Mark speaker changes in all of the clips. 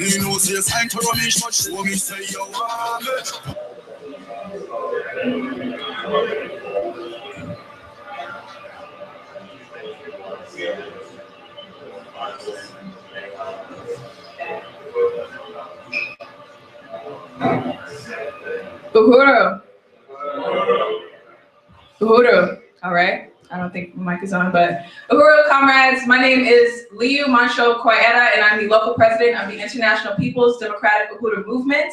Speaker 1: Me know say sign to run me shot, show me say you want me.
Speaker 2: Uhuru. Uhuru. All right. I don't think the mic is on, but Uhuru, comrades. My name is Liu Mancho Koyeta, and I'm the local president of the International People's Democratic Uhuru Movement.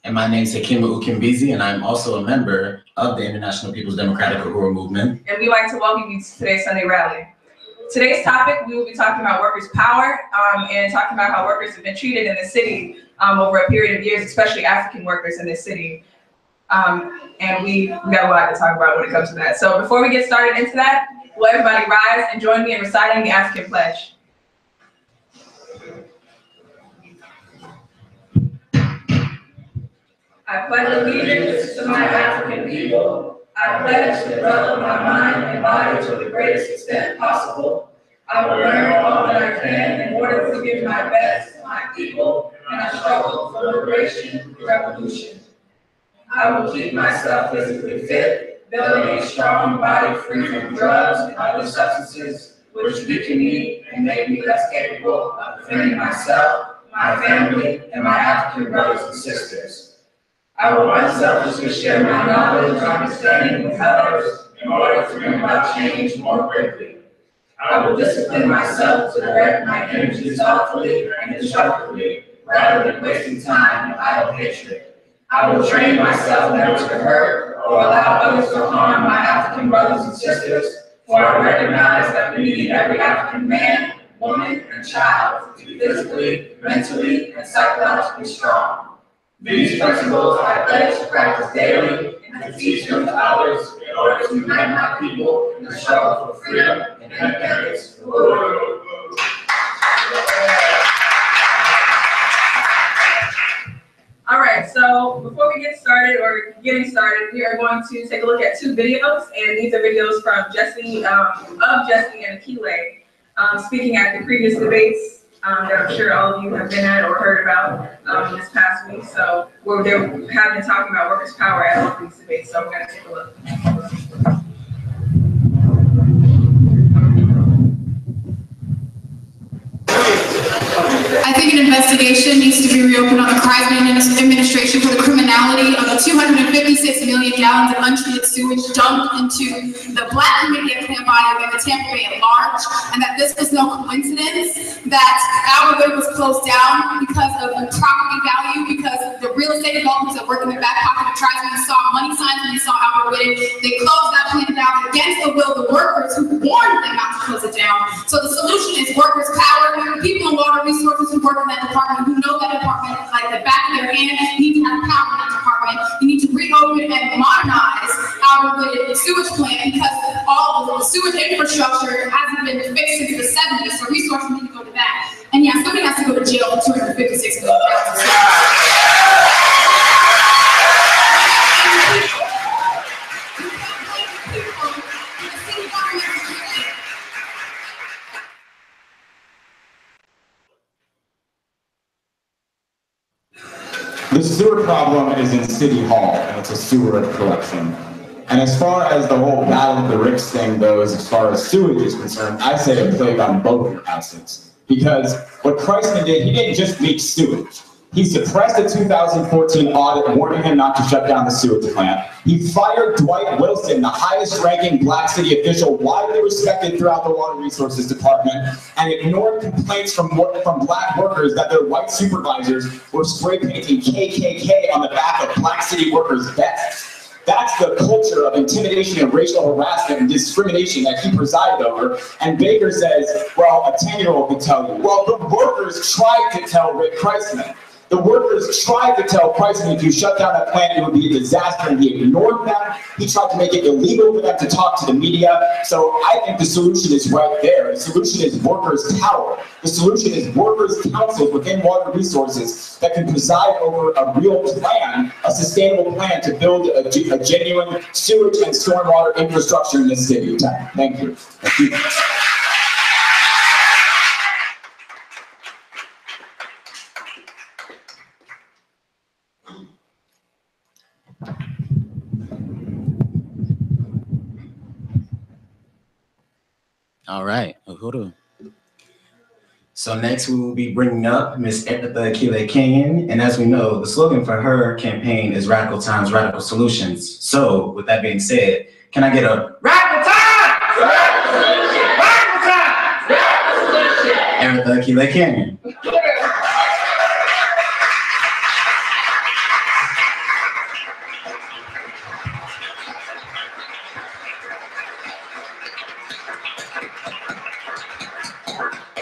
Speaker 3: And my name is Hakima Ukimbizi, and I'm also a member of the International People's Democratic Uhuru Movement.
Speaker 2: And we'd like to welcome you to today's Sunday rally. Today's topic, we will be talking about workers' power and talking about how workers have been treated in the city over a period of years, especially African workers in this city. And we got a lot to talk about when it comes to that. So before we get started into that, will everybody rise and join me in reciting the African pledge? I pledge allegiance to my African people. I pledge to develop my mind and body to the greatest extent possible. I will learn all that I can in order to give my best to my people in a struggle for liberation and revolution. I will keep myself physically fit, building a strong body free from drugs and other substances which weaken me and make me less capable of defending myself, my family, and my African brothers and sisters. I will unselfishly share my knowledge and understanding with others in order to bring about change more quickly. I will discipline myself to direct my energies thoughtfully and constructively, rather than wasting time in idle hatred. I will train myself never to hurt or allow others to harm my African brothers and sisters, for I recognize that we need every African man, woman, and child to be physically, mentally, and psychologically strong. These principles I pledge to practice daily and to teach them to others in order to unite my people in the struggle for freedom and independence. All right, so before we get started or getting started, we are going to take a look at two videos, and these are videos from Jesse and Akile, speaking at the previous debates that I'm sure all of you have been at or heard about this past week. So they have been talking about workers' power at all of these debates. So we're going to take a look.
Speaker 4: I think an investigation needs to be reopened on the Kreisman administration for the criminality of the 256 million gallons of untreated sewage dumped into the Black community of Cambodia and the Tampa Bay at large, and that this was no coincidence that Albertville was closed down because of the property value, because the real estate developers that work in the back pocket of Kreisman saw money signs when they saw Albertville. They closed that plant down against the will of the workers who warned them not to close it down. So the solution is workers' power. People in water resources who work in that department, who know that department like the back of their hand, need to have power in that department. You need to reopen and modernize our sewage plant because all of the sewage infrastructure hasn't been fixed since the 70s, so resources need to go to that. And yeah, somebody has to go to jail for 256 million gallons of sewage.
Speaker 5: The sewer problem is in City Hall, and it's a sewer collection. And as far as the whole battle of the ricks thing goes, as far as sewage is concerned, I say it played on both your houses. Because what Kreisman did, he didn't just leak sewage. He suppressed the 2014 audit, warning him not to shut down the sewage plant. He fired Dwight Wilson, the highest-ranking Black city official, widely respected throughout the Water Resources Department, and ignored complaints from Black workers that their white supervisors were spray painting KKK on the back of Black city workers' vests. That's the culture of intimidation and racial harassment and discrimination that he presided over. And Baker says, well, a 10-year-old could tell you. Well, the workers tried to tell Rick Kreisman. The workers tried to tell Kreisman if you shut down that plant, it would be a disaster, and he ignored them. He tried to make it illegal for them to talk to the media. So I think the solution is right there. The solution is workers' power. The solution is workers' councils within Water Resources that can preside over a real plan, a sustainable plan to build a genuine sewage and stormwater infrastructure in this city. Thank you. Thank you.
Speaker 3: All right. Uhuru. So next we will be bringing up Ms. Eritha Akile Cainion, and as we know, the slogan for her campaign is Radical Times, Radical Solutions. So with that being said, can I get a Radical Times? Radical Solutions! Radical Times! Radical Solutions! Eritha Akile Cainion.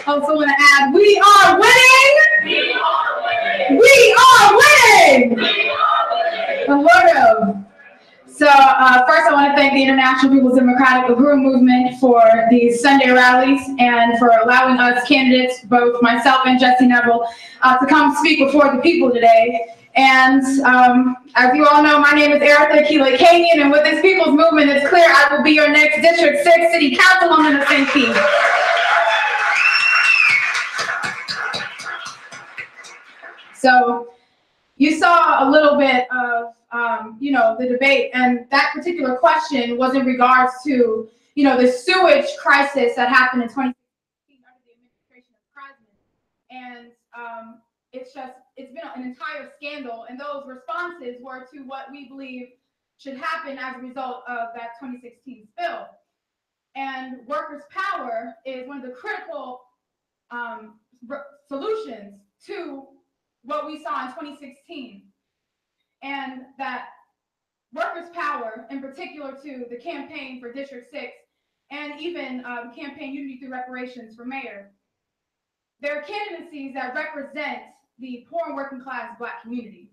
Speaker 4: Also want to add, we are winning!
Speaker 2: We are winning!
Speaker 4: We are winning!
Speaker 2: We are winning!
Speaker 4: Uhuru. So first I want to thank the International People's Democratic Uhuru Movement for these Sunday rallies and for allowing us candidates, both myself and Jesse Nevel, to come speak before the people today. And as you all know, my name is Eritha Akile Cainion, and with this People's Movement, it's clear I will be your next District 6 City Councilwoman of St. Pete. So you saw a little bit of, the debate, and that particular question was in regards to, the sewage crisis that happened in 2016 under the administration of Kreisman. And it's been an entire scandal, and those responses were to what we believe should happen as a result of that 2016 spill. And workers' power is one of the critical solutions to what we saw in 2016, and that workers' power, in particular to the campaign for District 6, and even campaign Unity Through Reparations for mayor, there are candidacies that represent the poor and working class Black community.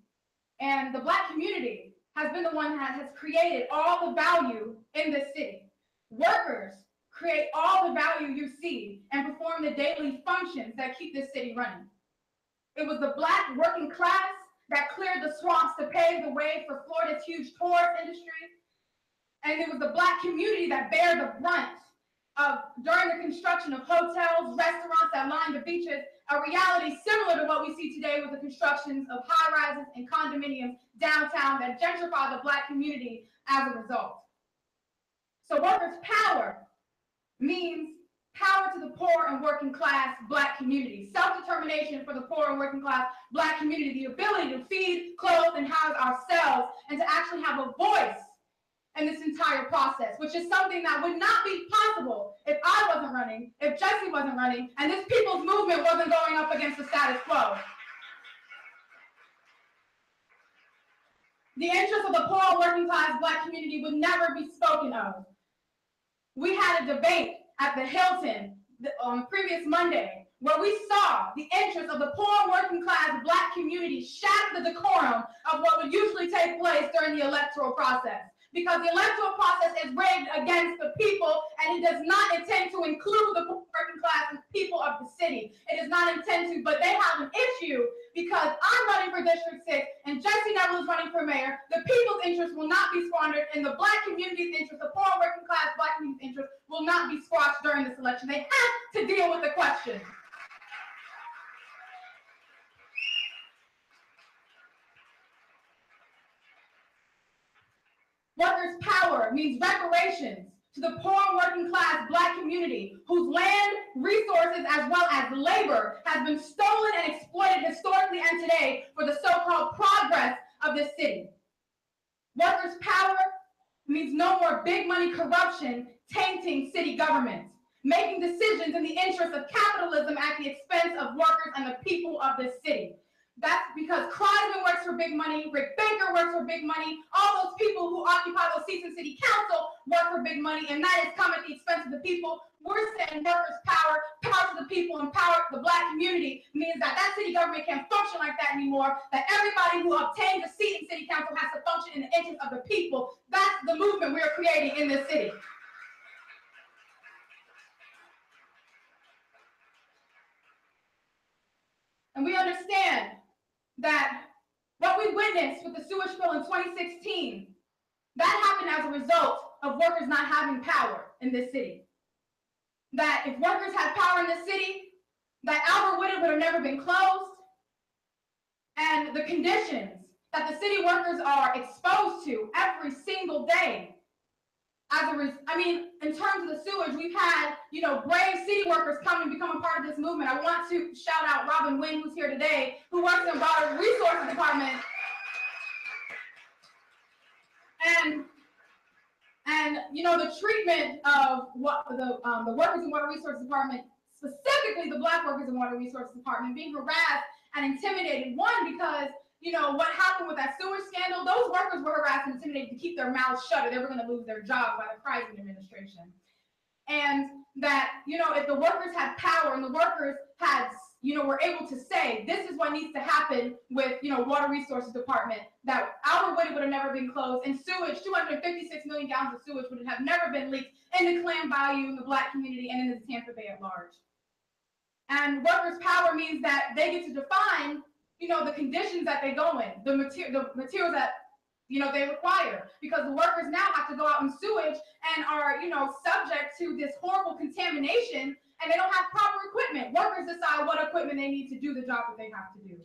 Speaker 4: And the Black community has been the one that has created all the value in this city. Workers create all the value you see and perform the daily functions that keep this city running. It was the Black working class that cleared the swamps to pave the way for Florida's huge tourist industry. And it was the Black community that bear the brunt of, during the construction of hotels, restaurants that line the beaches, a reality similar to what we see today with the constructions of high-rises and condominiums downtown that gentrify the Black community as a result. So workers' power means power to the poor and working class Black community, self-determination for the poor and working class Black community, the ability to feed, clothe, and house ourselves, and to actually have a voice in this entire process, which is something that would not be possible if I wasn't running, if Jesse wasn't running, and this people's movement wasn't going up against the status quo. The interests of the poor and working class Black community would never be spoken of. We had a debate at the Hilton on previous Monday, where we saw the interests of the poor and working class Black community shatter the decorum of what would usually take place during the electoral process. Because the electoral process is rigged against the people, and it does not intend to include the working class and people of the city. It does not intend to, but they have an issue because I'm running for District 6 and Jesse Nevel is running for mayor. The people's interests will not be squandered, and the Black community's interest, the poor working class Black community's interest, will not be squashed during this election. They have to deal with the question. Workers' power means reparations to the poor working class Black community whose land, resources, as well as labor has been stolen and exploited historically and today for the so-called progress of this city. Workers' power means no more big money corruption tainting city governments, making decisions in the interest of capitalism at the expense of workers and the people of this city. That's because Kreisman works for big money, Rick Baker works for big money, all those people who occupy those seats in city council work for big money, and that has come at the expense of the people. We're saying workers' power, power to the people, and power to the Black community means that that city government can't function like that anymore, that everybody who obtains a seat in city council has to function in the interest of the people. That's the movement we're creating in this city. And we understand that what we witnessed with the sewage spill in 2016, that happened as a result of workers not having power in this city. That if workers had power in this city, that Albert Whitted would have never been closed, and the conditions that the city workers are exposed to every single day, in terms of the sewage, we've had, brave city workers come and become a part of this movement. I want to shout out Robin Wynn, who's here today, who works in Water Resources Department. And the treatment of what the workers in Water Resources Department, specifically the Black workers in Water Resources Department, being harassed and intimidated. One, because what happened with that sewage scandal, those workers were harassed and intimidated to keep their mouths shut or they were going to lose their job by the Kreisman administration. And that, if the workers had power and the workers had, were able to say, this is what needs to happen with, Water Resources Department, that our would have never been closed, and sewage, 256 million gallons of sewage would have never been leaked in the Clam Bayou, in the Black community, and in the Tampa Bay at large. And workers' power means that they get to define, the conditions that they go in, the materials that, they require, because the workers now have to go out in sewage and are, subject to this horrible contamination, and they don't have proper equipment. Workers decide what equipment they need to do the job that they have to do.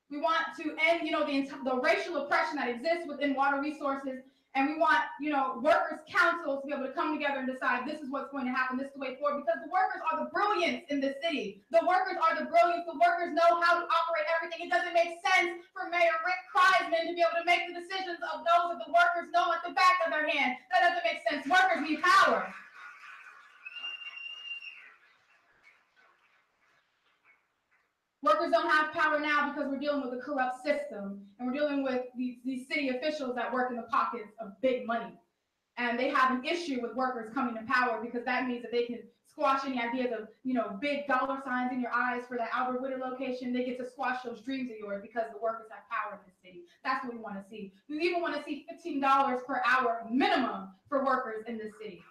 Speaker 4: We want to end, the racial oppression that exists within water resources. And we want, workers' councils to be able to come together and decide this is what's going to happen, this is the way forward, because the workers are the brilliance in this city. The workers are the brilliance. The workers know how to operate everything. It doesn't make sense for Mayor Rick Kreisman to be able to make the decisions of those that the workers know at the back of their hand. That doesn't make sense. Workers need power. Workers don't have power now because we're dealing with a corrupt system, and we're dealing with these city officials that work in the pockets of big money. And they have an issue with workers coming to power because that means that they can squash any ideas of, big dollar signs in your eyes for that Albert Whitter location. They get to squash those dreams of yours because the workers have power in the city. That's what we want to see. We even want to see $15 per hour minimum for workers in this city.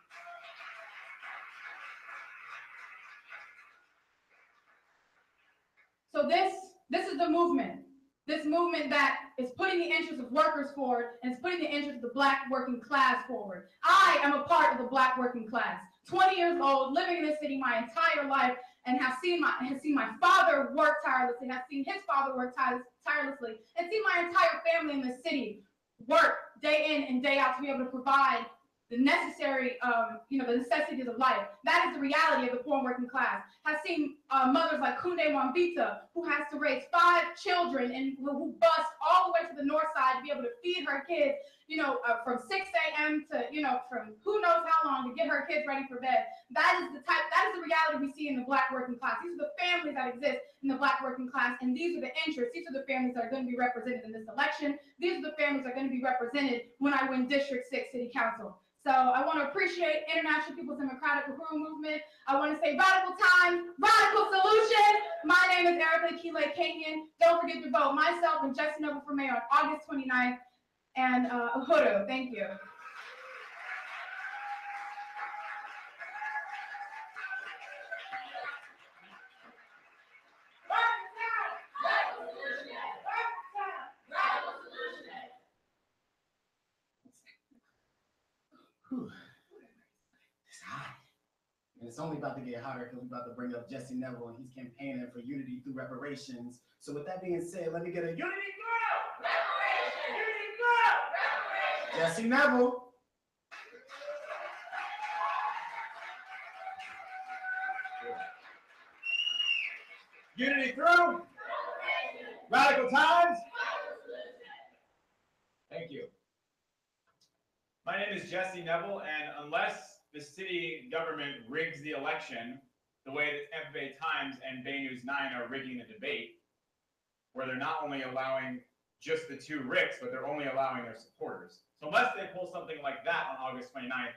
Speaker 4: So this is the movement. This movement that is putting the interests of workers forward and is putting the interests of the Black working class forward. I am a part of the Black working class. 20 years old, living in this city my entire life, and have seen my father work tirelessly, have seen his father work tirelessly, and seen my entire family in the city work day in and day out to be able to provide the necessary, the necessities of life. That is the reality of the poor working class. Have seen mothers like Kunde Wambita, who has to raise 5 children and who bust all the way to the north side to be able to feed her kids, from 6 a.m. to, from who knows how long to get her kids ready for bed. That is the reality we see in the Black working class. These are the families that exist in the Black working class, and these are the interests. These are the families that are going to be represented in this election. These are the families that are going to be represented when I win District 6 City Council. So I want to appreciate International People's Democratic Uhuru Movement. I want to say radical times, radical solution. My name is Eritha Akile Cainion. Don't forget to vote myself and Jesse Nevel for mayor on August 29th. And Uhuru, thank you.
Speaker 3: It's hot. And it's only about to get hotter because we're about to bring up Jesse Nevel, and he's campaigning for unity through reparations. So with that being said, let me get a unity through reparations! Unity through reparations! Jesse Nevel. Unity through radical times. Thank you.
Speaker 5: My name is Jesse Nevel, and unless the city government rigs the election the way that Tampa Bay Times and Bay News 9 are rigging the debate, where they're not only allowing just the 2 Ricks, but they're only allowing their supporters. So unless they pull something like that on August 29th,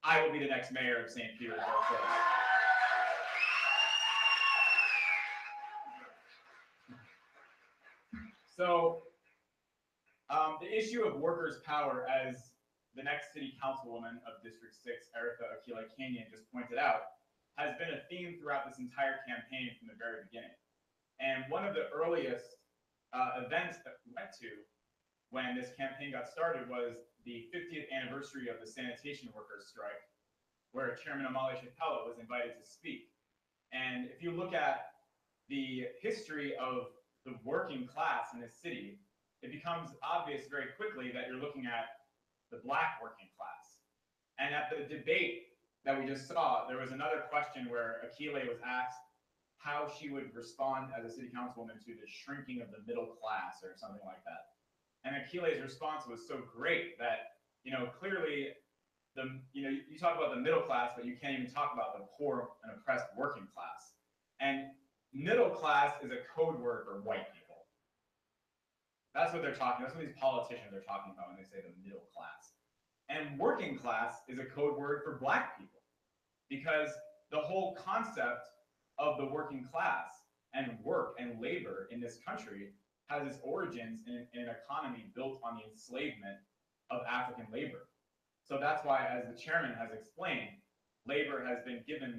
Speaker 5: I will be the next mayor of St. Petersburg. So the issue of workers' power, as the next city councilwoman of District 6, Eritha Akile Cainion, just pointed out, has been a theme throughout this entire campaign from the very beginning. And one of the earliest events that we went to when this campaign got started was the 50th anniversary of the sanitation workers' strike, where Chairman Amali Chapello was invited to speak. And if you look at the history of
Speaker 6: the working class in this city, it becomes obvious very quickly that you're looking at the Black working class. And at the debate that we just saw, there was another question where Akile was asked how she would respond as a city councilwoman to the shrinking of the middle class or something like that. And Akile's response was so great that, clearly you talk about the middle class, but you can't even talk about the poor and oppressed working class. And middle class is a code word for white people. That's what they're talking. That's what these politicians are talking about when they say the middle class. And working class is a code word for Black people, because the whole concept of the working class and work and labor in this country has its origins in an economy built on the enslavement of African labor. So that's why, as the chairman has explained, labor has been given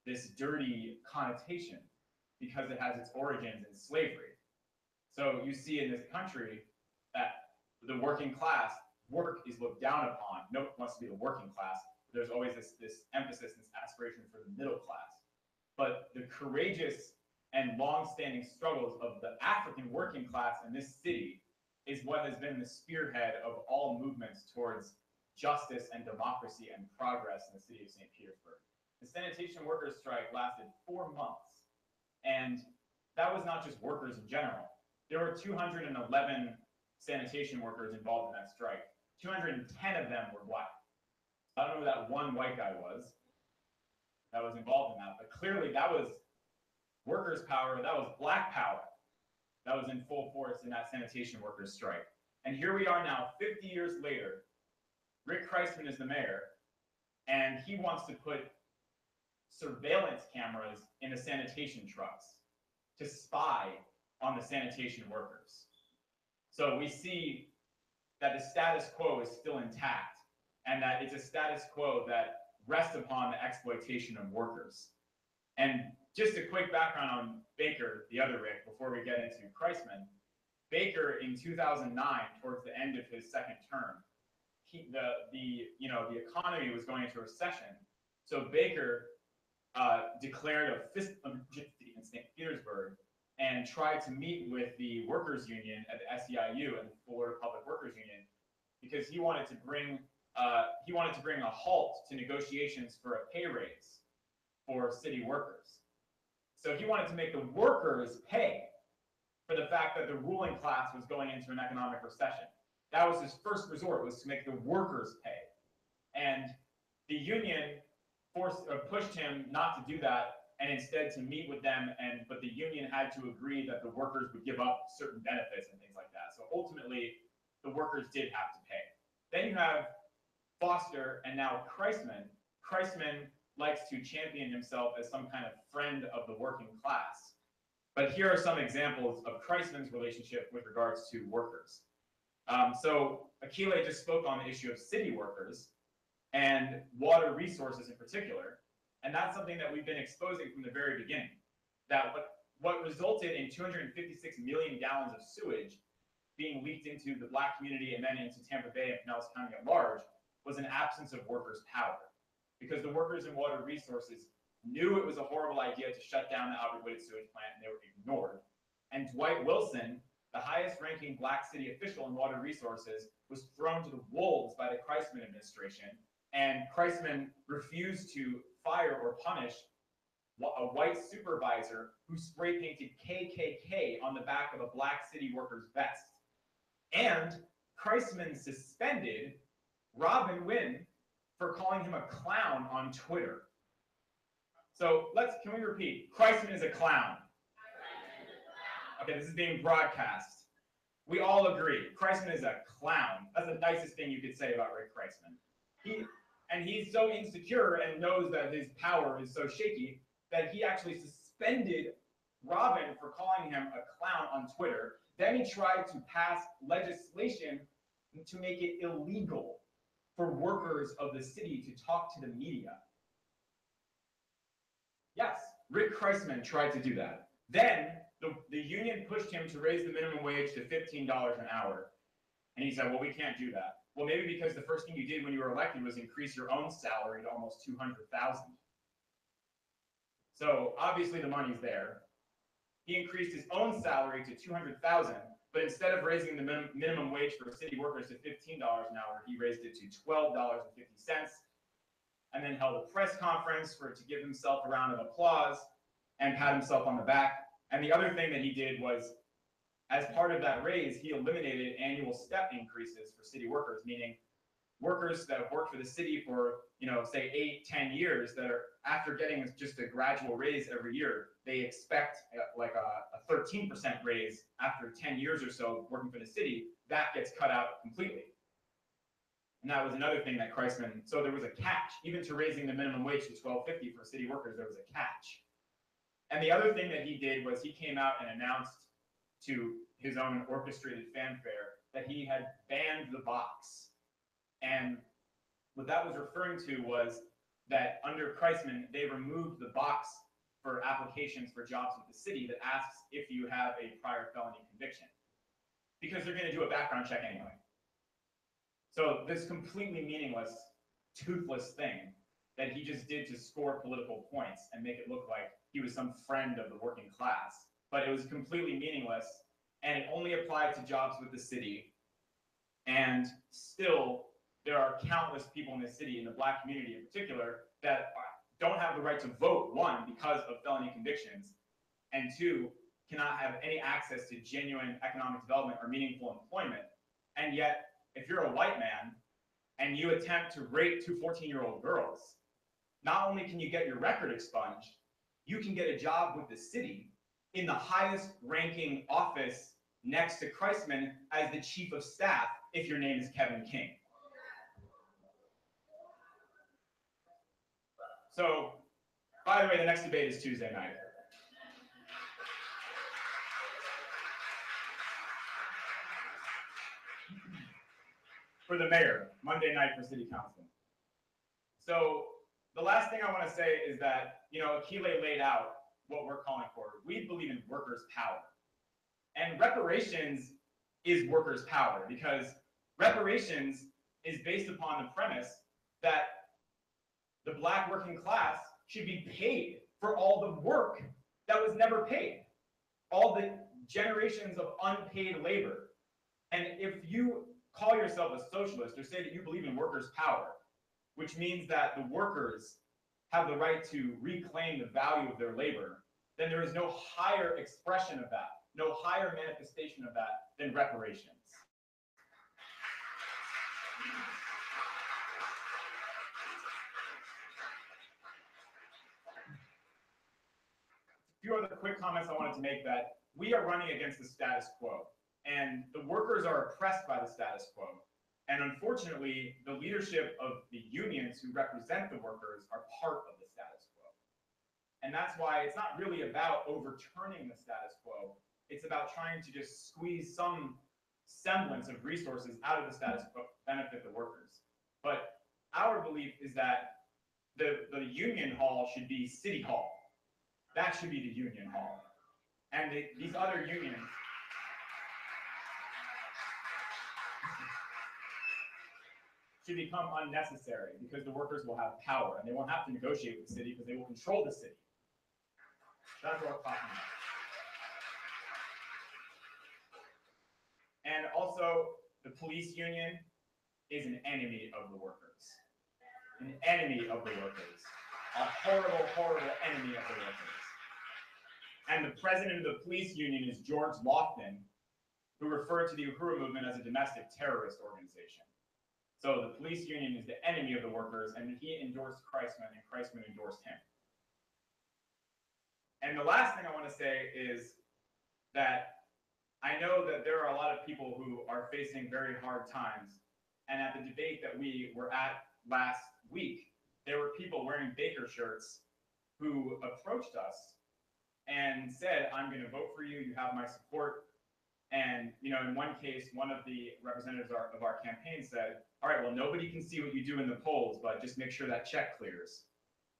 Speaker 6: this dirty connotation because it has its origins in slavery. So you see in this country that the working class, work is looked down upon. No one wants to be the working class. There's always this emphasis, this aspiration for the middle class. But the courageous and long-standing struggles of the African working class in this city is what has been the spearhead of all movements towards justice and democracy and progress in the city of St. Petersburg. The sanitation workers' strike lasted 4 months. And that was not just workers in general. There were 211 sanitation workers involved in that strike. 210 of them were white. I don't know who that one white guy was that was involved in that, but clearly that was workers' power, that was Black power that was in full force in that sanitation workers' strike. And here we are now, 50 years later. Rick Kreisman is the mayor, and he wants to put surveillance cameras in the sanitation trucks to spy on the sanitation workers. So we see that the status quo is still intact, and that it's a status quo that rests upon the exploitation of workers. And just a quick background on Baker, the other Rick, before we get into Kreisman. Baker in 2009, towards the end of his second term, the economy was going into a recession. So Baker declared a fiscal emergency in St. Petersburg and tried to meet with the workers' union at the SEIU and the Florida Public Workers Union, because he wanted to bring a halt to negotiations for a pay raise for city workers. So he wanted to make the workers pay for the fact that the ruling class was going into an economic recession. That was his first resort, was to make the workers pay. And the union pushed him not to do that, and instead to meet with them, but the union had to agree that the workers would give up certain benefits and things like that. So ultimately, the workers did have to pay. Then you have Foster and now Kreisman. Kreisman likes to champion himself as some kind of friend of the working class. But here are some examples of Kreisman's relationship with regards to workers. So Akile just spoke on the issue of city workers and water resources in particular. And that's something that we've been exposing from the very beginning. That what resulted in 256 million gallons of sewage being leaked into the Black community and then into Tampa Bay and Pinellas County at large was an absence of workers' power. Because the workers in water resources knew it was a horrible idea to shut down the Albert Whitted sewage plant, and they were ignored. And Dwight Wilson, the highest-ranking Black city official in water resources, was thrown to the wolves by the Kreisman administration, and Kreisman refused to fire or punish a white supervisor who spray-painted KKK on the back of a Black city worker's vest. And Kreisman suspended Robin Wynn for calling him a clown on Twitter. So can we repeat? Kreisman is a clown. Okay, this is being broadcast. We all agree. Kreisman is a clown. That's the nicest thing you could say about Rick Kreisman. He's so insecure and knows that his power is so shaky that he actually suspended Robin for calling him a clown on Twitter. Then he tried to pass legislation to make it illegal for workers of the city to talk to the media. Yes, Rick Kreisman tried to do that. Then the union pushed him to raise the minimum wage to $15 an hour. And he said, well, we can't do that. Well, maybe because the first thing you did when you were elected was increase your own salary to almost $200,000. So obviously the money's there. he increased his own salary to $200,000, but instead of raising the minimum wage for city workers to $15 an hour, he raised it to $12.50, and then held a press conference to give himself a round of applause and pat himself on the back. And the other thing that he did was, as part of that raise, he eliminated annual step increases for city workers, meaning workers that have worked for the city for, say 8, 10 years, that are, after getting just a gradual raise every year, they expect like a 13% raise after 10 years or so working for the city. That gets cut out completely. And that was another thing that Kreisman, so there was a catch. Even to raising the minimum wage to $12.50 for city workers, there was a catch. And the other thing that he did was he came out and announced to his own orchestrated fanfare that he had banned the box. And what that was referring to was that under Kreisman, they removed the box for applications for jobs with the city that asks if you have a prior felony conviction, because they're going to do a background check anyway. So this completely meaningless, toothless thing that he just did to score political points and make it look like he was some friend of the working class, but it was completely meaningless, and it only applied to jobs with the city. And still, there are countless people in the city, in the Black community in particular, that don't have the right to vote, one, because of felony convictions, and two, cannot have any access to genuine economic development or meaningful employment. And yet, if you're a white man and you attempt to rape 2 14-year-old girls, not only can you get your record expunged, you can get a job with the city in the highest ranking office next to Kreisman as the chief of staff if your name is Kevin King. So, by the way, the next debate is Tuesday night. For the mayor, Monday night for city council. So the last thing I want to say is that, Akile laid out what we're calling for. We believe in workers' power. And reparations is workers' power, because reparations is based upon the premise that the Black working class should be paid for all the work that was never paid, all the generations of unpaid labor. And if you call yourself a socialist or say that you believe in workers' power, which means that the workers have the right to reclaim the value of their labor, then there is no higher expression of that, no higher manifestation of that than reparations. A few other quick comments I wanted to make: that we are running against the status quo, and the workers are oppressed by the status quo. And unfortunately, the leadership of the unions who represent the workers are part of the status quo. And that's why it's not really about overturning the status quo. It's about trying to just squeeze some semblance of resources out of the status quo to benefit the workers. But our belief is that the union hall should be City Hall. That should be the union hall. And these other unions should become unnecessary, because the workers will have power and they won't have to negotiate with the city because they will control the city. That's what we're talking about. And also, the police union is an enemy of the workers. An enemy of the workers. A horrible, horrible enemy of the workers. And the president of the police union is George Lofton, who referred to the Uhuru movement as a domestic terrorist organization. So the police union is the enemy of the workers, and he endorsed Kreisman, and Kreisman endorsed him. And the last thing I want to say is that I know that there are a lot of people who are facing very hard times. And at the debate that we were at last week, there were people wearing Baker shirts who approached us and said, "I'm going to vote for you, you have my support." And in one case, one of the representatives of our campaign said, "All right, well, nobody can see what you do in the polls, but just make sure that check clears,"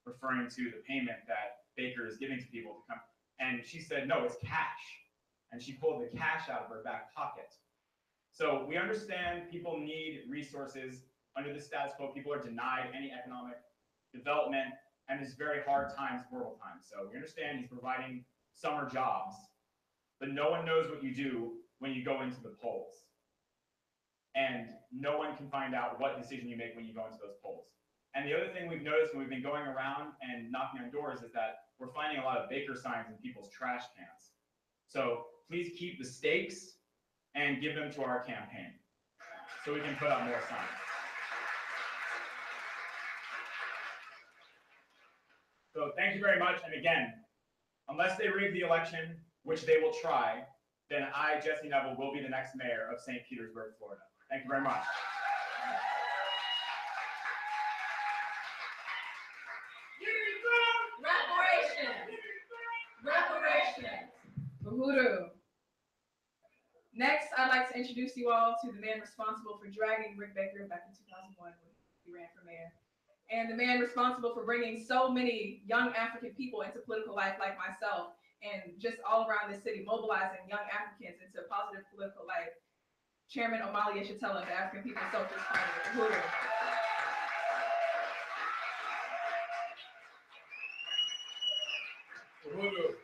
Speaker 6: referring to the payment that Baker is giving to people to come. And she said, "No, it's cash." And she pulled the cash out of her back pocket. So we understand people need resources. Under the status quo, people are denied any economic development, and it's very hard times, horrible times. So we understand he's providing summer jobs but no one knows what you do when you go into the polls. And no one can find out what decision you make when you go into those polls. And the other thing we've noticed when we've been going around and knocking on doors is that we're finding a lot of baker signs in people's trash cans. So please keep the stakes and give them to our campaign so we can put up more signs. So thank you very much. And again, unless they rig the election, which they will try, then I, Jesse Nevel, will be the next mayor of St. Petersburg, Florida. Thank you very much.
Speaker 2: Reparations. Reparations. Uhuru. Next, I'd like to introduce you all to the man responsible for dragging Rick Baker back in 2001 when he ran for mayor. And the man responsible for bringing so many young African people into political life like myself, and just all around the city, mobilizing young Africans into positive political life. Chairman Omali Yeshitela of the African People's Socialist Party. Uhuru.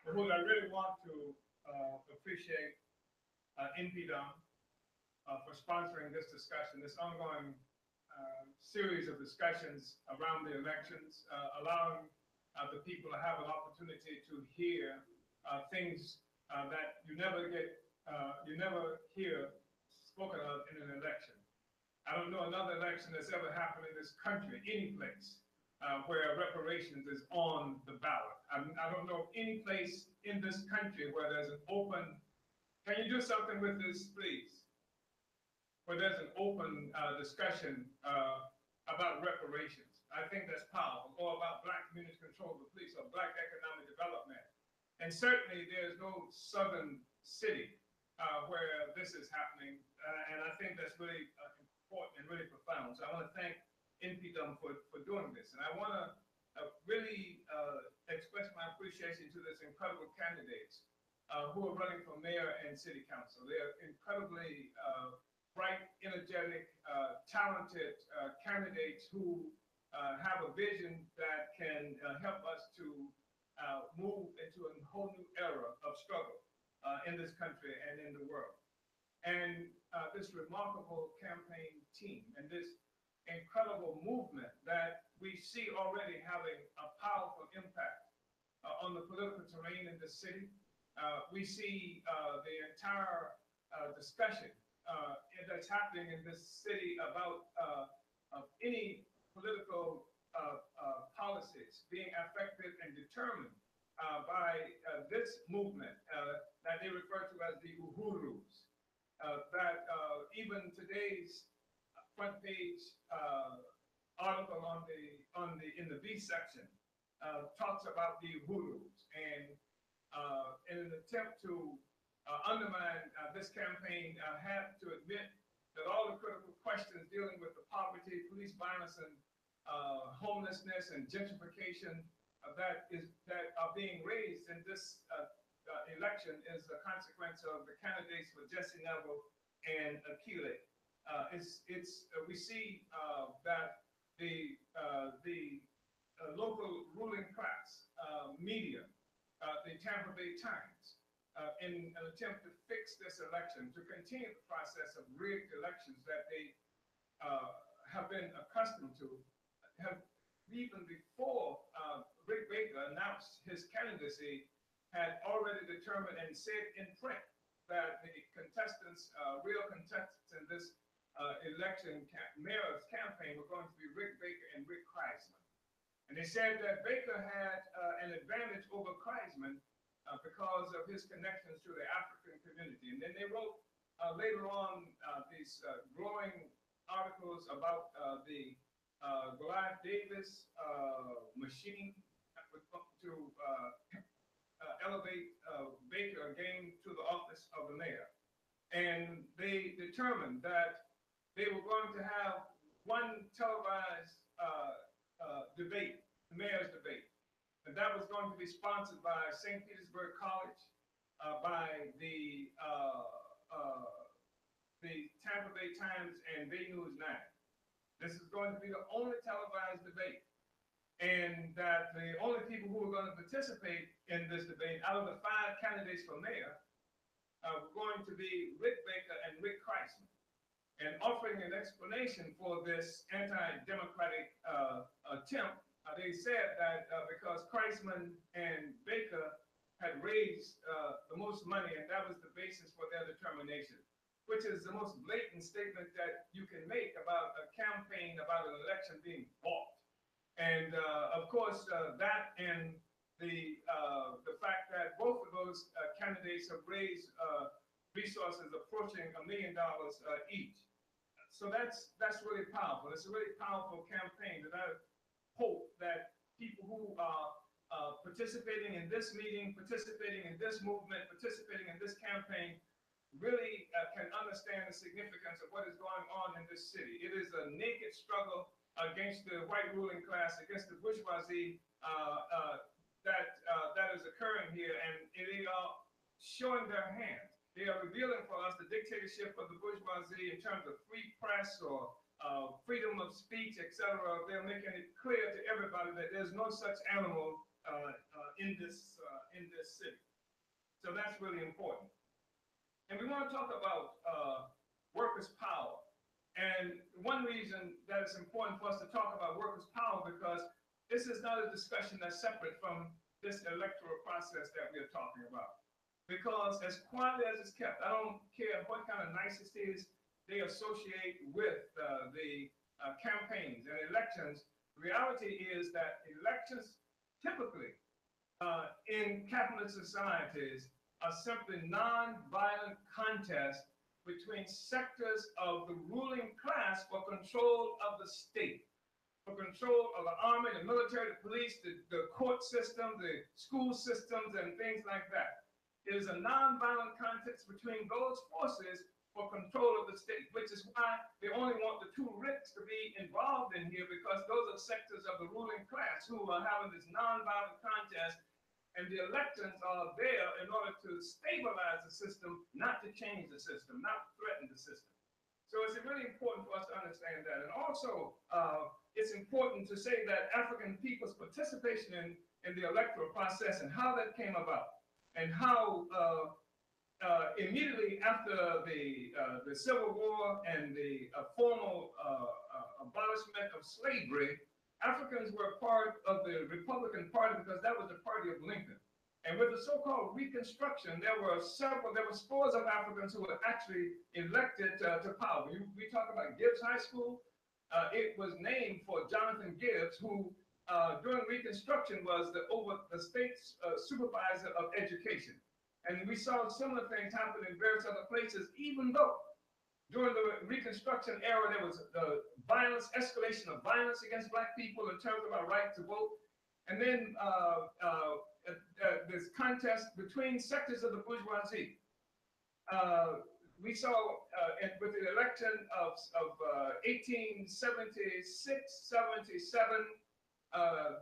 Speaker 7: Uhuru, I really want to appreciate InPDUM for sponsoring this discussion, this ongoing series of discussions around the elections, allowing the people to have an opportunity to hear things that you never hear spoken of in an election. I don't know another election that's ever happened in this country, any place, where reparations is on the ballot. I don't know any place in this country where there's an open, can you do something with this, please? Where there's an open discussion about reparations. I think that's powerful, or about Black community control of the police, or Black economic development. And certainly there's no southern city where this is happening, and I think that's really important and really profound. So I want to thank InPDUM for doing this. And I want to really express my appreciation to this incredible candidates who are running for mayor and city council. They are incredibly bright, energetic, talented candidates who have a vision that can help us to move into a whole new era of struggle in this country and in the world. And this remarkable campaign team and this incredible movement that we see already having a powerful impact on the political terrain in the city. We see the entire discussion that's happening in this city about any political policies being affected and determined by this movement that they refer to as the Uhurus. That even today's front page article in the B section talks about the Uhurus, and in an attempt to undermine this campaign, I have to admit that all the critical questions dealing with the poverty, police violence, and homelessness and gentrification that are being raised in this election is a consequence of the candidates for Jesse Nevel and Akile. We see that the local ruling class media, the Tampa Bay Times, in an attempt to fix this election, to continue the process of rigged elections that they have been accustomed to, have even before Rick Baker announced his candidacy, had already determined and said in print that the contestants, real contestants in this election mayor's campaign were going to be Rick Baker and Rick Kreisman. And they said that Baker had an advantage over Kreisman because of his connections to the African community. And then they wrote later on these glowing articles about the Goliath Davis machine to elevate Baker again to the office of the mayor. And they determined that they were going to have one televised debate, the mayor's debate. And that was going to be sponsored by St. Petersburg College, by the Tampa Bay Times and Bay News 9. This is going to be the only televised debate. and that the only people who were going to participate in this debate out of the 5 candidates for mayor were going to be Rick Baker and Rick Kreisman. And offering an explanation for this anti-democratic attempt, they said that because Kreisman and Baker had raised the most money, and that was the basis for their determination, which is the most blatant statement that you can make about a campaign, about an election being bought. And of course, that and the fact that both of those candidates have raised resources approaching $1 million each. So that's really powerful. It's a really powerful campaign that I hope that people who are participating in this meeting, participating in this movement, participating in this campaign really can understand the significance of what is going on in this city. It is a naked struggle against the white ruling class, against the bourgeoisie that is occurring here, and they are showing their hand. They are revealing for us the dictatorship of the bourgeoisie in terms of free press or freedom of speech, etc. They're making it clear to everybody that there's no such animal in this city. So that's really important. And we want to talk about workers' power. And one reason that it's important for us to talk about workers' power, because this is not a discussion that's separate from this electoral process that we're talking about. Because as quietly as it's kept, I don't care what kind of niceties they associate with the campaigns and elections. The reality is that elections typically in capitalist societies are simply non-violent contests between sectors of the ruling class for control of the state, for control of the army, the military, the police, the court system, the school systems, and things like that. It is a non-violent contest between those forces for control of the state, which is why they only want the 2 rich to be involved in here, because those are sectors of the ruling class who are having this non-violent contest, and the elections are there in order to stabilize the system, not to change the system, not threaten the system. So it's really important for us to understand that. And also, it's important to say that African people's participation in the electoral process and how that came about, and how immediately after the Civil War and the formal abolishment of slavery, Africans were part of the Republican Party because that was the party of Lincoln. And with the so-called Reconstruction, there were scores of Africans who were actually elected to power. We talk about Gibbs High School. It was named for Jonathan Gibbs, who during Reconstruction was the state's supervisor of education. And we saw similar things happen in various other places, even though during the Reconstruction era, there was violence, escalation of violence against Black people in terms of our right to vote. And then this contest between sectors of the bourgeoisie. We saw with the election of 1876, 77,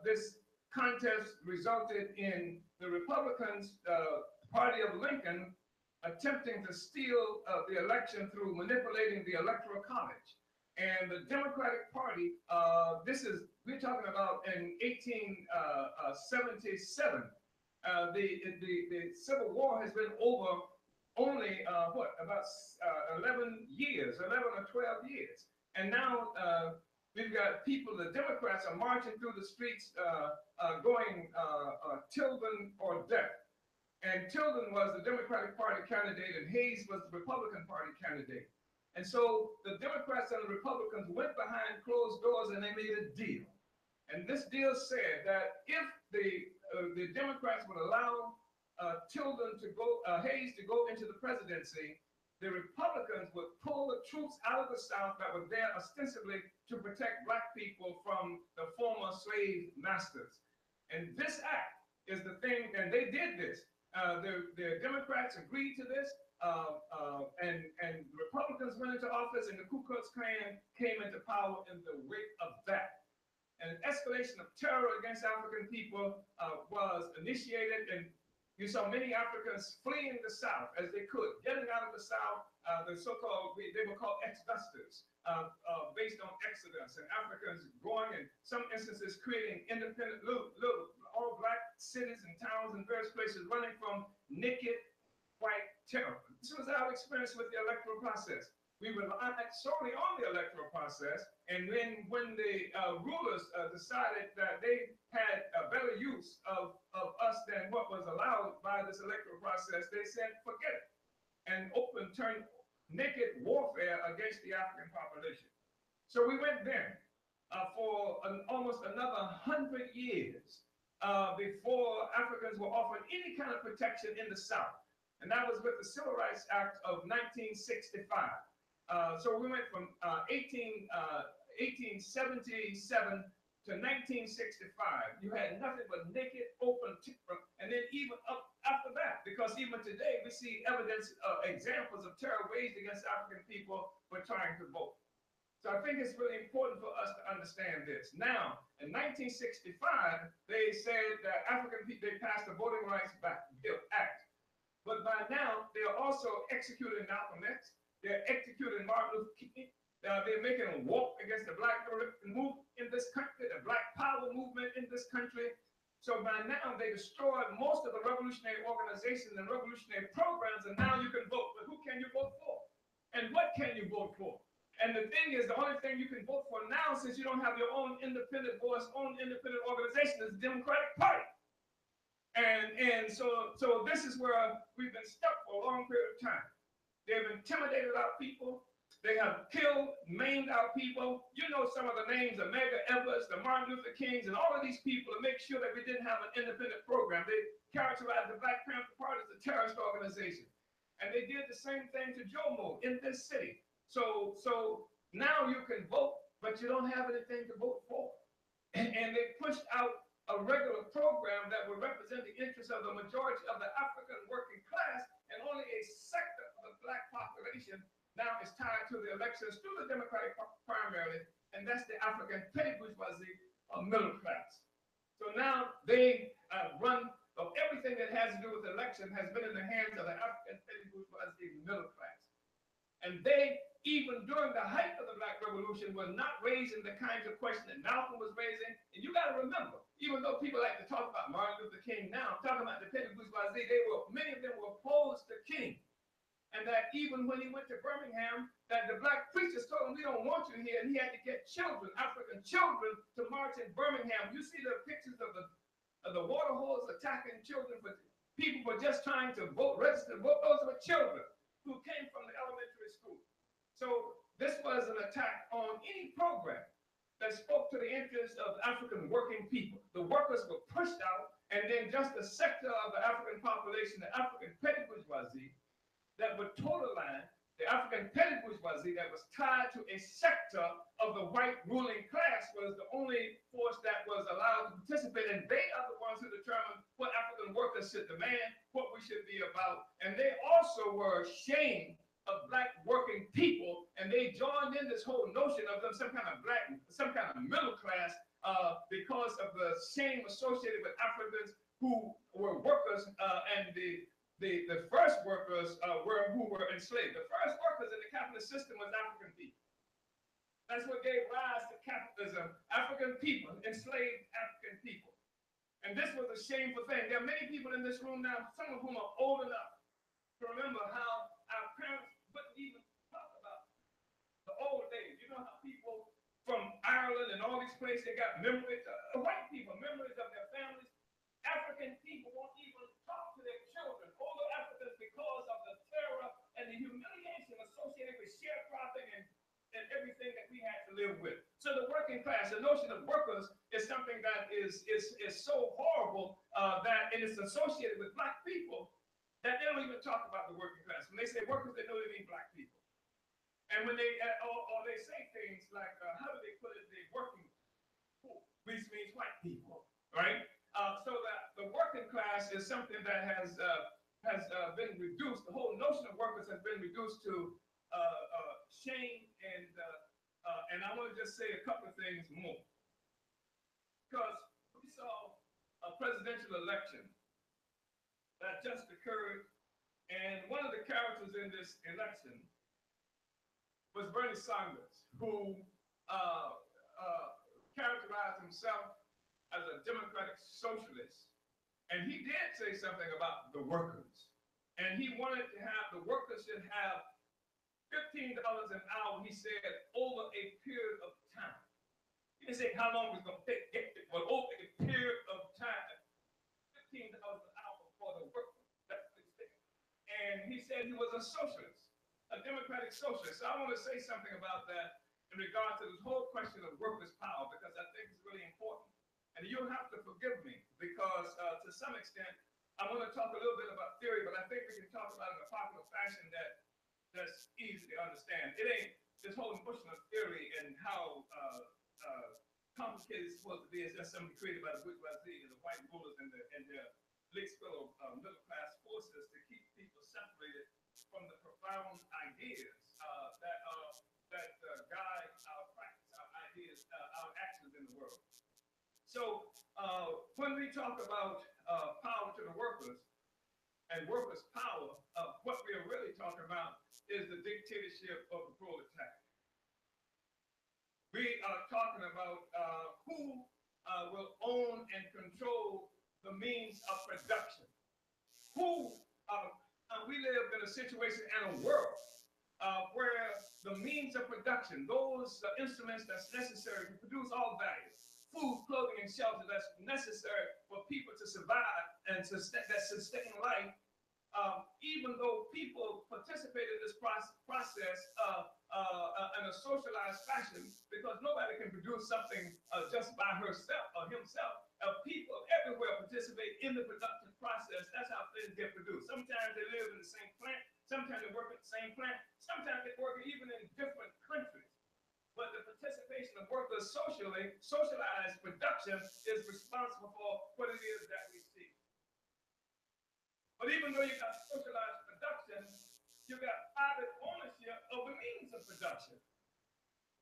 Speaker 7: this contest resulted in the Republicans, party of Lincoln, attempting to steal the election through manipulating the Electoral College. And the Democratic Party, we're talking about in 1877. The Civil War has been over only, about 11 years, 11 or 12 years. And now we've got people, the Democrats are marching through the streets going Tilden or death. And Tilden was the Democratic Party candidate, and Hayes was the Republican Party candidate. And so the Democrats and the Republicans went behind closed doors and they made a deal. And this deal said that if the Democrats would allow Hayes to go into the presidency, the Republicans would pull the troops out of the South that were there ostensibly to protect Black people from the former slave masters. And this act is the thing, and they did this. The Democrats agreed to this, and Republicans went into office, and the Ku Klux Klan came into power in the wake of that. And an escalation of terror against African people was initiated, and You saw many Africans fleeing the South as they could, getting out of the South, the so-called, they were called exodusters, based on exodus, and Africans going, in some instances, creating independent little all black cities and towns and various places, running from naked white terror. This was our experience with the electoral process. We relied solely on the electoral process, and then when the rulers decided that they had a better use of us than what was allowed by this electoral process, they said, forget it, and turned naked warfare against the African population. So we went there for almost another 100 years before Africans were offered any kind of protection in the South. And that was with the Civil Rights Act of 1965. So we went from 1877 to 1965. You had nothing but naked, open, and then even up after that, because even today we see evidence, examples of terror waged against African people for trying to vote. So I think it's really important for us to understand this. Now, in 1965, they said that African people, they passed the Voting Rights Act. But by now, they're also executing Malcolm X. They're executing Martin Luther King. They're making a walk against the black movement in this country, the black power movement in this country. So by now, they destroyed most of the revolutionary organizations and revolutionary programs, and now you can vote. But who can you vote for? And what can you vote for? And the thing is, the only thing you can vote for now, since you don't have your own independent voice, own independent organization, is the Democratic Party. And so this is where we've been stuck for a long period of time. They've intimidated our people. They have killed, maimed our people. You know some of the names, the Medgar Evers, the Martin Luther Kings, and all of these people to make sure that we didn't have an independent program. They characterized the Black Panther Party as a terrorist organization. And they did the same thing to Jomo in this city. So now you can vote, but you don't have anything to vote for. And they pushed out a regular program that would represent the interests of the majority of the African working class, and only a sector of the black population now is tied to the elections through the Democratic primary, and that's the African petty bourgeoisie or middle class. So now they run of everything that has to do with election has been in the hands of the African petty bourgeoisie middle class. And they, even during the height of the Black Revolution, were not raising the kinds of questions that Malcolm was raising. And you got to remember, even though people like to talk about Martin Luther King now, talking about the petty bourgeoisie, many of them were opposed to King. And that even when he went to Birmingham, that the black preachers told him, we don't want you here. And he had to get children, African children, to march in Birmingham. You see the pictures of the water holes attacking children, for people were just trying to vote, register to vote. Those were children who came from the elementary school. So this was an attack on any program that spoke to the interests of African working people. The workers were pushed out, and then just a sector of the African population, the African petty bourgeoisie, that would totaline the African petty bourgeoisie that was tied to a sector of the white ruling class, was the only force that was allowed to participate, and they are the ones who determined what African workers should demand, what we should be about. And they also were ashamed of black working people, and they joined in this whole notion of them some kind of middle class because of the shame associated with Africans who were workers, and the first workers who were enslaved. The first workers in the capitalist system was African people. That's what gave rise to capitalism. African people, enslaved African people. And this was a shameful thing. There are many people in this room now, some of whom are old enough to remember how our parents wouldn't even talk about the old days. You know how people from Ireland and all these places, they got memories, white people, memories of their families. African people won't even talk to their children, older Africans, because of the terror and the humiliation associated with sharecropping and everything that we had to live with. So the working class, the notion of workers is something that is so horrible that it is associated with black people that they don't even talk about the working class. When they say workers, they know they mean black people. And when they, or they say things like, how do they put it, the working poor, which means white people, right? So that the working class is something that has been reduced. The whole notion of workers has been reduced to shame, and I want to just say a couple of things more. Because we saw a presidential election that just occurred, and one of the characters in this election was Bernie Sanders, who characterized himself as a democratic socialist. And he did say something about the workers. And he wanted to have, the workers should have $15 an hour, he said, over a period of time. He didn't say how long it was going to take, but over a period of time, $15 an hour for the workers. That's what he said. And he said he was a socialist, a democratic socialist. So I want to say something about that in regard to this whole question of workers' power, because I think it's really important. And you'll have to forgive me, because to some extent, I want to talk a little bit about theory, but I think we can talk about it in a popular fashion that's easy to understand. It ain't this whole notion of theory and how complicated it's supposed to be. It's just something created by the bourgeoisie and the white rulers and their least-fellow middle-class forces to keep people separated from the profound ideas that guide our practice, our ideas, our actions in the world. So when we talk about power to the workers and workers' power, what we are really talking about is the dictatorship of the proletariat. We are talking about who will own and control the means of production. We live in a situation and a world where the means of production, those instruments that's necessary to produce all value, food, clothing, and shelter that's necessary for people to survive and that sustain life, even though people participate in this process in a socialized fashion, because nobody can produce something just by herself or himself. People everywhere participate in the production process. That's how things get produced. Sometimes they live in the same plant, sometimes they work at the same plant, sometimes they work even in different countries. But the participation of workers socially, socialized production is responsible for what it is that we see. But even though you got socialized production, you got private ownership of the means of production.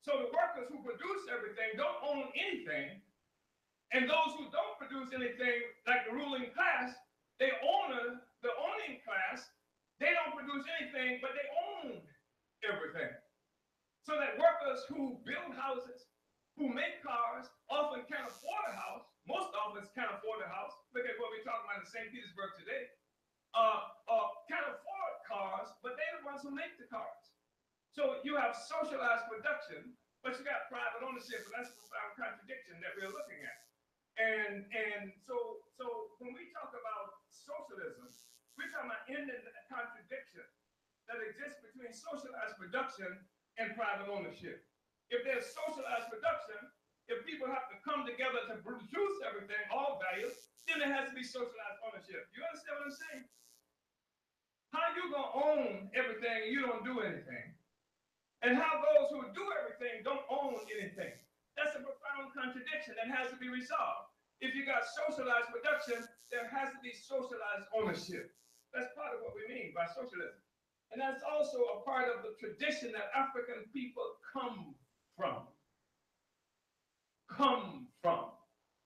Speaker 7: So the workers who produce everything don't own anything, and those who don't produce anything, like the ruling class, the owning class, they don't produce anything, but they own everything. So that workers who build houses, who make cars, often can't afford a house. Most often can't afford a house. Look at what we're talking about in St. Petersburg today. Can't afford cars, but they're the ones who make the cars. So you have socialized production, but you got private ownership, and that's a profound contradiction that we're looking at. And so when we talk about socialism, we're talking about ending the contradiction that exists between socialized production and private ownership. If there's socialized production, if people have to come together to produce everything, all value, then there has to be socialized ownership. You understand what I'm saying? How you gonna own everything and you don't do anything? And how those who do everything don't own anything? That's a profound contradiction that has to be resolved. If you got socialized production, there has to be socialized ownership. That's part of what we mean by socialism. And that's also a part of the tradition that African people come from.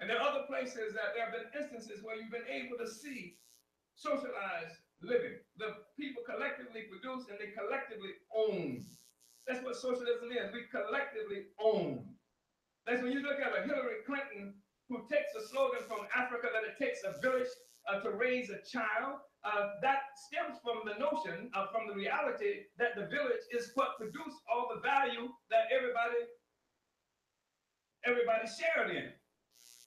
Speaker 7: And there are other places that there have been instances where you've been able to see socialized living. The people collectively produce and they collectively own. That's what socialism is. We collectively own. That's when you look at a Hillary Clinton who takes a slogan from Africa that it takes a village to raise a child. That stems from the notion, from the reality that the village is what produced all the value that everybody shared in.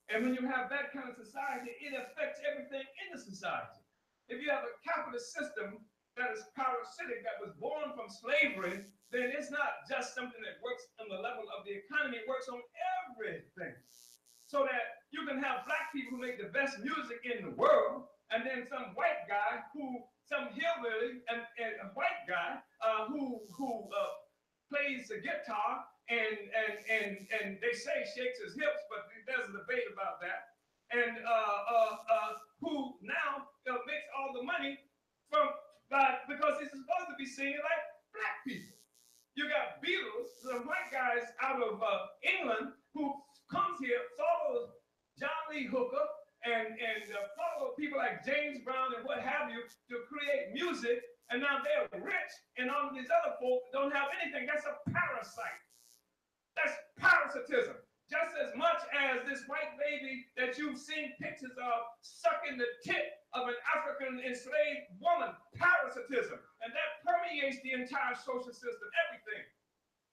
Speaker 7: And when you have that kind of society, it affects everything in the society. If you have a capitalist system that is parasitic, that was born from slavery, then it's not just something that works on the level of the economy, it works on everything. So that you can have black people who make the best music in the world, and then some white guy some hillbilly and a white guy who plays the guitar and they say shakes his hips, but there's a debate about that. And who now makes all the money because he's supposed to be singing like black people. You got Beatles, the white guys out of England who comes here, follows John Lee Hooker, and follow people people like James Brown and what have you to create music, and now they're rich, and all of these other folk don't have anything. That's a parasite. That's parasitism. Just as much as this white baby that you've seen pictures of sucking the tit of an African enslaved woman, parasitism. And that permeates the entire social system, everything.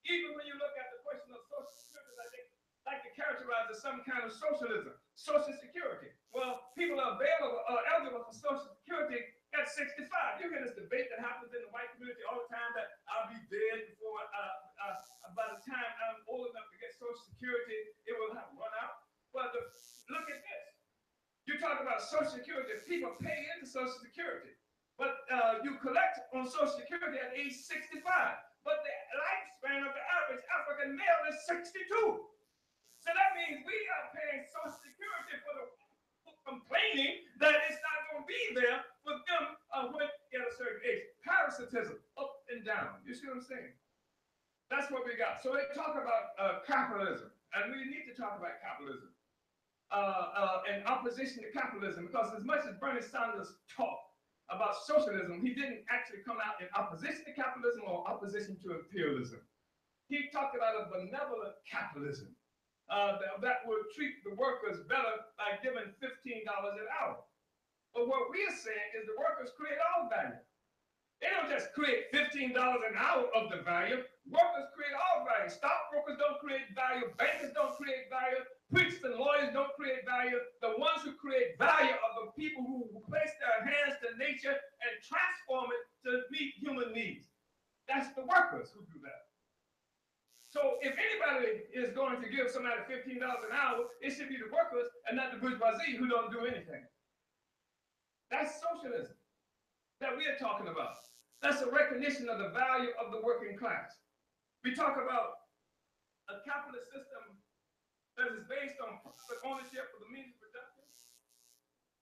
Speaker 7: Even when you look at the question of social security, I think like to characterize as some kind of socialism, social security. Well, people are eligible for social security at 65. You hear this debate that happens in the white community all the time that I'll be dead before, by the time I'm old enough to get social security, it will have run out. But look at this. You talk about social security, people pay into social security, but you collect on social security at age 65. But the lifespan of the average African male is 62. So that means we are paying social security for the complaining that it's not going to be there for them when they get a certain age. Parasitism, up and down. You see what I'm saying? That's what we got. So they talk about capitalism, and we need to talk about capitalism and opposition to capitalism, because as much as Bernie Sanders talked about socialism, he didn't actually come out in opposition to capitalism or opposition to imperialism. He talked about a benevolent capitalism that would treat the workers better by giving $15 an hour. But what we are saying is the workers create all value. They don't just create $15 an hour of the value. Workers create all value. Stockbrokers don't create value. Bankers don't create value. Preachers and lawyers don't create value. The ones who create value are the people who place their hands to nature and transform it to meet human needs. That's the workers who do that. So if anybody is going to give somebody $15 an hour, it should be the workers and not the bourgeoisie who don't do anything. That's socialism that we are talking about. That's a recognition of the value of the working class. We talk about a capitalist system that is based on ownership of the means of production,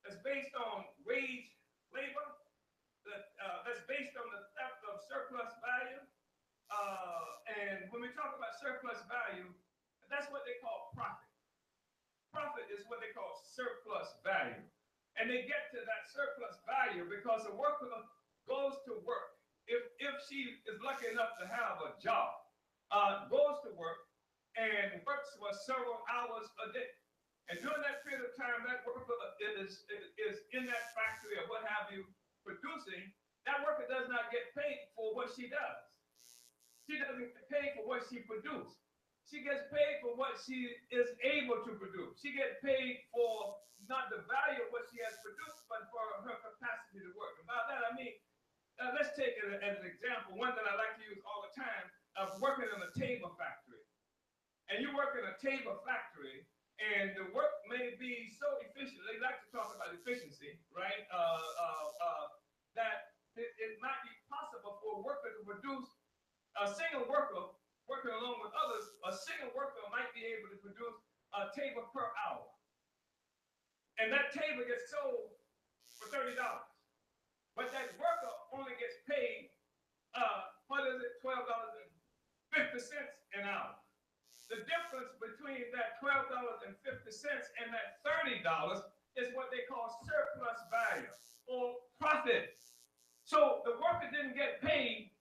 Speaker 7: that's based on wage labor, that's based on the theft of surplus value. And when we talk about surplus value, that's what they call profit. Profit is what they call surplus value. And they get to that surplus value because a worker goes to work. If she is lucky enough to have a job, goes to work and works for several hours a day. And during that period of time, that worker is in that factory or what have you producing, that worker does not get paid for what she does. She doesn't get paid for what she produces. She gets paid for what she is able to produce. She gets paid for not the value of what she has produced, but for her capacity to work. And by that, I mean, let's take it as an example, one that I like to use all the time, of working in a table factory. And you work in a table factory, and the work may be so efficient. They like to talk about efficiency, right? That it might be possible for a worker to produce, a single worker working along with others, a single worker might be able to produce a table per hour. And that table gets sold for $30. But that worker only gets paid, $12.50 an hour. The difference between that $12.50 and that $30 is what they call surplus value or profit. So the worker didn't get paid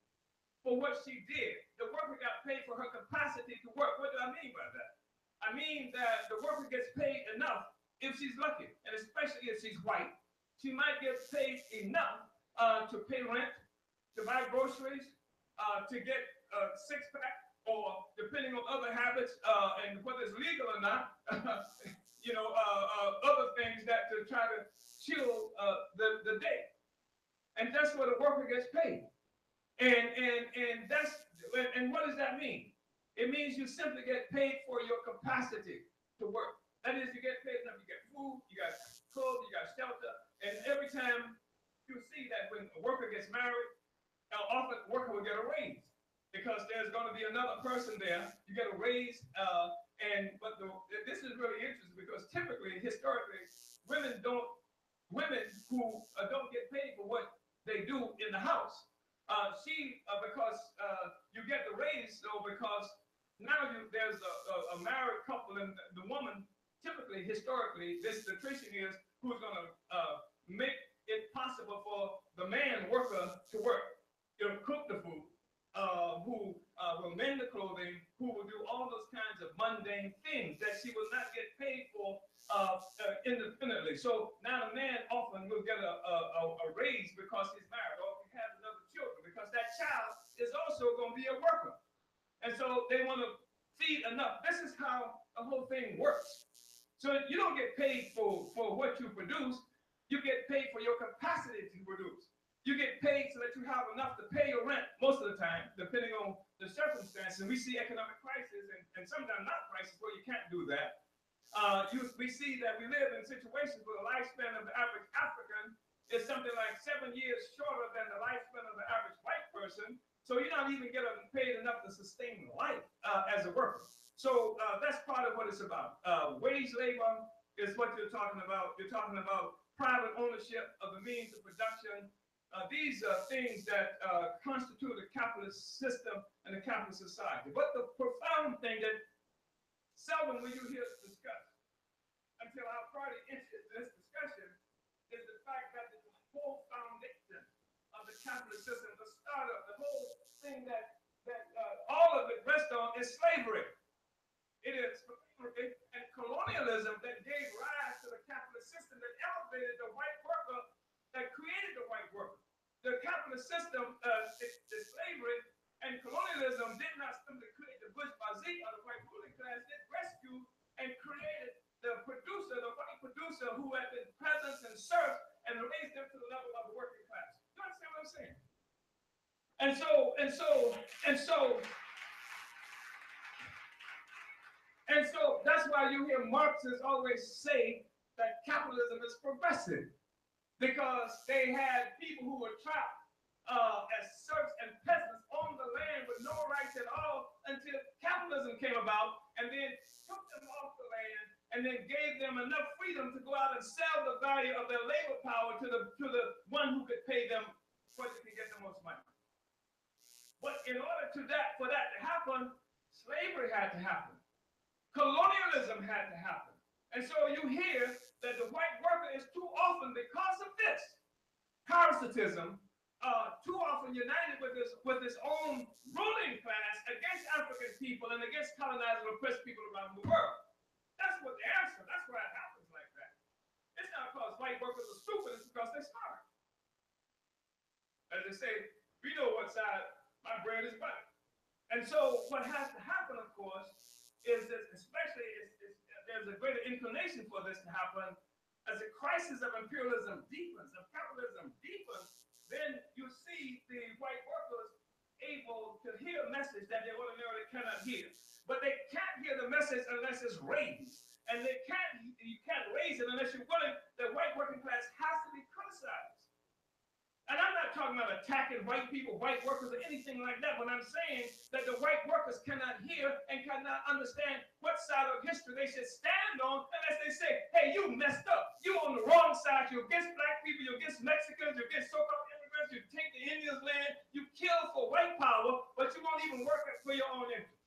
Speaker 7: for what she did. The worker got paid for her capacity to work. What do I mean by that? I mean that the worker gets paid enough if she's lucky, and especially if she's white. She might get paid enough to pay rent, to buy groceries, to get a six-pack, or depending on other habits and whether it's legal or not, other things that to try to chill the day. And that's what a worker gets paid. And what does that mean? It means you simply get paid for your capacity to work. That is, you get paid enough. You get food, you got clothes, you got shelter. And every time you see that when a worker gets married, often the worker will get a raise because there's going to be another person there. You get a raise. But this is really interesting because typically, historically, women who don't get paid for what they do in the house. Because you get the raise, so because now there's a married couple, and the woman typically, historically, the tradition is who's going to make it possible for the man worker to work. He'll cook the food, who will mend the clothing, who will do all those kinds of mundane things that she will not get paid for independently. So now the man often will get a raise because he's married, or if he has another children, because that child is also going to be a worker. And so they want to feed enough. This is how the whole thing works. So you don't get paid for what you produce. You get paid for your capacity to produce. You get paid so that you have enough to pay your rent most of the time, depending on the circumstances. And we see economic crisis and sometimes not crisis where you can't do that. We see that we live in situations where the lifespan of the average African is something like 7 years shorter than the lifespan of the average white person. So you're not even getting paid enough to sustain life as a worker. So that's part of what it's about. Wage labor is what you're talking about. You're talking about private ownership of the means of production. These are things that constitute a capitalist system and a capitalist society. But the profound thing that seldom will you hear us discuss until our party enters this discussion is the fact that the whole foundation of the capitalist system, the startup, the whole thing that all of it rests on is slavery. It is slavery and colonialism that gave rise to the capitalist system that elevated the white worker, that created the white worker. The capitalist system, the slavery and colonialism did not simply create the bourgeoisie or the white ruling class. It rescued and created the producer, the white producer who had been peasants and serfs, and raised them to the level of the working class. You understand what I'm saying? And so that's why you hear Marxists always say that capitalism is progressive, because they had people who were trapped as serfs and peasants on the land with no rights at all until capitalism came about and then took them off the land and then gave them enough freedom to go out and sell the value of their labor power to the one who could pay them what they could get the most money. But in order for that to happen, slavery had to happen. Colonialism had to happen. And so you hear that the white worker is too often, because of this parasitism, too often united with its own ruling class against African people and against colonized and oppressed people around the world. That's what the answer. That's why it happens like that. It's not because white workers are stupid, it's because they're smart. As they say, we know what side my bread is buttered. And so what has to happen, of course, is that especially there's a greater inclination for this to happen as the crisis of imperialism deepens, of capitalism deepens. Then you see the white workers able to hear a message that they ordinarily cannot hear. But they can't hear the message unless it's raised. And you can't raise it unless you're willing. The white working class has to be criticized. And I'm not talking about attacking white people, white workers, or anything like that. When I'm saying that the white workers cannot hear and cannot understand what side of history they should stand on unless they say, hey, you messed up. You're on the wrong side. You're against black people. You're against Mexicans. You're against so-called immigrants. You take the Indians' land. You kill for white power, but you won't even work for your own interest.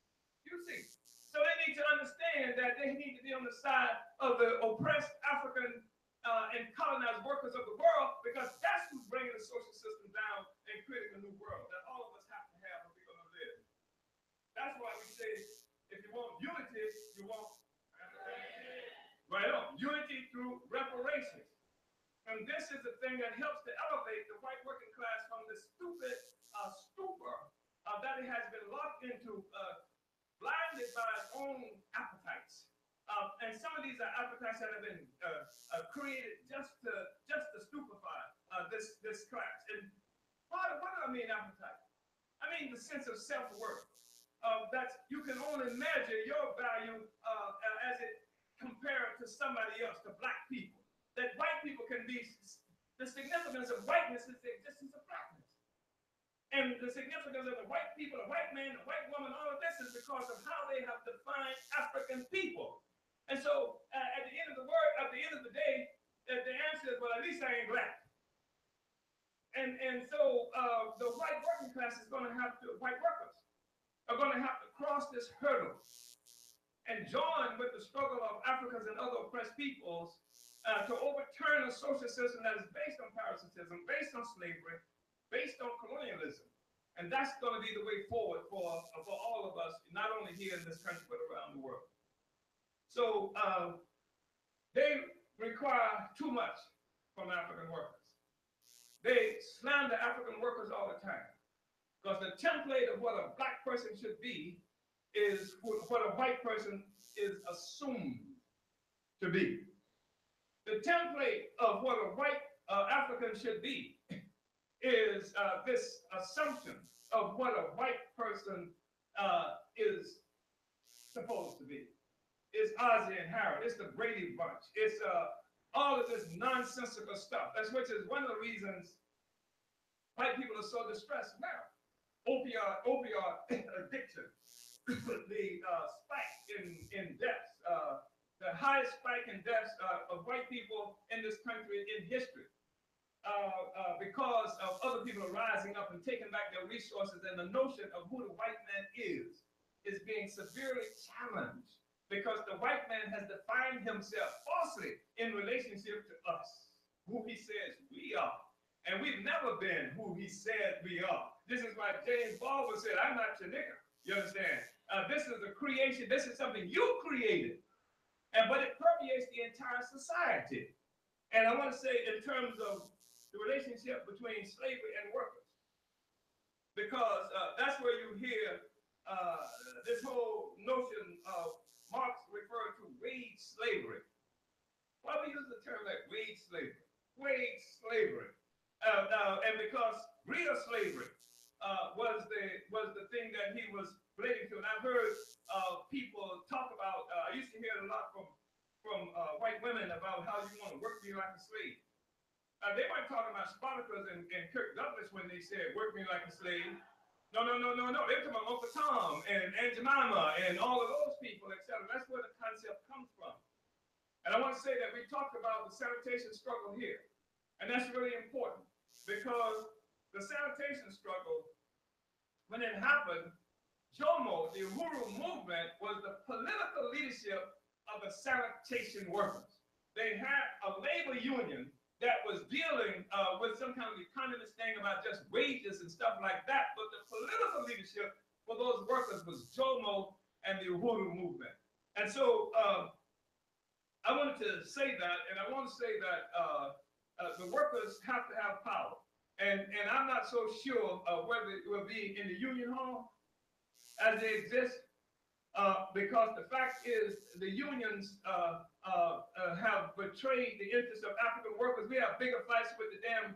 Speaker 7: You see. So they need to understand that they need to be on the side of the oppressed African and colonized workers of the world, because that's who's bringing the social system down and creating a new world that all of us have to have if we're going to live. That's why we say, if you want unity, you want right on, unity through reparations. And this is the thing that helps to elevate the white working class from the stupid stupor that it has been locked into, blinded by its own appetites. And some of these are appetites that have been created just to stupefy this class. And what do I mean appetite? I mean the sense of self-worth. That you can only measure your value as it compared to somebody else, to black people. That white people can be, the significance of whiteness is the existence of blackness. And the significance of the white people, the white man, the white woman, all of this is because of how they have defined African people. And so at the end of the day, the answer is, well, at least I ain't black. And so the white working class is going to have to, white workers are going to have to cross this hurdle and join with the struggle of Africans and other oppressed peoples to overturn a social system that is based on parasitism, based on slavery, based on colonialism. And that's going to be the way forward for all of us, not only here in this country, but around the world. So they require too much from African workers. They slander African workers all the time. Because the template of what a black person should be is what a white person is assumed to be. The template of what a white African should be is this assumption of what a white person is supposed to be. It's Ozzie and Harold. It's the Brady Bunch. It's all of this nonsensical stuff. That's which is one of the reasons white people are so distressed now. Opioid addiction, the spike in deaths, the highest spike in deaths of white people in this country in history, because of other people rising up and taking back their resources, and the notion of who the white man is being severely challenged because the white man has defined himself falsely in relationship to us, who he says we are. And we've never been who he said we are. This is why James Baldwin said, I'm not your nigger. You understand? This is a creation. This is something you created. But it permeates the entire society. And I want to say in terms of the relationship between slavery and workers, because that's where you hear this whole notion of Marx referred to wage slavery. Why do we use the term like wage slavery? Wage slavery. And because real slavery was the thing that he was relating to. And I've heard people talk about, I used to hear it a lot from white women about how you want to work me like a slave. They weren't talking about Spartacus and Kirk Douglas when they said work me like a slave. No. They were talking about Uncle Tom and Aunt Jemima and all of those people, etc. That's where the concept comes from. And I want to say that we talked about the sanitation struggle here. And that's really important because the sanitation struggle, when it happened, Jomo, the Uhuru movement, was the political leadership of the sanitation workers. They had a labor union that was dealing with some kind of economist thing about just wages and stuff like that, but the political leadership for those workers was Jomo and the Uhuru movement. And so I wanted to say that, and I want to say that the workers have to have power. And I'm not so sure whether it will be in the union hall as they exist, because the fact is the unions have betrayed the interests of African workers. We have bigger fights with the damn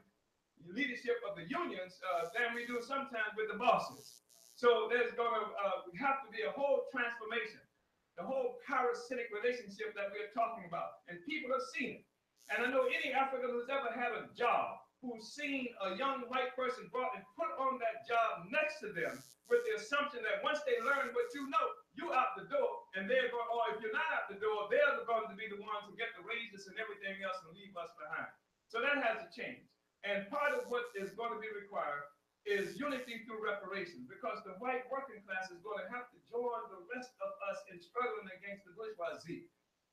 Speaker 7: leadership of the unions than we do sometimes with the bosses. So there's going to have to be a whole transformation, the whole parasitic relationship that we're talking about. And people have seen it. And I know any African who's ever had a job, who's seen a young white person brought and put on that job next to them with the assumption that once they learn what you know, you out the door, and they're going, or if you're not out the door, they're going to be the ones who get the raises and everything else and leave us behind. So that has to change. And part of what is going to be required is unity through reparations, because the white working class is going to have to join the rest of us in struggling against the bourgeoisie.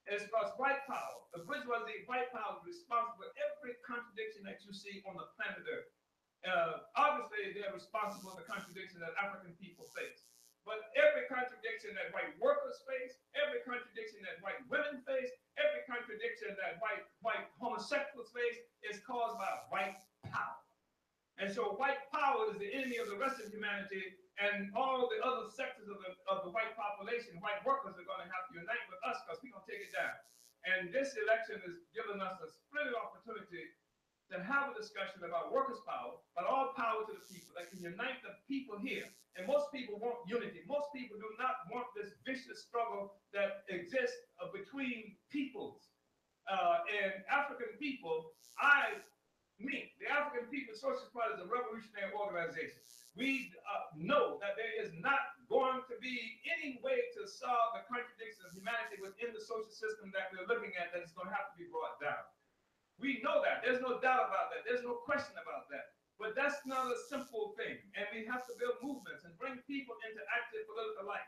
Speaker 7: And it's because white power, the bourgeoisie, white power is responsible for every contradiction that you see on the planet Earth. Obviously, they're responsible for the contradiction that African people face. But every contradiction that white workers face, every contradiction that white women face, every contradiction that white homosexuals face is caused by white power. And so white power is the enemy of the rest of humanity, and all the other sectors of the white population, white workers are going to have to unite with us because we're going to take it down. And this election is giving us a splendid opportunity to have a discussion about workers' power, but all power to the people that can unite the people here. And most people want unity. Most people do not want this vicious struggle that exists between peoples. And African people, the African People's Socialist Party is a revolutionary organization. We know that there is not going to be any way to solve the contradictions of humanity within the social system that we're looking at that is going to have to be brought down. We know that. There's no doubt about that. There's no question about that. But that's not a simple thing. And we have to build movements and bring people into active political life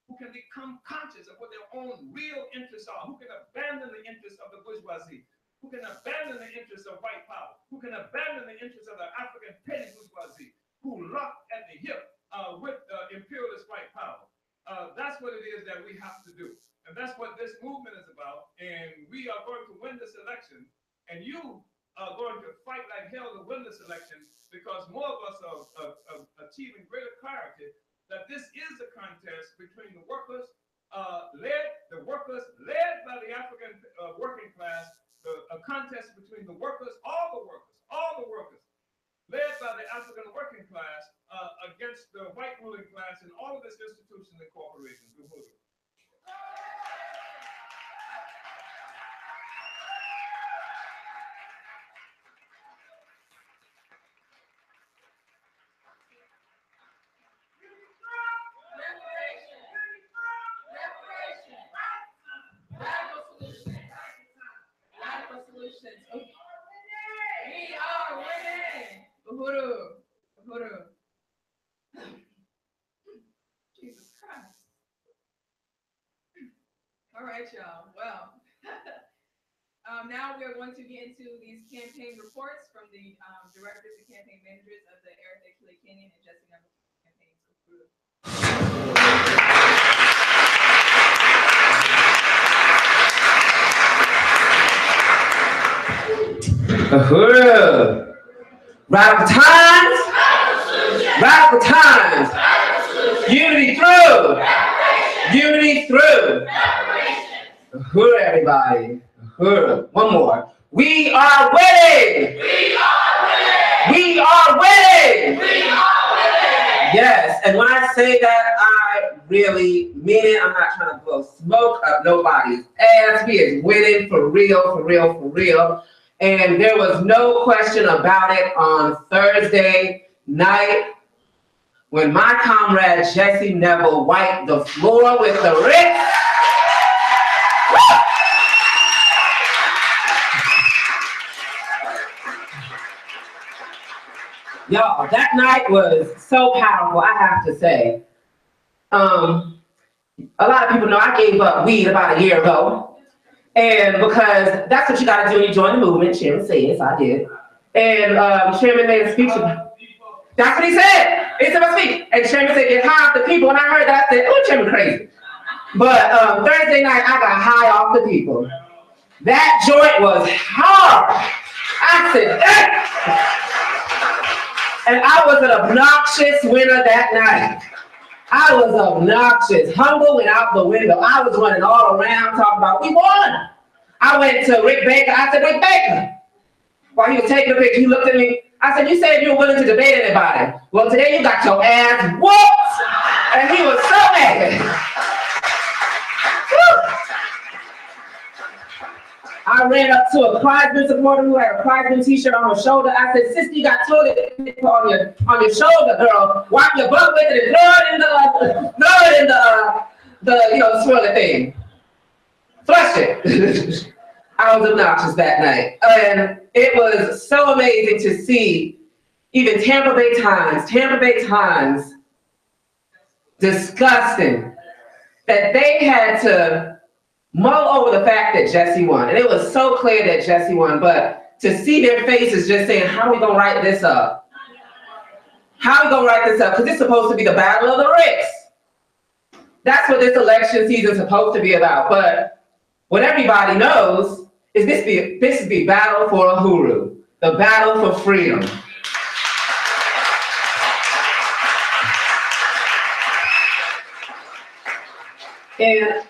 Speaker 7: who can become conscious of what their own real interests are, who can abandon the interests of the bourgeoisie,
Speaker 8: who can abandon the interests of white power, who can abandon the interests of the African petty bourgeoisie, who locked at the hip with imperialist white power. That's what it is that we have to do. And that's what this movement is about. And we are going to win this election. And you are going to fight like hell to win this election, because more of us are achieving greater clarity that this is a contest between the workers, led by the African working class, a contest between the workers, all the workers, led by the African working class against the white ruling class and all of its institutions and corporations.
Speaker 2: Radical solutions. Okay. We are winning. Uhuru. Uhuru. Jesus Christ. All right, y'all. Well, now we are going to get into these campaign reports from the directors and campaign managers of the Eritha Akile Cainion and Jesse Nevel campaigns.
Speaker 9: Uhuru. Radical times. Radical times. Unity through. Unity through. Uhuru, everybody. Uhuru. One more. We are winning. We are winning. We are winning. We are winning. Yes, and when I say that, I really mean it. I'm not trying to blow smoke up nobody's ass. We is winning for real, for real, for real. And there was no question about it on Thursday night when my comrade Jesse Nevel wiped the floor with the Ritz. Y'all, that night was so powerful, I have to say. A lot of people know I gave up weed about a year ago. And because that's what you gotta do when you join the movement, Chairman says, I did. And Chairman made a speech. That's what he said. He said, I speak. And Chairman said, get high off the people. And I heard that, I said, oh, Chairman crazy. But Thursday night, I got high off the people. That joint was hard. I said, eh. And I was an obnoxious winner that night. I was obnoxious. Humble went out the window. I was running all around talking about, we won. I went to Rick Baker. I said, Rick Baker. While he was taking a picture, he looked at me. I said, you said you were willing to debate anybody. Well, today you got your ass whooped. And he was so mad. I ran up to a Kreisman supporter who had a Kreisman t-shirt on her shoulder. I said, sister, you got toilet paper on your shoulder, girl. Wipe your butt with it and throw it in the swirly thing. Flush it. I was obnoxious that night. And it was so amazing to see even Tampa Bay Times, disgusting that they had to mull over the fact that Jesse won. And it was so clear that Jesse won, but to see their faces just saying, how are we gonna write this up? How are we gonna write this up? Because it's supposed to be the battle of the ricks. That's what this election season is supposed to be about. But what everybody knows is this is the battle for Uhuru, the battle for freedom. And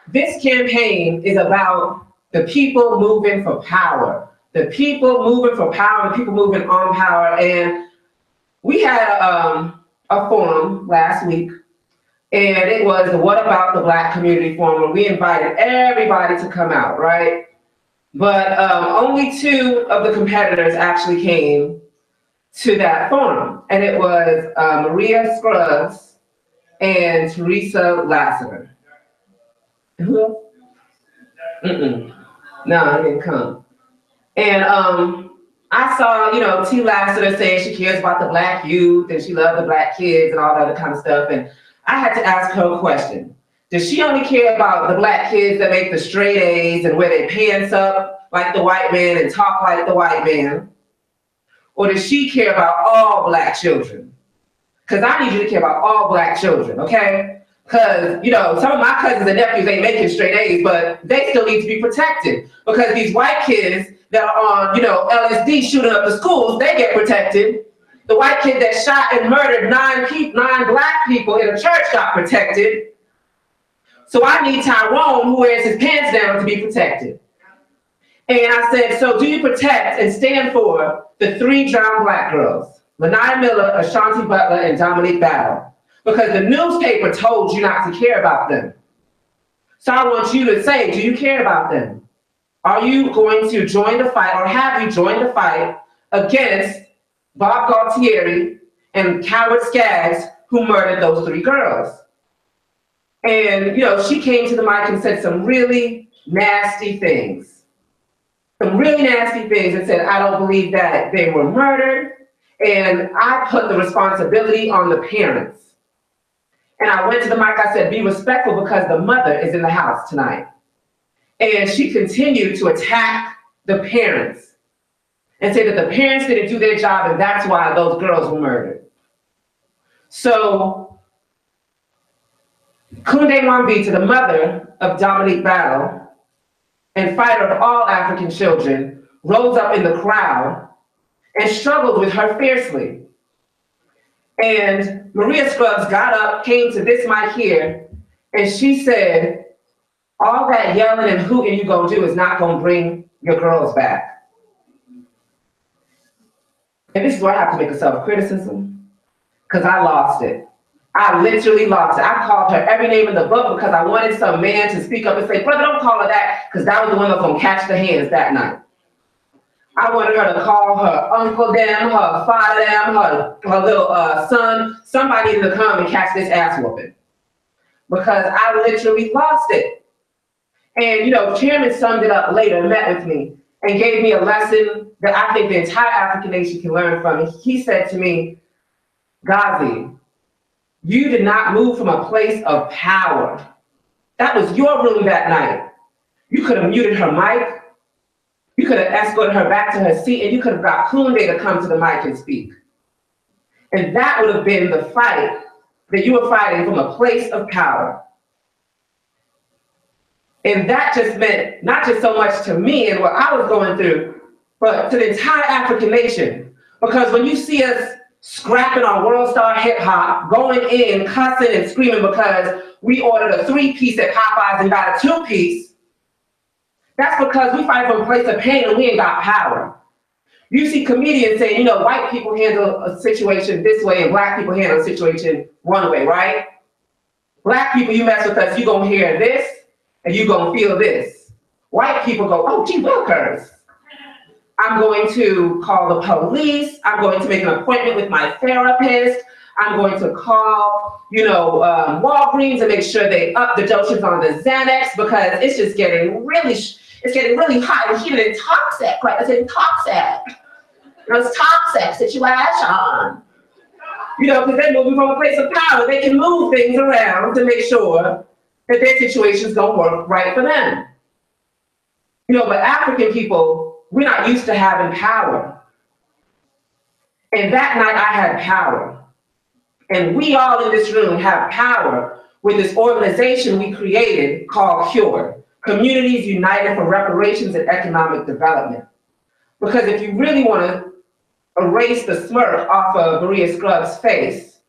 Speaker 9: this campaign is about the people moving for power, the people moving for power, the people moving on power. And we had a forum last week, and it was the What About the Black Community Forum, where we invited everybody to come out, right? But only 2 of the competitors actually came to that forum, and it was Maria Scruggs and Teresa Lassiter. Who? No, I didn't come. And I saw, T. Lassiter saying she cares about the Black youth and she loves the Black kids and all that other kind of stuff. And I had to ask her a question. Does she only care about the black kids that make the straight A's and wear their pants up like the white man and talk like the white man? Or does she care about all black children? Because I need you to care about all black children, okay? Because, you know, some of my cousins and nephews ain't making straight A's, but they still need to be protected. Because these white kids that are on, you know, LSD shooting up the schools, they get protected. The white kid that shot and murdered nine black people in a church got protected. So I need Tyrone, who wears his pants down, to be protected. And I said, so do you protect and stand for the 3 drowned black girls, Lanai Miller, Ashanti Butler, and Dominique Battle? Because the newspaper told you not to care about them. So I want you to say, do you care about them? Are you going to join the fight, or have you joined the fight against Bob Galtieri and Coward Skaggs, who murdered those 3 girls? And, you know, she came to the mic and said some really nasty things. Some really nasty things, and said, I don't believe that they were murdered. And I put the responsibility on the parents. And I went to the mic, I said, be respectful because the mother is in the house tonight. And she continued to attack the parents and say that the parents didn't do their job and that's why those girls were murdered. So Kunde Mwambita, the mother of Dominique Battle and fighter of all African children, rose up in the crowd and struggled with her fiercely. And Maria Scruggs got up, came to this mic here, and she said, all that yelling and hooting you gonna do is not gonna bring your girls back. And this is where I have to make a self-criticism, because I lost it. I literally lost it. I called her every name in the book because I wanted some man to speak up and say, brother, don't call her that, because that was the one that was gonna catch the hands that night. I wanted her to call her uncle them, her father them, her little son. Somebody needed to come and catch this ass whooping, because I literally lost it. And, you know, Chairman summed it up later, met with me, and gave me a lesson that I think the entire African nation can learn from. And he said to me, Ghazi, you did not move from a place of power. That was your ruling that night. You could have muted her mic. You could have escorted her back to her seat, and you could have got Kunde to come to the mic and speak. And that would have been the fight that you were fighting from a place of power. And that just meant not just so much to me and what I was going through, but to the entire African nation. Because when you see us scrapping on World Star Hip Hop, going in, cussing and screaming because we ordered a 3-piece at Popeyes and got a 2-piece, that's because we fight from a place of pain and we ain't got power. You see comedians saying, you know, white people handle a situation this way and black people handle a situation one way, right? Black people, you mess with us, you gonna hear this and you gonna feel this. White people go, oh, gee willikers. I'm going to call the police. I'm going to make an appointment with my therapist. I'm going to call, you know, Walgreens and make sure they up the dosage on the Xanax, because it's just getting really, hot and heated and toxic, right? It's toxic. You know, it's toxic situation. You know, because they're moving from a place of power. They can move things around to make sure that their situation's gonna work right for them. You know, but African people, we're not used to having power. And that night I had power. And we all in this room have power with this organization we created called CURE, Communities United for Reparations and Economic Development. Because if you really want to erase the smirk off of Maria Scruggs' face,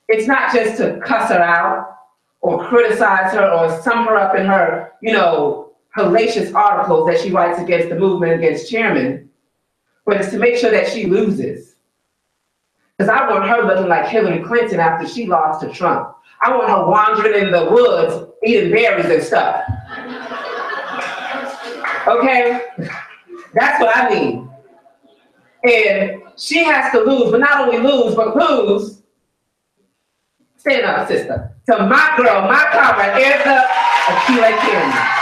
Speaker 9: it's not just to cuss her out or criticize her or sum her up in her, you know, hellacious articles that she writes against the movement, against Chairman, but it's to make sure that she loses. Because I want her looking like Hillary Clinton after she lost to Trump. I want her wandering in the woods, eating berries and stuff. Okay? That's what I mean. And she has to lose, but not only lose, but lose. Stand up, sister. To my girl, my comrade, Eritha Akile Cainion.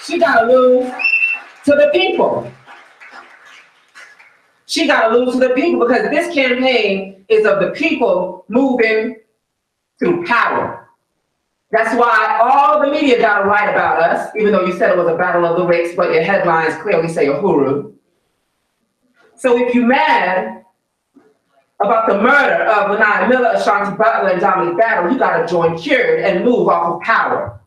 Speaker 9: She gotta lose to the people. She got to lose to the people, because this campaign is of the people moving through power. That's why all the media got to write about us, even though you said it was a battle of the wits, but your headlines clearly say Uhuru. So if you're mad about the murder of Lanai Miller, Ashanti Butler, and Dominique Battle, you got to join Cured and move off of power.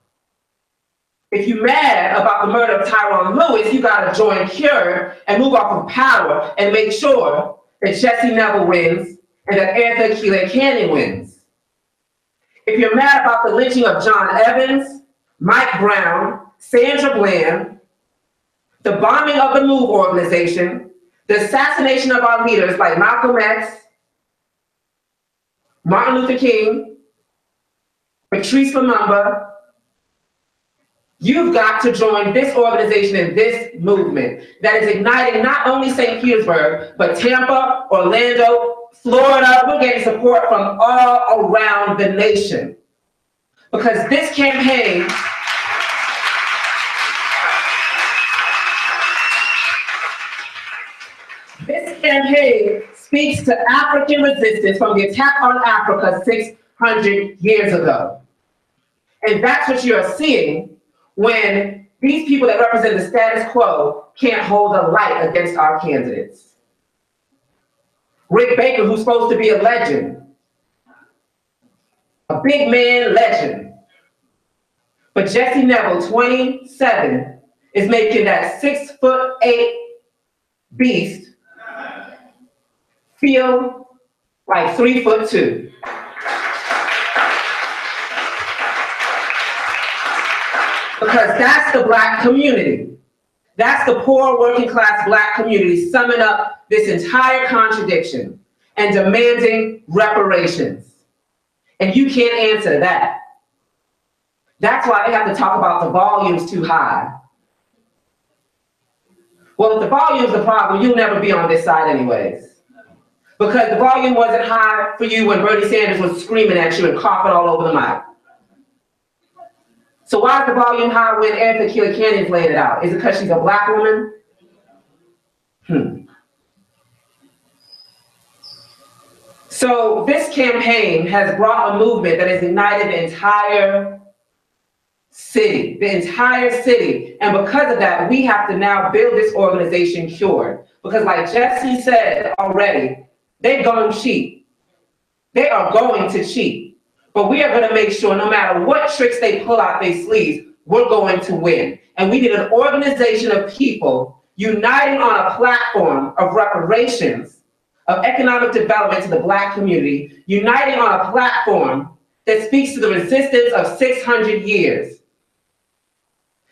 Speaker 9: If you're mad about the murder of Tyrone Lewis, you got to join Cured and move off of power and make sure that Jesse Nevel wins and that Eritha Akile Cainion wins. If you're mad about the lynching of John Evans, Mike Brown, Sandra Bland, the bombing of the MOVE organization, the assassination of our leaders like Malcolm X, Martin Luther King, Patrice Lumumba, you've got to join this organization and this movement that is igniting not only St. Petersburg, but Tampa, Orlando, Florida. We're getting support from all around the nation. Because this campaign speaks to African resistance from the attack on Africa 600 years ago. And that's what you're seeing when these people that represent the status quo can't hold a light against our candidates. Rick Baker, who's supposed to be a legend, a big man legend. But Jesse Nevel, 27, is making that 6'8" beast feel like 3'2". Because that's the Black community. That's the poor working class Black community summing up this entire contradiction and demanding reparations. And you can't answer that. That's why they have to talk about the volume's too high. Well, if the volume's the problem, you'll never be on this side anyways. Because the volume wasn't high for you when Bernie Sanders was screaming at you and coughing all over the mic. So why is the volume high when Eritha Akile Cainion's laying it out? Is it because she's a Black woman? So this campaign has brought a movement that has ignited the entire city, And because of that, we have to now build this organization Cured. Because like Jesse said already, they're going to cheat. They are going to cheat. But we are going to make sure no matter what tricks they pull out their sleeves, we're going to win. And we need an organization of people uniting on a platform of reparations, of economic development to the Black community, uniting on a platform that speaks to the resistance of 600 years,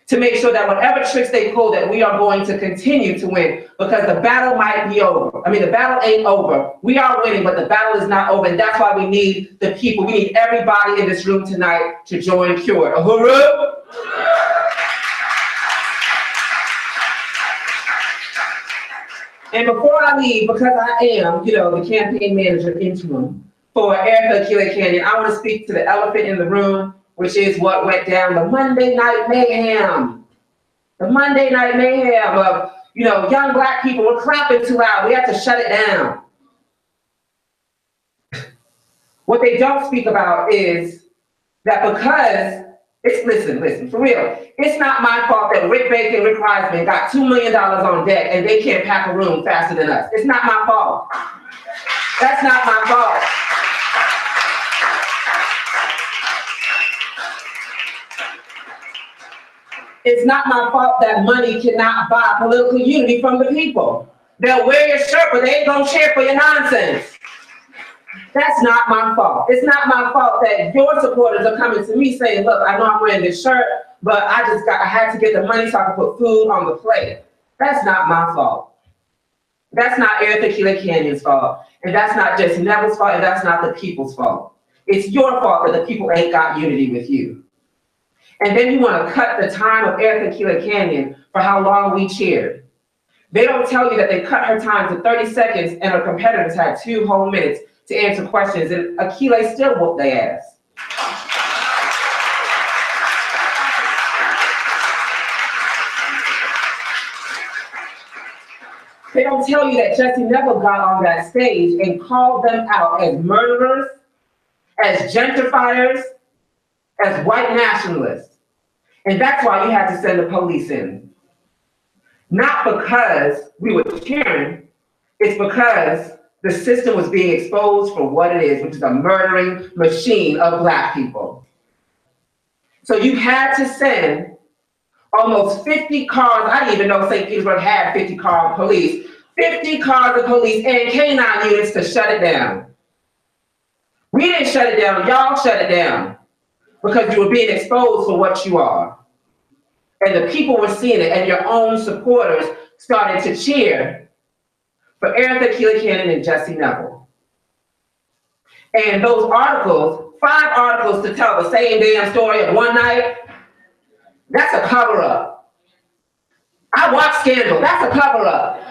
Speaker 9: to make sure that whatever tricks they pull, that we are going to continue to win, because the battle might be over. I mean, the battle ain't over. We are winning, but the battle is not over, and that's why we need the people. We need everybody in this room tonight to join Cured. Uhuru! And before I leave, because I am, the campaign manager interim for Eritha Akile Cainion, I want to speak to the elephant in the room, which is what went down, the Monday night mayhem. The Monday night mayhem of, young Black people were clapping too loud. We had to shut it down. What they don't speak about is that because, listen, for real, it's not my fault that Rick Baker and Rick Reisman got $2 million on deck and they can't pack a room faster than us. It's not my fault. That's not my fault. It's not my fault that money cannot buy political unity from the people. They'll wear your shirt, but they ain't gonna cheer for your nonsense. That's not my fault. It's not my fault that your supporters are coming to me saying, look, I know I'm wearing this shirt, but I had to get the money so I can put food on the plate. That's not my fault. That's not Eritha Akile Cainion's fault. And that's not Jesse Nevel's fault, and that's not the people's fault. It's your fault that the people ain't got unity with you. And then you want to cut the time of Eritha Akile Cainion for how long we cheered. They don't tell you that they cut her time to 30 seconds and her competitors had 2 whole minutes to answer questions, and Akile still whooped their ass. They don't tell you that Jesse Nevel got on that stage and called them out as murderers, as gentrifiers, as white nationalists. And that's why you had to send the police in. Not because we were cheering, it's because the system was being exposed for what it is, which is a murdering machine of Black people. So you had to send almost 50 cars. I didn't even know St. Petersburg had 50 car police, 50 cars of police and canine units to shut it down. We didn't shut it down, y'all shut it down because you were being exposed for what you are. And the people were seeing it, and your own supporters started to cheer for Eritha Akile Cainion and Jesse Nevel. And those articles, 5 articles to tell the same damn story of one night, that's a cover-up. I watched Scandal, that's a cover-up.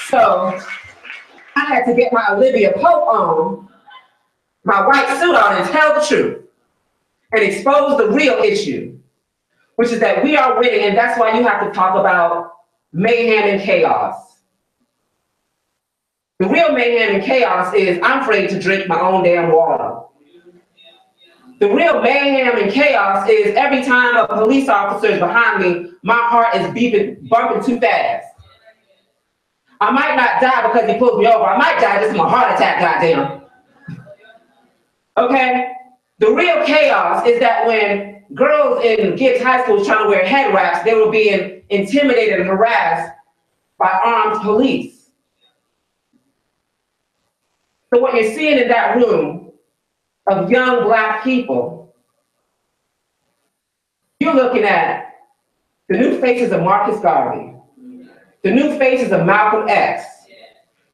Speaker 9: So I had to get my Olivia Pope on, my white suit on, and tell the truth and expose the real issue, which is that we are winning, and that's why you have to talk about mayhem and chaos. The real mayhem and chaos is I'm afraid to drink my own damn water. The real mayhem and chaos is every time a police officer is behind me, my heart is beeping, bumping too fast. I might not die because he pulled me over. I might die just from a heart attack, goddamn. Okay? The real chaos is that when girls in Gibbs High School trying to wear head wraps, they were being intimidated and harassed by armed police. So what you're seeing in that room of young Black people, you're looking at the new faces of Marcus Garvey, the new faces of Malcolm X,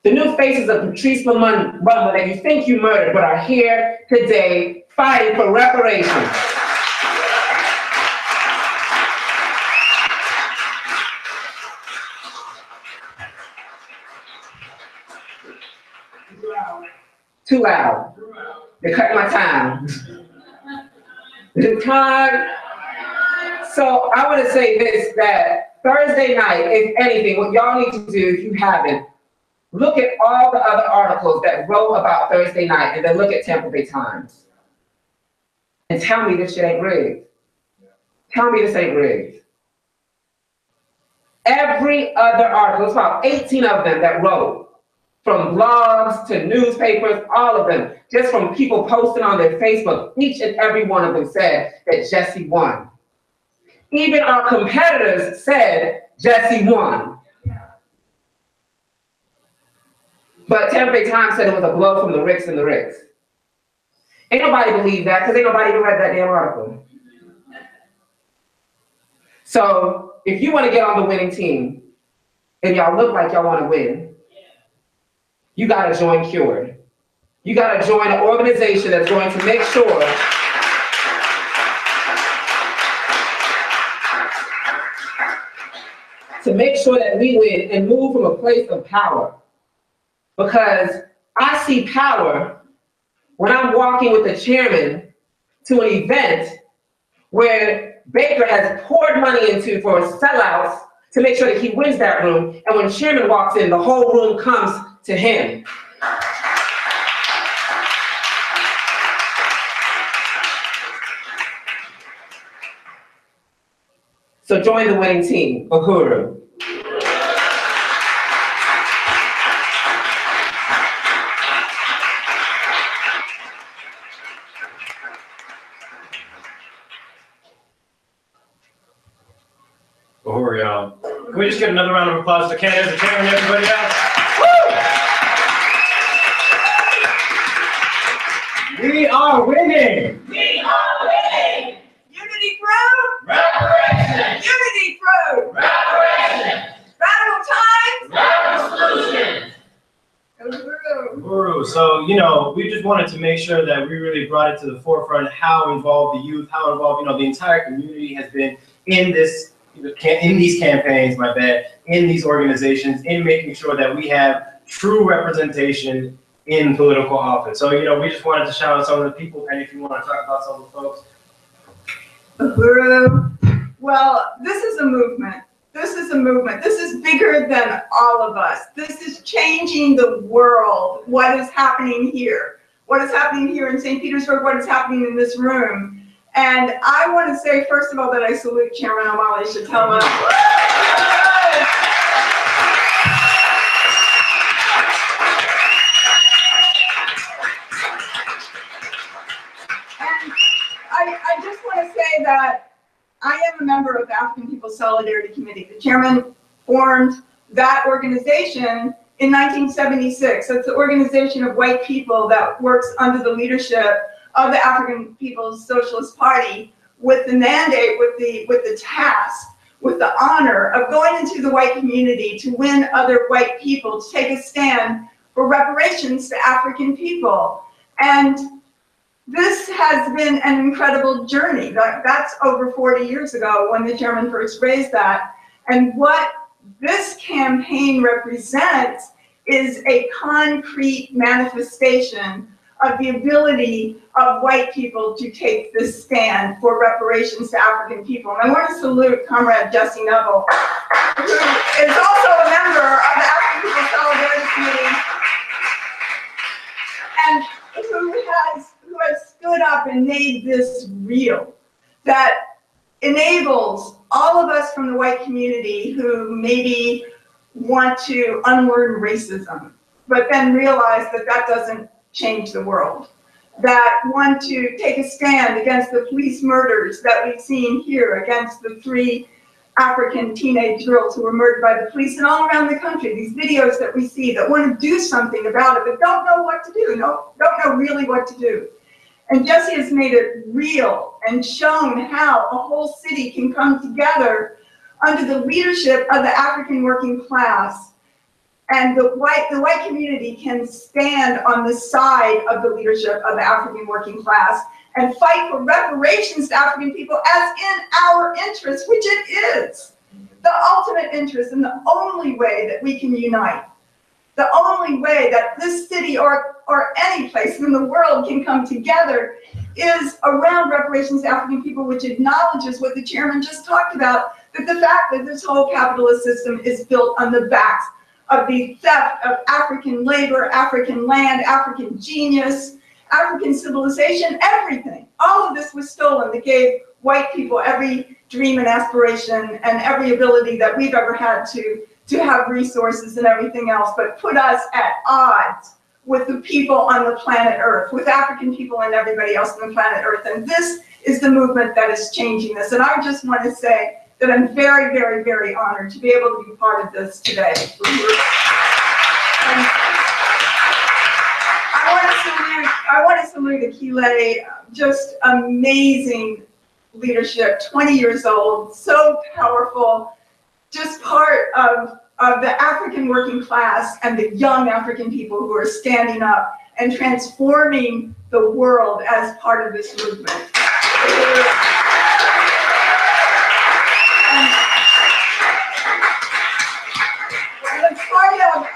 Speaker 9: the new faces of Patrice Lumumba that you think you murdered but are here today fighting for reparations. Too loud. They cut my time. The time. So I want to say this, that Thursday night, if anything, what y'all need to do, if you haven't, look at all the other articles that wrote about Thursday night, and then look at Tampa Bay Times. And tell me this shit ain't rigged. Tell me this ain't rigged. Every other article, it's about 18 of them that wrote, from blogs to newspapers, all of them, just from people posting on their Facebook, each and every one of them said that Jesse won. Even our competitors said Jesse won. But Tampa Bay Times said it was a blow from the Ricks and the Ricks. Ain't nobody believed that because ain't nobody even read that damn article. So if you want to get on the winning team and y'all look like y'all want to win, you got to join Cured. You got to join an organization that's going to make sure that we win and move from a place of power. Because I see power when I'm walking with the chairman to an event where Baker has poured money into for sellouts to make sure that he wins that room. And when chairman walks in, the whole room comes to him. So join the winning team, Uhuru.
Speaker 10: Uhuru, y'all. Can we just get another round of applause to Candace, the chairman, and everybody else? Woo! We are winning!
Speaker 2: We are winning! Unity through reparations! Unity through reparations! Radical times! Radical solutions!
Speaker 10: Uhuru. So, you know, we just wanted to make sure that we really brought it to the forefront how involved the youth, how involved, you know, the entire community has been in this, in these campaigns, in these organizations, in making sure that we have true representation in political office. So, you know, we just wanted to shout out some of the people, and if you want to talk about some of the folks.
Speaker 2: Uhuru. Well, this is a movement. This is a movement. This is bigger than all of us. This is changing the world. What is happening here? What is happening here in St. Petersburg? What is happening in this room? And I want to say, first of all, that I salute Chairman Akile Cainion. And I just want to say that I am a member of the African People's Solidarity Committee. The chairman formed that organization in 1976. It's the organization of white people that works under the leadership of the African People's Socialist Party, with the mandate, with the task, with the honor of going into the white community to win other white people to take a stand for reparations to African people. And this has been an incredible journey. That's over 40 years ago when the chairman first raised that. And what this campaign represents is a concrete manifestation of the ability of white people to take this stand for reparations to African people. And I want to salute Comrade Jesse Nevel, who is also a member of the African People's Solidarity Committee, and who has stood up and made this real, that enables all of us from the white community who maybe want to unlearn racism, but then realize that that doesn't change the world, that want to take a stand against the police murders that we've seen here, against the 3 African teenage girls who were murdered by the police, and all around the country, these videos that we see, that want to do something about it, but don't know what to do, don't know really what to do. And Jesse has made it real and shown how a whole city can come together under the leadership of the African working class, and the white community can stand on the side of the leadership of the African working class and fight for reparations to African people as in our interest, which it is. The ultimate interest and the only way that we can unite. The only way that this city or any place in the world can come together is around reparations to African people, which acknowledges what the chairman just talked about, that the fact that this whole capitalist system is built on the backs of the theft of African labor, African land, African genius, African civilization, everything. All of this was stolen that gave white people every dream and aspiration and every ability that we've ever had to have resources and everything else, but put us at odds with the people on the planet Earth, with African people and everybody else on the planet Earth. And this is the movement that is changing this. And I just want to say that I'm very, very, very honored to be able to be part of this today. I want to salute Akile, just amazing leadership, 20 years old, so powerful, just part of the African working class and the young African people who are standing up and transforming the world as part of this movement.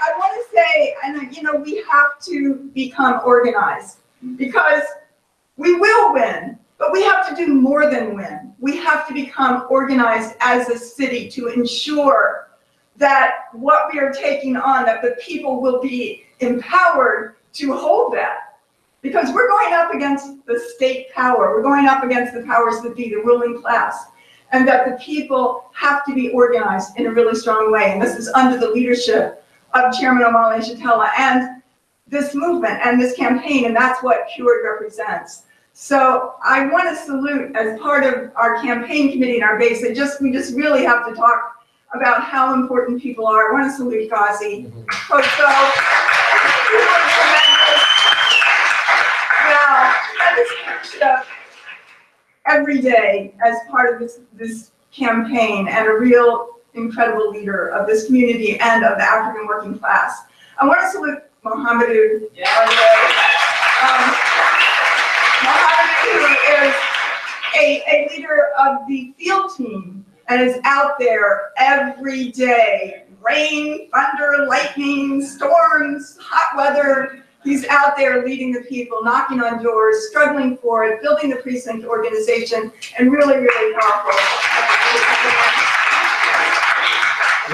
Speaker 2: I want to say, and you know, we have to become organized, because we will win, but we have to do more than win. We have to become organized as a city to ensure that what we are taking on, that the people will be empowered to hold that. Because we're going up against the state power, we're going up against the powers that be, the ruling class, and that the people have to be organized in a really strong way. And this is under the leadership of Chairman Akile Cainion and this movement and this campaign, and that's what Cured represents. So I want to salute, as part of our campaign committee and our base, we just really have to talk about how important people are. I want to salute Ghazi. Every day as part of this campaign, and a real incredible leader of this community and of the African working class. I want to salute Mohamedou. Mohamedou is a leader of the field team and is out there every day, rain, thunder, lightning, storms, hot weather, He's out there leading the people, knocking on doors, struggling for it, building the precinct organization, and really, really powerful.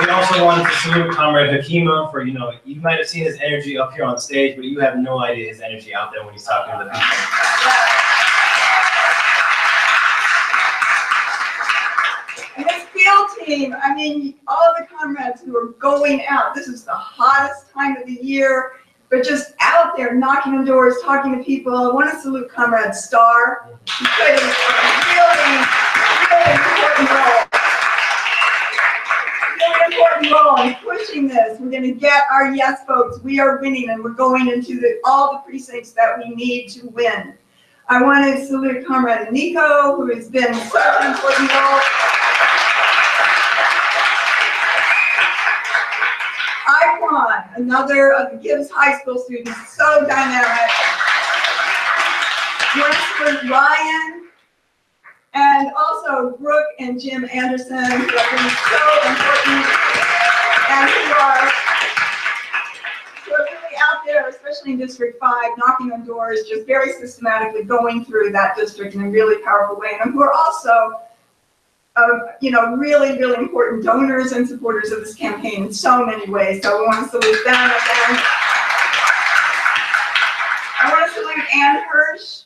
Speaker 10: We also wanted to salute Comrade Hakima for, you might have seen his energy up here on stage, but you have no idea his energy out there when he's talking to the people.
Speaker 2: And this field team, I mean, all of the comrades who are going out, this is the hottest time of the year, but just out there knocking on doors, talking to people. I want to salute Comrade Starr. He played a really, really important role. Really important role in pushing this. We're going to get our yes votes. We are winning, and we're going into all the precincts that we need to win. I want to salute Comrade Nico, who has been such an important role. Another of the Gibbs High School students, so dynamic. I want to salute Ryan, and also Brooke and Jim Anderson, who have been so important, and who are really out there, especially in District 5, knocking on doors, just very systematically going through that district in a really powerful way, and who are also really, really important donors and supporters of this campaign in so many ways. So we want to salute them again. I want to salute Ann Hirsch,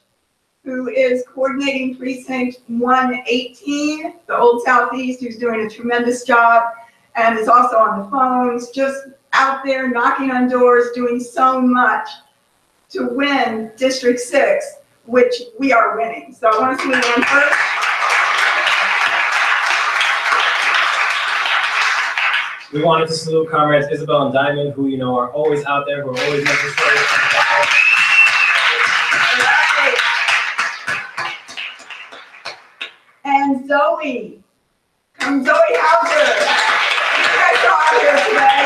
Speaker 2: who is coordinating Precinct 118, the Old Southeast, who's doing a tremendous job and is also on the phones, just out there knocking on doors, doing so much to win District 6, which we are winning. So I want to salute Ann Hirsch.
Speaker 10: We wanted to salute Comrades Isabel and Diamond, who, are always out there, who are always necessary.
Speaker 2: And Zoe. Zoe Hauser. I saw her today,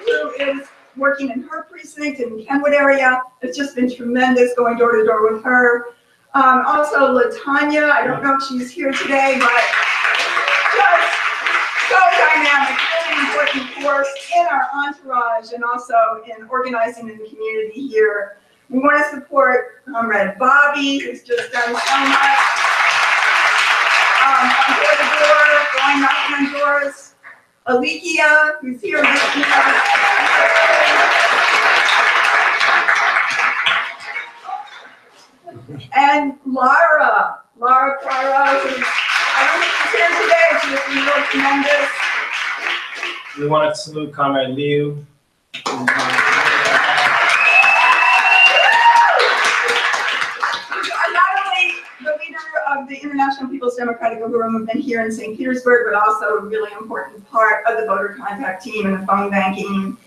Speaker 2: who is working in her precinct in the Kenwood area. It's just been tremendous going door to door with her. Also, LaTanya, I don't know if she's here today, but just so dynamic, really important force in our entourage and also in organizing in the community here. We want to support Comrade Bobby, who's just done so much. Door to door, going knocking on doors. Alikia, who's here. And Lara Clara, who's, I don't think she's here today, she's been really tremendous.
Speaker 10: We wanted to salute Comrade Liu.
Speaker 2: Not only the leader of the International People's Democratic Movement Movement here in St. Petersburg, but also a really important part of the voter contact team and the phone banking.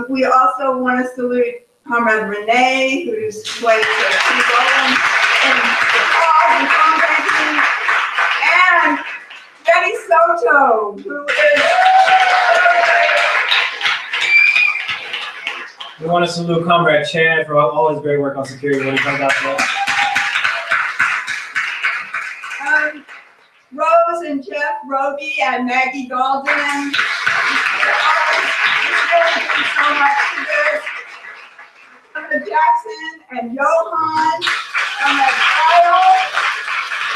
Speaker 2: We also want to salute Comrade Renee, who's played a key role in the cause and phone banking, and Betty Soto, who is.
Speaker 10: We want to salute Comrade Chad for all his great work on security when he comes out to us.
Speaker 2: Rose and Jeff Roby and Maggie Golden. They're really doing so much to this. Comrade Jackson and Johan. Comrade Kyle.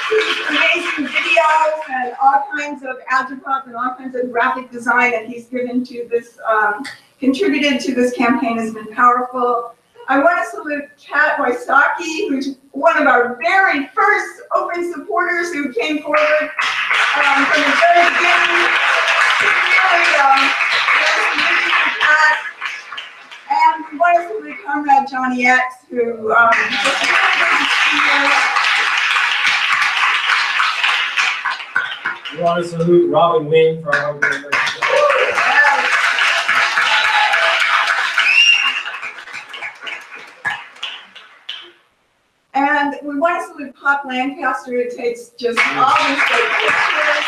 Speaker 2: He's amazing videos and all kinds of agitprop and all kinds of graphic design that he's given to this, contributed to this campaign has been powerful. I want to salute Kat Wysocki, who's one of our very first open supporters who came forward from the very beginning. And we want to salute Comrade Johnny X, who
Speaker 10: We want to salute Robin Wing for our great work.
Speaker 2: And we want to salute Pop Lancaster, who takes just all these great pictures.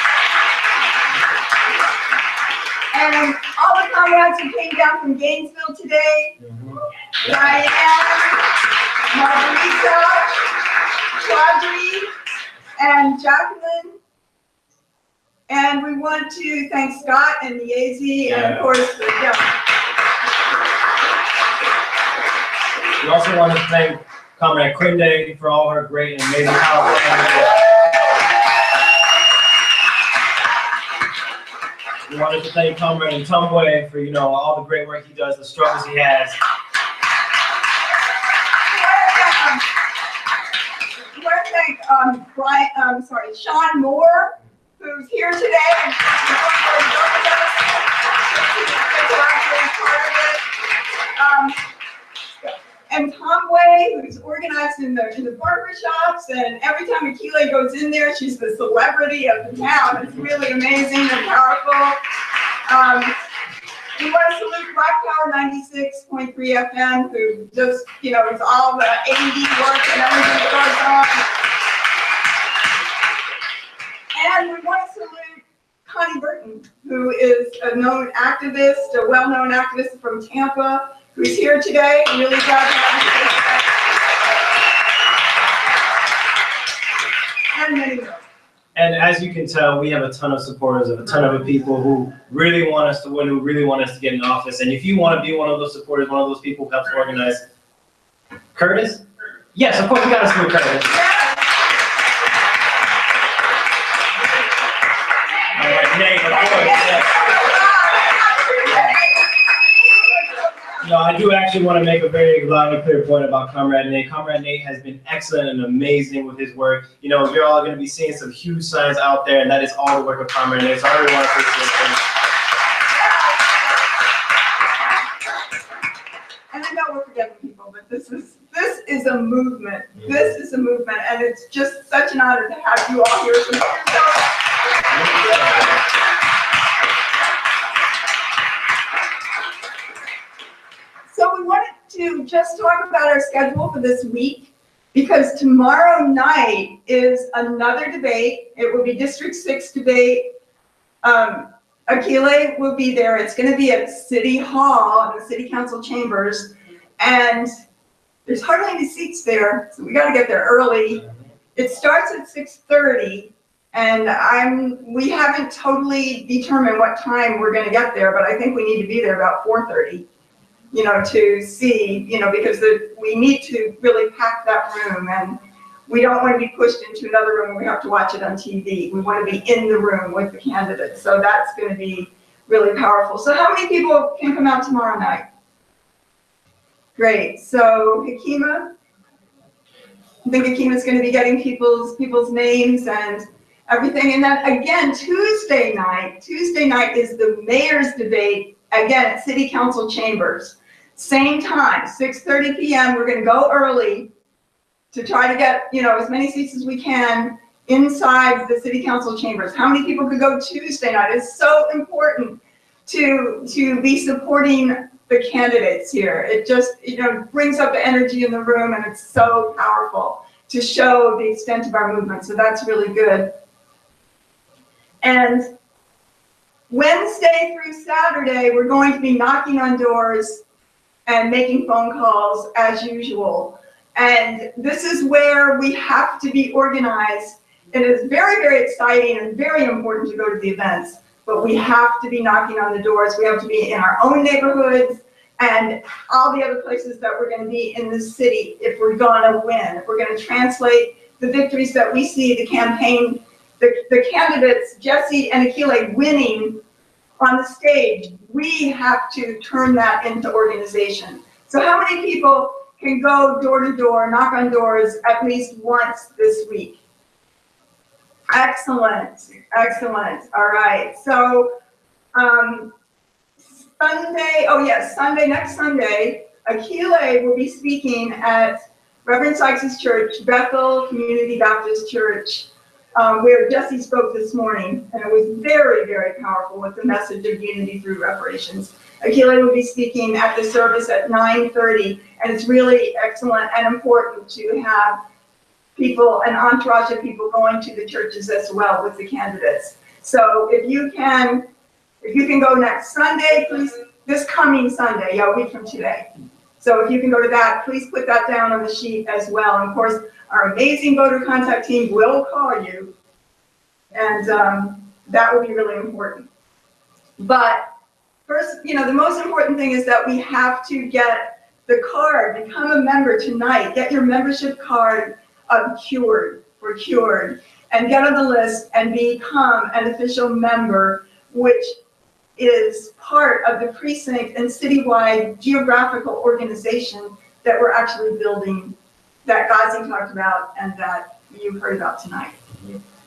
Speaker 2: And all the comrades who came down from Gainesville today. Diane, Margarita, Quadri, and Jacqueline. And we want to thank Scott and Niazi, and of course,
Speaker 10: We also want to thank Comrade Quinde for all her great and amazing, powerful energy. We wanted to thank Comrade Ntumbwe for, all the great work he does, the struggles he has.
Speaker 2: I want to thank Sean Moore, who's here today and and Tom Way, who's organized in the barbershops, and every time Akile goes in there, she's the celebrity of the town. It's really amazing and powerful. We want to salute Black Power 96.3 FM, who just, it's all the AD work and everything that goes on. And we want to salute Connie Burton, who is a known activist, a well-known activist from Tampa, who's here today. I'm really glad to have you. And many more.
Speaker 10: And as you can tell, we have a ton of supporters of a ton of people who really want us to win, who really want us to get in office. And if you want to be one of those supporters, one of those people who helps organize, Curtis? Yes, of course, we got to salute Curtis. All right, Nate, of course, yes. I do actually want to make a very loud and clear point about Comrade Nate. Comrade Nate has been excellent and amazing with his work. You're all going to be seeing some huge signs out there, and that is all the work of Comrade Nate. So I really want to appreciate him.
Speaker 2: And I know we're forgetting people, but this is a movement. This is a movement, and it's just such an honor to have you all here. So we wanted to just talk about our schedule for this week, because tomorrow night is another debate. It will be District 6 debate. Akile will be there. It's going to be at City Hall, in the City Council chambers, and there's hardly any seats there, so we got to get there early. It starts at 6:30, and we haven't totally determined what time we're going to get there, but I think we need to be there about 4:30. To see, because we need to really pack that room, and we don't want to be pushed into another room where we have to watch it on TV. We want to be in the room with the candidates, so that's going to be really powerful. So how many people can come out tomorrow night? Great. So Hakima, I think Hakima's going to be getting people's names and everything. And then again, Tuesday night is the mayor's debate, again, at City Council chambers. Same time, 6:30 p.m. We're going to go early to try to get, as many seats as we can inside the City Council chambers. How many people could go Tuesday night? It's so important to be supporting the candidates here. It just, brings up the energy in the room, and it's so powerful to show the extent of our movement. So that's really good. And Wednesday through Saturday, we're going to be knocking on doors and making phone calls as usual. And this is where we have to be organized. It is very, very exciting and very important to go to the events, but we have to be knocking on the doors. We have to be in our own neighborhoods and all the other places that we're going to be in the city if we're going to win, if we're going to translate the victories that we see the campaign, the candidates, Jesse and Akile, winning on the stage. We have to turn that into organization. So how many people can go door to door, knock on doors at least once this week? Excellent, excellent. All right. So next Sunday, Akile will be speaking at Reverend Sykes' church, Bethel Community Baptist Church, where Jesse spoke this morning, and it was very, very powerful with the message of unity through reparations. Akile will be speaking at the service at 9:30, and it's really excellent and important to have people, an entourage of people going to the churches as well with the candidates. So if you can go next Sunday, please, this coming Sunday, a week from today. So if you can go to that, please put that down on the sheet as well. And of course, our amazing voter contact team will call you, and that will be really important. But first, the most important thing is that we have to get
Speaker 11: the card, become a member tonight. Get your membership card of Cured, for Cured, and get on the list and become an official member, which is part of the precinct and citywide geographical organization that we're actually building, that Ghazi talked about and that you heard about tonight.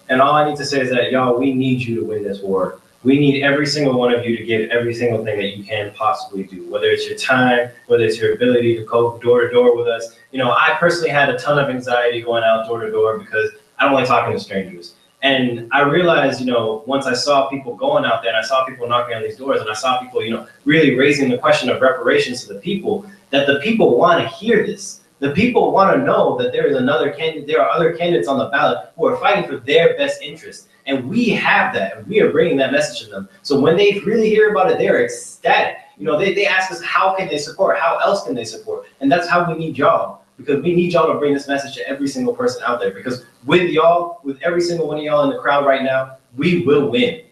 Speaker 10: And all I need to say is that, y'all, we need you to win this war. We need every single one of you to give every single thing that you can possibly do, whether it's your time, whether it's your ability to go door to door with us. You know, I personally had a ton of anxiety going out door to door because I don't like talking to strangers. And I realized, you know, once I saw people going out there and I saw people knocking on these doors and I saw people, you know, really raising the question of reparations to the people, that the people want to hear this. The people want to know that there is another candidate, there are other candidates on the ballot who are fighting for their best interest. And we have that, and we are bringing that message to them. So when they really hear about it, they're ecstatic. You know, they ask us, how can they support? How else can they support? And that's how we need y'all, because we need y'all to bring this message to every single person out there. Because with y'all, with every single one of y'all in the crowd right now, we will win.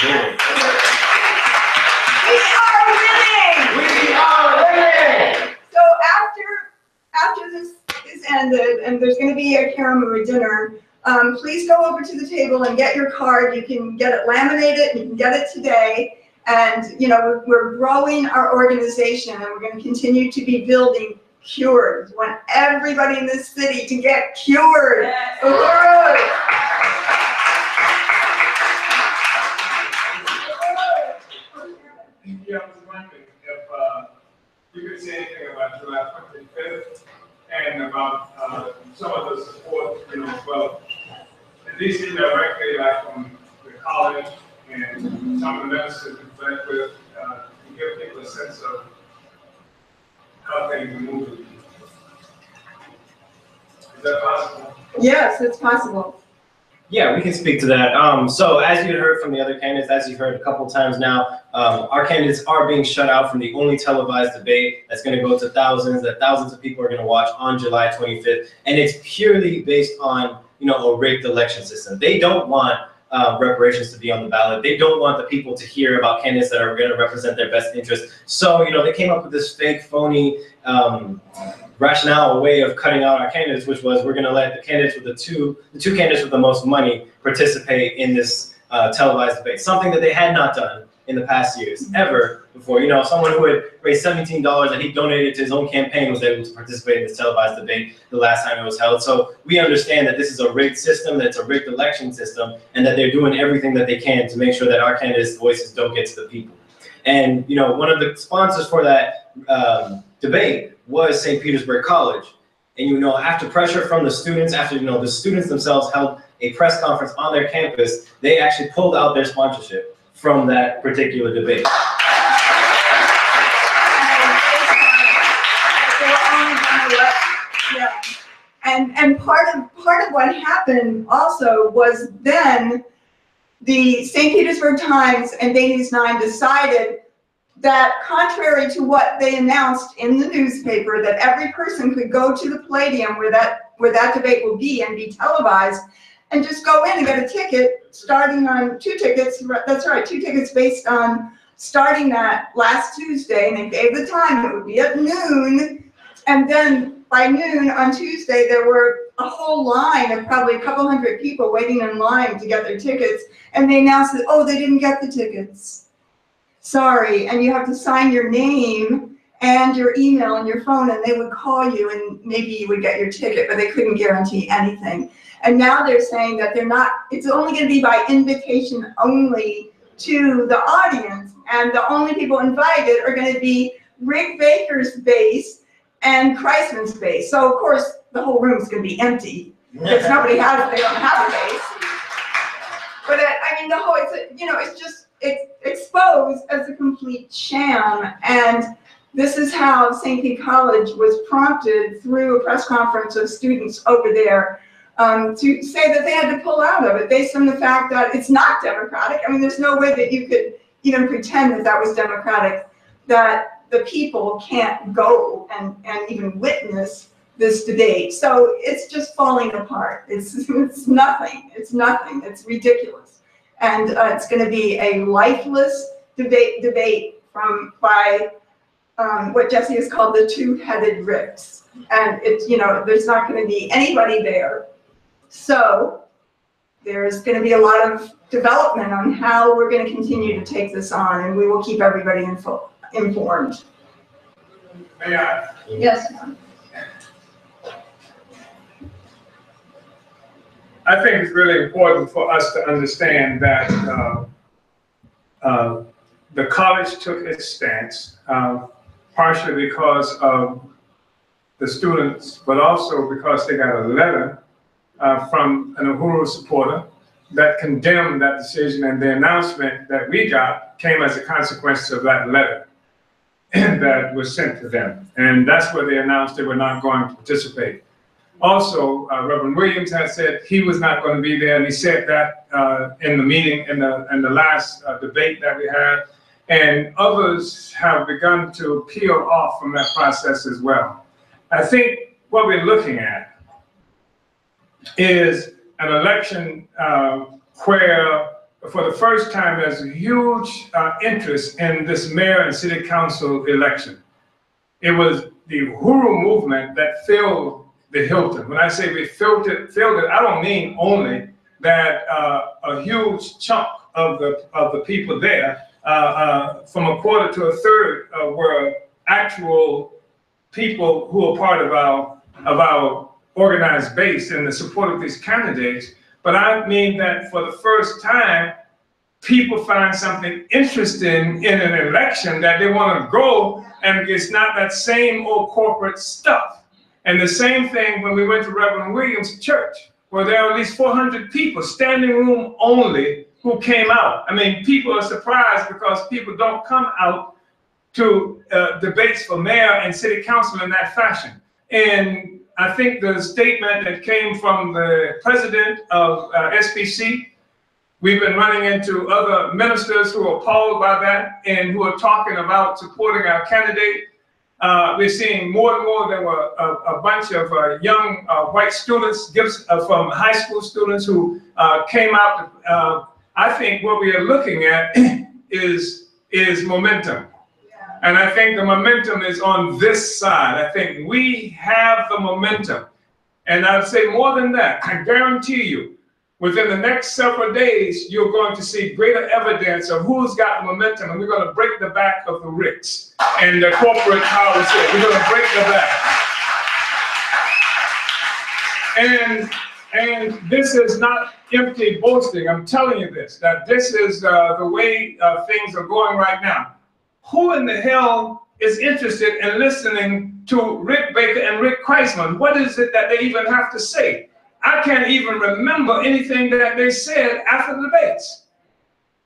Speaker 11: We are winning!
Speaker 10: We are winning!
Speaker 11: So after this is ended, and there's going to be a Karamu dinner, please go over to the table and get your card. You can get it laminated, you can get it today. And, you know, we're growing our organization and we're going to continue to be building Cured. We want everybody in this city to get cured. Yes.
Speaker 7: Yeah, I was wondering if you could say anything about July 25th and about some of the support, you know, well, at least indirectly, like from the college and some of the ministers we've met with, to give people a sense of how things are moving. Is that possible?
Speaker 11: Yes, it's possible.
Speaker 10: Yeah, we can speak to that. So as you heard from the other candidates, as you've heard a couple times now, our candidates are being shut out from the only televised debate that's going to go to thousands, that thousands of people are going to watch on July 25th. And it's purely based on, you know, a rigged election system. They don't want reparations to be on the ballot. They don't want the people to hear about candidates that are going to represent their best interest. So, you know, they came up with this fake, phony rationale, a way of cutting out our candidates, which was we're going to let the candidates with the two candidates with the most money participate in this televised debate, something that they had not done in the past years, ever before. You know, someone who had raised $17 that he donated to his own campaign was able to participate in this televised debate the last time it was held. So we understand that this is a rigged system, that it's a rigged election system, and that they're doing everything that they can to make sure that our candidates' voices don't get to the people. And, you know, one of the sponsors for that debate was St. Petersburg College. And, you know, after pressure from the students, after, you know, the students themselves held a press conference on their campus, they actually pulled out their sponsorship from that particular debate.
Speaker 11: Yeah. And part of what happened also was then the St. Petersburg Times and Bay News 9 decided that contrary to what they announced in the newspaper, that every person could go to the Palladium where that debate will be and be televised, and just go in and get a ticket, starting on 2 tickets, that's right, 2 tickets based on starting that last Tuesday, and they gave the time, it would be at noon, and then by noon on Tuesday, there were a whole line of probably a couple hundred people waiting in line to get their tickets, and they announced that, oh, they didn't get the tickets. Sorry, and you have to sign your name and your email and your phone, and they would call you, and maybe you would get your ticket, but they couldn't guarantee anything. And now they're saying that it's only going to be by invitation only to the audience, and the only people invited are going to be Rick Baker's base and Kreisman's base. So of course the whole room is going to be empty because they don't have a base. But I mean, it's exposed as a complete sham. And this is how St. Pete College was prompted through a press conference of students over there to say that they had to pull out of it based on the fact that it's not democratic. I mean, there's no way that you could even pretend that that was democratic, that the people can't go and even witness this debate. So it's just falling apart. It's nothing. It's nothing. It's ridiculous. And it's going to be a lifeless debate by what Jesse has called the two-headed ricks. And it's, there's not going to be anybody there. So there's going to be a lot of development on how we're going to continue to take this on, and we will keep everybody informed.
Speaker 7: May I?
Speaker 11: Yes.
Speaker 7: I think it's really important for us to understand that the college took its stance, partially because of the students, but also because they got a letter from an Uhuru supporter that condemned that decision, and the announcement that we got came as a consequence of that letter that was sent to them. And that's where they announced they were not going to participate. Also, Reverend Williams has said he was not going to be there, and he said that in the meeting, in the last debate that we had. And others have begun to peel off from that process as well. I think what we're looking at is an election where, for the first time, there's a huge interest in this mayor and city council election. It was the Uhuru movement that filled the Hilton. When I say we filled it, I don't mean only that a huge chunk of the people there, from a quarter to a third, were actual people who are part of our organized base in the support of these candidates. But I mean that for the first time, people find something interesting in an election that they want to go, and it's not that same old corporate stuff. And the same thing when we went to Reverend Williams' church, where there are at least 400 people, standing room only, who came out. I mean, people are surprised because people don't come out to debates for mayor and city council in that fashion. And I think the statement that came from the president of SPC, we've been running into other ministers who are appalled by that and who are talking about supporting our candidate. We're seeing more and more. There were a bunch of young white students, from high school students, who came out. I think what we are looking at is momentum. And I think the momentum is on this side. I think we have the momentum. And I'd say more than that, I guarantee you, within the next several days, you're going to see greater evidence of who's got momentum, and we're going to break the back of the ricks and the corporate powers here. We're going to break the back. And this is not empty boasting. I'm telling you this, that this is the way things are going right now. Who in the hell is interested in listening to Rick Baker and Rick Kreisman? What is it that they even have to say? I can't even remember anything that they said after the debates.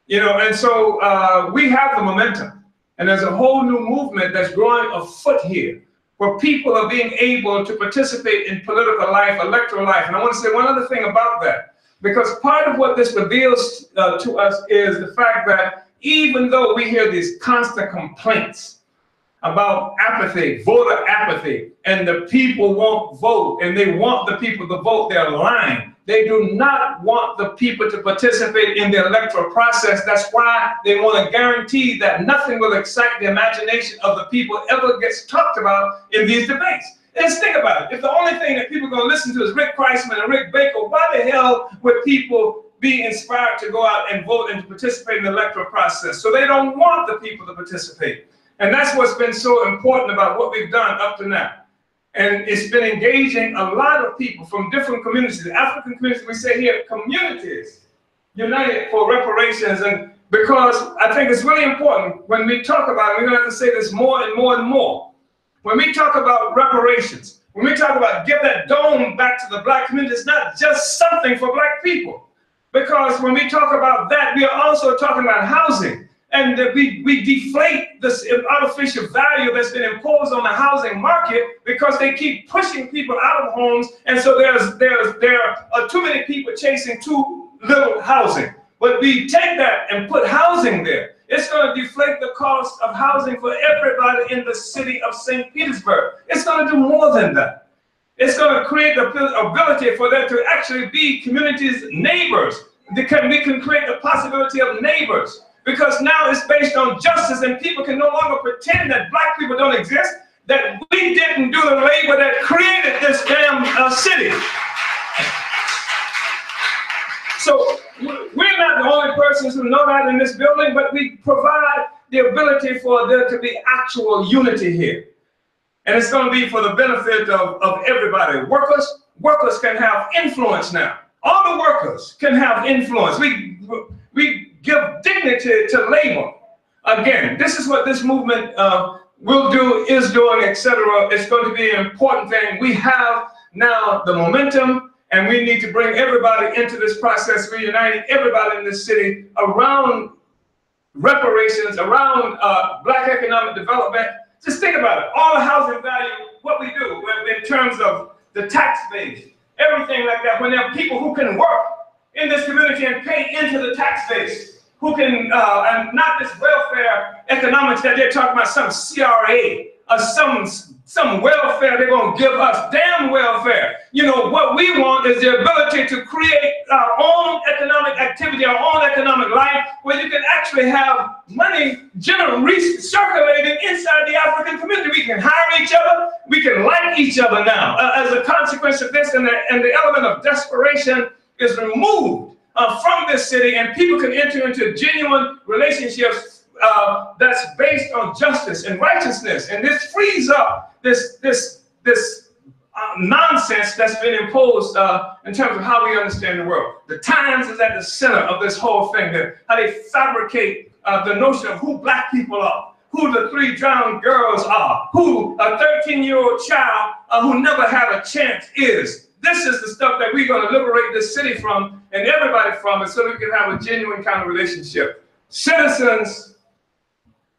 Speaker 7: And so we have the momentum. And there's a whole new movement that's growing afoot here, where people are being able to participate in political life, electoral life. And I want to say one other thing about that, because part of what this reveals to us is the fact that even though we hear these constant complaints about apathy, voter apathy, and the people won't vote, and they want the people to vote, they're lying. They do not want the people to participate in the electoral process. That's why they want to guarantee that nothing will excite the imagination of the people ever gets talked about in these debates. And just think about it. If the only thing that people are going to listen to is Rick Kreisman and Rick Baker, why the hell would people be inspired to go out and vote and to participate in the electoral process? So they don't want the people to participate. And that's what's been so important about what we've done up to now. And it's been engaging a lot of people from different communities. The African communities, we say here, communities united for reparations. And because I think it's really important when we talk about it, we're going to have to say this more and more and more. When we talk about reparations, when we talk about give that dome back to the Black community, it's not just something for Black people. Because when we talk about that, we are also talking about housing. And we deflate this artificial value that's been imposed on the housing market because they keep pushing people out of homes. And so there are too many people chasing too little housing. But we take that and put housing there. It's going to deflate the cost of housing for everybody in the city of St. Petersburg. It's going to do more than that. It's going to create the ability for there to actually be communities, neighbors. We can create the possibility of neighbors.
Speaker 8: because now it's based on justice, and people can no longer pretend that black people don't exist, that we didn't do the labor that created this damn city. So we're not the only persons who know that in this building, but we provide the ability for there to be actual unity here. And it's going to be for the benefit of everybody. Workers can have influence now. All the workers can have influence. We give dignity to labor. Again, this is what this movement will do, is doing, etc. It's going to be an important thing. We have now the momentum, and we need to bring everybody into this process, reuniting everybody in this city around reparations, around black economic development. Just think about it. All the housing value, what we do in terms of the tax base, everything like that. When there are people who can work in this community and pay into the tax base, who can, and not this welfare economics that they're talking about, some CRA or some welfare they're going to give us, damn welfare. You know, what we want is the ability to create our own economic activity, our own economic life, where you can actually have money circulating inside the African community. We can hire each other, we can like each other now. As a consequence of this, and the element of desperation is removed from this city, and people can enter into genuine relationships that's based on justice and righteousness, and this frees up this nonsense that's been imposed in terms of how we understand the world. The Times is at the center of this whole thing, how they fabricate the notion of who black people are, who the 3 drowned girls are, who a 13-year-old child who never had a chance is. This is the stuff that we're going to liberate this city from and everybody from, and so we can have a genuine kind of relationship. Citizens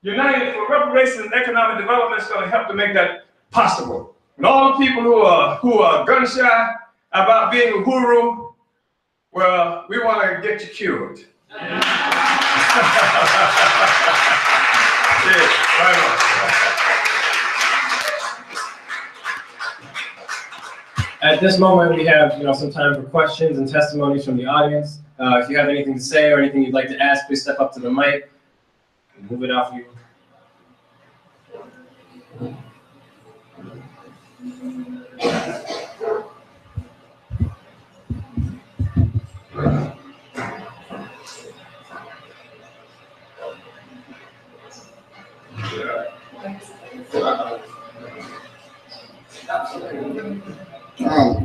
Speaker 8: united for reparations and economic development is going to help to make that possible. And all the people who are gun shy about being a guru, well, we want to get you cured. Yeah, right on.
Speaker 10: At this moment, we have some time for questions and testimonies from the audience. If you have anything to say or anything you'd like to ask, please step up to the mic. Move it out for you.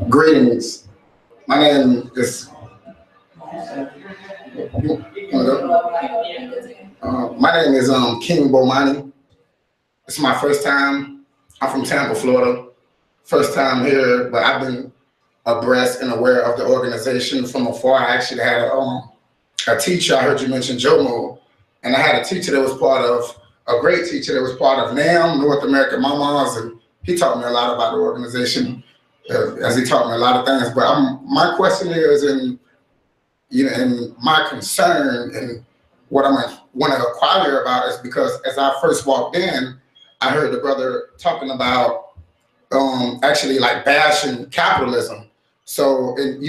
Speaker 12: Greetings. My name is King Bomani. It's my first time. I'm from Tampa, Florida. First time here, but I've been abreast and aware of the organization from afar. I actually had a teacher. I heard you mention Jomo, and I had a teacher that was part of, a great teacher that was part of NAM, North American Mamas, and he taught me a lot about the organization, as he taught me a lot of things. But my question is, and my concern and what I want to inquire about is because as I first walked in, I heard the brother talking about actually like bashing capitalism. So, and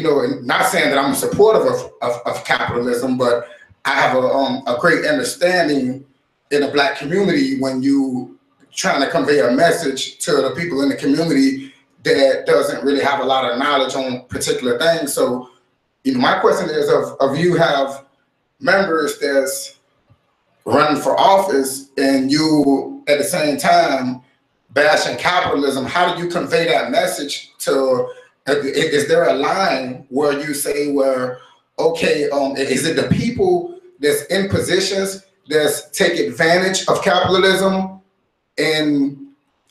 Speaker 12: not saying that I'm supportive of capitalism, but I have a great understanding in the Black community when you trying to convey a message to the people in the community that doesn't really have a lot of knowledge on particular things. So, my question is, of you have members that's running for office and you at the same time bashing capitalism, how do you convey that message to, is there a line where you say okay, is it the people that's in positions that's take advantage of capitalism, and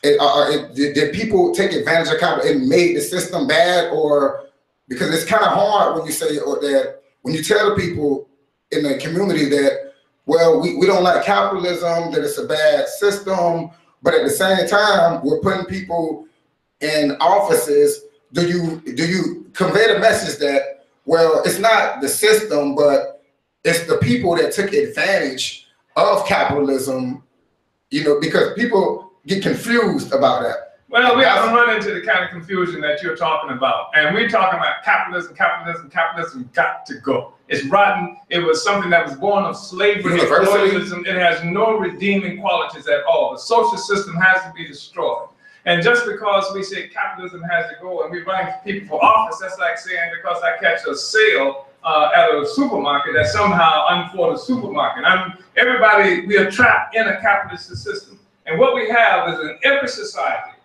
Speaker 12: did people take advantage of capitalism and made the system bad? Or because it's kind of hard when you say that, when you tell the people in the community that, well, we don't like capitalism, that it's a bad system, but at the same time we're putting people in offices. Do you convey the message that, well, it's not the system, but it's the people that took advantage of capitalism, because people get confused about that.
Speaker 8: Well, we haven't run into the kind of confusion that you're talking about. And we're talking about capitalism got to go. It's rotten. It was something that was born of slavery and colonialism. It has no redeeming qualities at all. The social system has to be destroyed. And just because we say capitalism has to go and we're running people for office, that's like saying because I catch a sale at a supermarket that somehow I'm for the supermarket. Everybody, we are trapped in a capitalist system. And what we have is in every society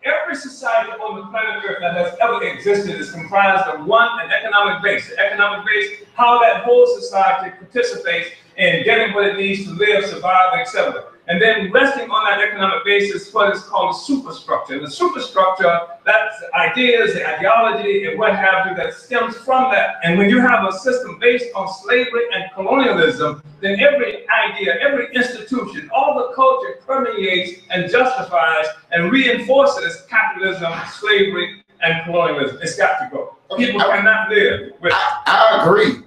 Speaker 8: on the planet Earth that has ever existed is comprised of an economic base. The economic base, how that whole society participates in getting what it needs to live, survive, etc. And then resting on that economic basis, what is called a superstructure. And the superstructure, that's ideas, the ideology, and what have you that stems from that. And when you have a system based on slavery and colonialism, then every idea, every institution, all the culture permeates and justifies and reinforces capitalism, slavery, and colonialism. It's got to go. People cannot live with it.
Speaker 12: I agree,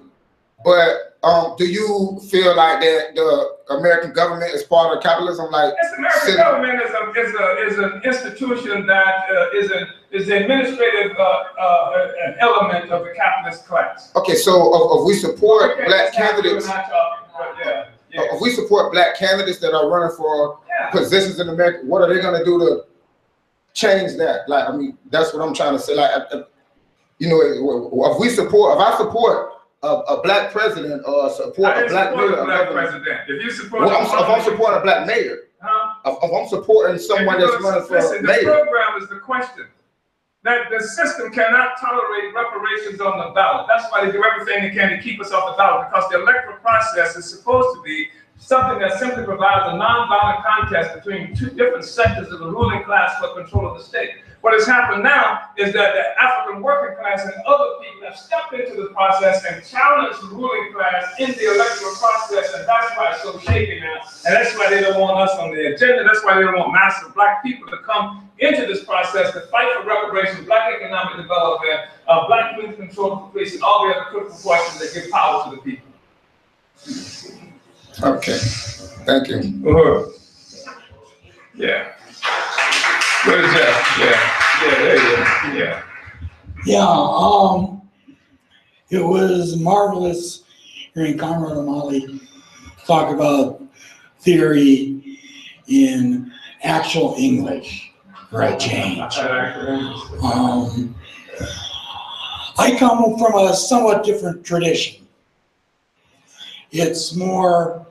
Speaker 12: but do you feel like that the American government is part of capitalism? Like,
Speaker 8: yes, the American government is an institution that is the administrative an element of the capitalist class.
Speaker 12: Okay, so if we support black candidates, if we support black candidates that are running for positions in America, what are they going to do to change that? Like, I mean, that's what I'm trying to say. Like, you know, if I support a black president or support a black mayor,
Speaker 8: if you support,
Speaker 12: if I'm supporting a black mayor, if I'm supporting someone that's running for mayor.
Speaker 8: The program is the question. That the system cannot tolerate reparations on the ballot. That's why they do everything they can to keep us off the ballot, because the electoral process is supposed to be something that simply provides a non-violent contest between two different sectors of the ruling class for control of the state. What has happened now is that the African working class and other people have stepped into the process and challenged the ruling class in the electoral process, and that's why it's so shaky now. And that's why they don't want us on the agenda. That's why they don't want massive black people to come into this process to fight for reparations, black economic development, black community control of police, and all the other critical questions that give power to the people.
Speaker 12: Okay, thank you.
Speaker 8: Yeah. Where's Jeff? Yeah, there you go. Yeah.
Speaker 13: Yeah, it was marvelous hearing Comrade O'Malley talk about theory in actual English for a change. I come from a somewhat different tradition. It's more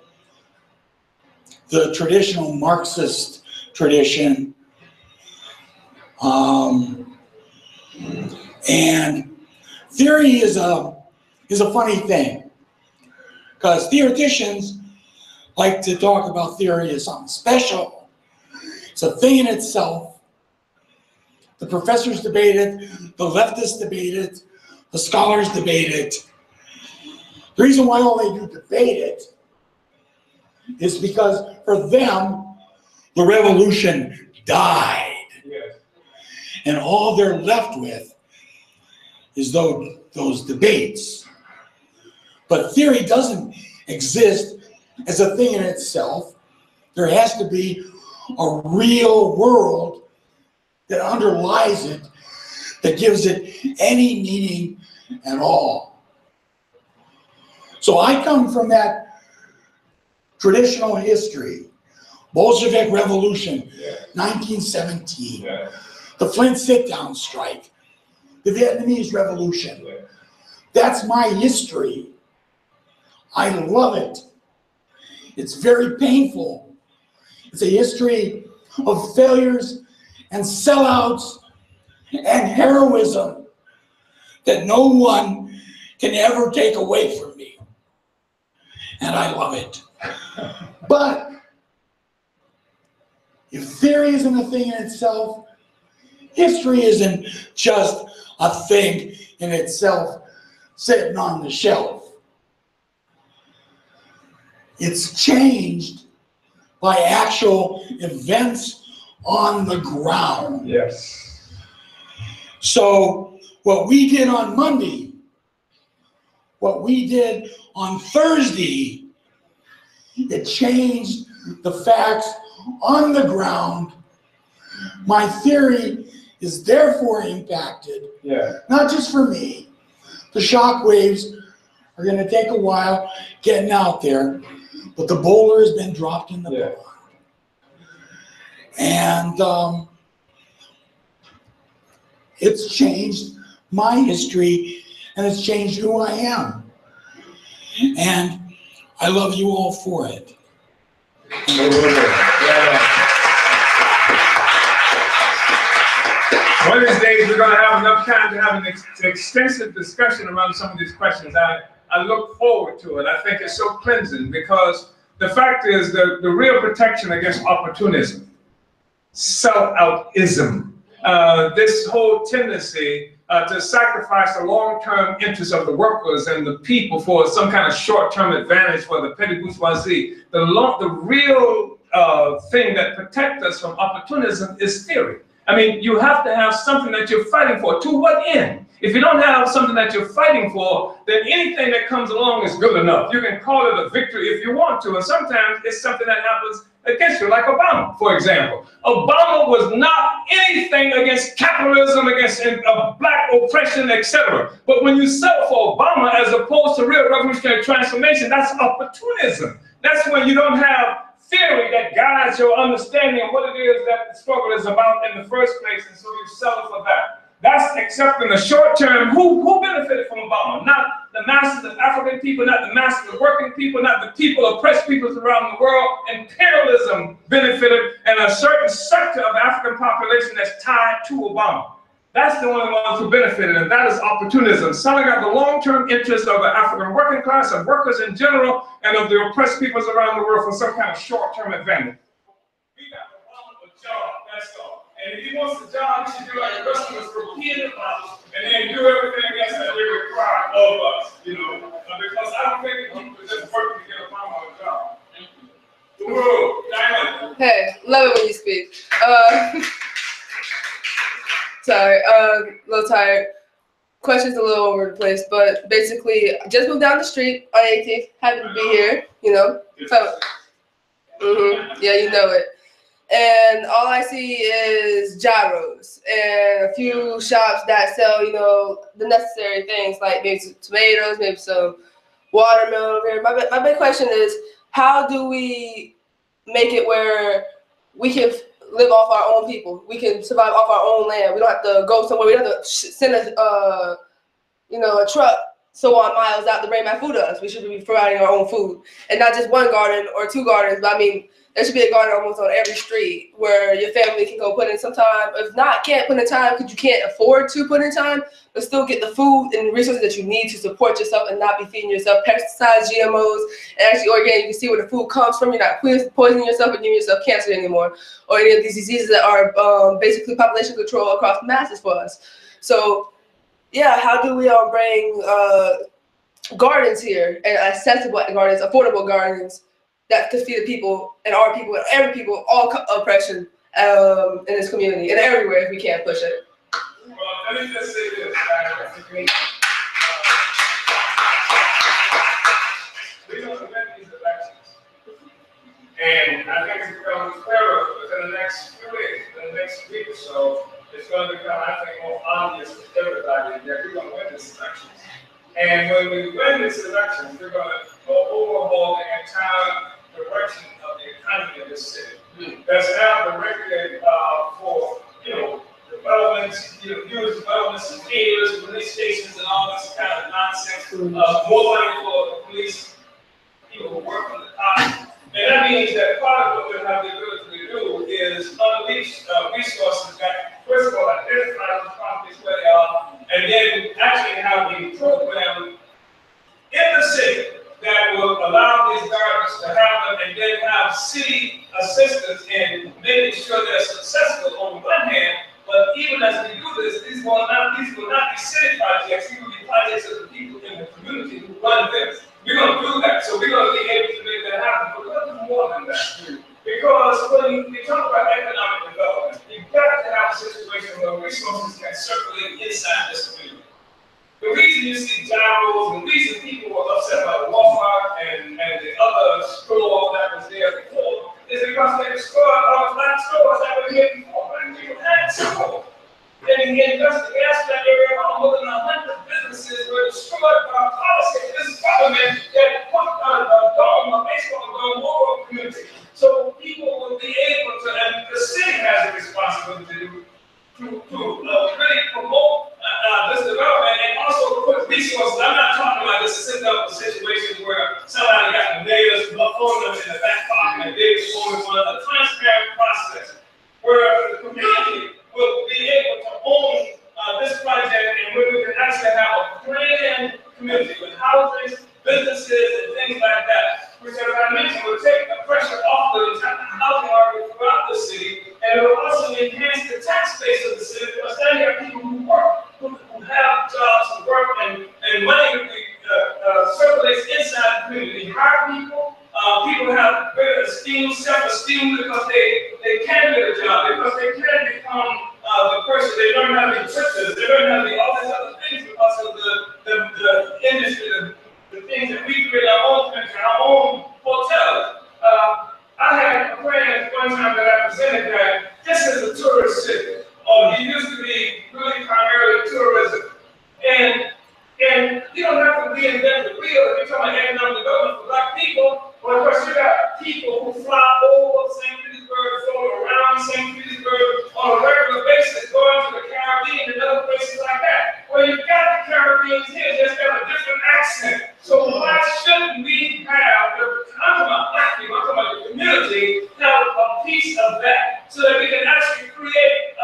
Speaker 13: the traditional Marxist tradition. And theory is a funny thing, because theoreticians like to talk about theory as something special. It's a thing in itself. The professors debate it, the leftists debate it, the scholars debate it. The reason why all they do debate it is because for them, the revolution died.
Speaker 8: Yes.
Speaker 13: And all they're left with is those debates. But theory doesn't exist as a thing in itself. There has to be a real world that underlies it, that gives it any meaning at all. So I come from that traditional history. Bolshevik Revolution, 1917. The Flint sit-down strike, the Vietnamese Revolution. That's my history. I love it. It's very painful. It's a history of failures and sellouts and heroism that no one can ever take away from me. And I love it. But if theory isn't a thing in itself, history isn't just a thing in itself sitting on the shelf. It's changed by actual events on the ground.
Speaker 8: Yes.
Speaker 13: So what we did on Monday, what we did on Thursday, it changed the facts on the ground. My theory is therefore impacted.
Speaker 5: Yeah.
Speaker 13: Not just for me. The shock waves are going to take a while getting out there, but the boulder has been dropped in the pond. And it's changed my history, and it's changed who I am. And I love you all for it.
Speaker 8: One of these days, we're going to have enough time to have an extensive discussion around some of these questions. I look forward to it. I think it's so cleansing because the fact is the real protection against opportunism, self-outism, this whole tendency to sacrifice the long-term interests of the workers and the people for some kind of short-term advantage for the petty bourgeoisie. The real thing that protects us from opportunism is theory. I mean, you have to have something that you're fighting for. To what end? If you don't have something that you're fighting for, then anything that comes along is good enough. You can call it a victory if you want to, and sometimes it's something that happens against you, like Obama, for example. Obama was not anything against capitalism, against black oppression, etc. But when you settle for Obama as opposed to real revolutionary transformation, that's opportunism. That's when you don't have theory that guides your understanding of what it is that the struggle is about in the first place, and so you settle for that. That's except in the short term. Who benefited from Obama? Not the masses of African people, not the masses of working people, not the people, oppressed peoples around the world. Imperialism benefited, and a certain sector of the African population that's tied to Obama. That's the only ones who benefited, and that is opportunism, selling out the long-term interests of the African working class, of workers in general, and of the oppressed peoples around the world for some kind of short-term advantage. We got Obama a job, that's all. And if he wants a job, he should do like the rest of us, repeat it, and then do everything else that they require of us, you know, because I don't think people are just working to get Obama a job. Whoa, Diana.
Speaker 2: Hey, love it when you speak. Sorry, a little tired. Questions a little all over the place, but basically, just moved down the street on 18th. Happy to be here, you know. So, yeah, you know it. And all I see is gyros and a few shops that sell, you know, the necessary things like maybe some tomatoes, maybe some watermelon. My big question is, how do we make it where we can live off our own people? We can survive off our own land. We don't have to go somewhere. We don't have to send a truck so on miles out to bring my food to us. We should be providing our own food, and not just one garden or two gardens. But I mean, there should be a garden almost on every street where your family can go put in some time. If not, can't put in time because you can't afford to put in time, but still get the food and resources that you need to support yourself and not be feeding yourself pesticides, GMOs, and actually organic. You can see where the food comes from. You're not poisoning yourself and giving yourself cancer anymore, or any of these diseases that are basically population control across the masses for us. So, yeah, how do we bring gardens here, and accessible gardens, affordable gardens, that could feed the people and our people and every people, all oppression in this community and everywhere if we can't push it.
Speaker 8: Well, let me just say this. That's a great. We're going to win these elections. And I think it's becoming clearer within the next few weeks, in the next week or so, it's going to become, I think, more obvious to everybody that we're going to win these elections. And when we win these elections, we're going to overhaul the entire direction of the economy of this city. That's now directed for, developments, huge developments and theaters, police stations, and all this kind of nonsense. More money for the police, people who work on the cops. And that means that part of what we have the ability to do is unleash resources that, first of all, identify those properties where they are, and then actually have a program in the city that will allow these gardens to happen, and then have city assistance in making sure they're successful on the one hand. But even as we do this, these will not be city projects. These will be projects of the people in the community who run this. We're going to do that. So we're going to be able to make that happen. But we're going to do more than that. Because when we talk about economic development, you've got to have a situation where resources can circulate inside this community. The reason you see gyros, and the reason people were upset about Walmart and the other store that was there before is because they destroyed all black stores that were here before. Black people had stores. in the gas area, more than 100 businesses were destroyed by policy of this government that put a baseball dome over a community. So people will be able to, and the city has a responsibility to really promote this development and also put resources. I'm not talking about this simple situation where somebody got the mayor's phone number in the back pocket and they phone on a transparent process where the community will be able to own this project and where we can actually have a planned community with houses, businesses, and things like that, which, as I mentioned, will take the pressure off the housing market throughout the city, and it will also enhance the tax base of the city because then you have people who work, who have jobs and work, and money circulates inside the community. Hire people. People have greater esteem, self-esteem because they can get a job, because they can become the person. They learn how to be churches. They learn how to be all these other things because of the industry, the things that we create our own country, our own hotels. I had a friend one time that I presented that this is a tourist city. It used to be really primarily tourism. And you don't have to reinvent the wheel if you're talking about economic development for black people. But of course, you got people who fly over St. Petersburg, float around St. Petersburg on a regular basis, going to the Caribbean and other places like that. Well, you've got the Caribbeans here, just got a different accent. So why shouldn't we have, I'm talking about black people, I'm talking about the community, have a piece of that so that we can actually create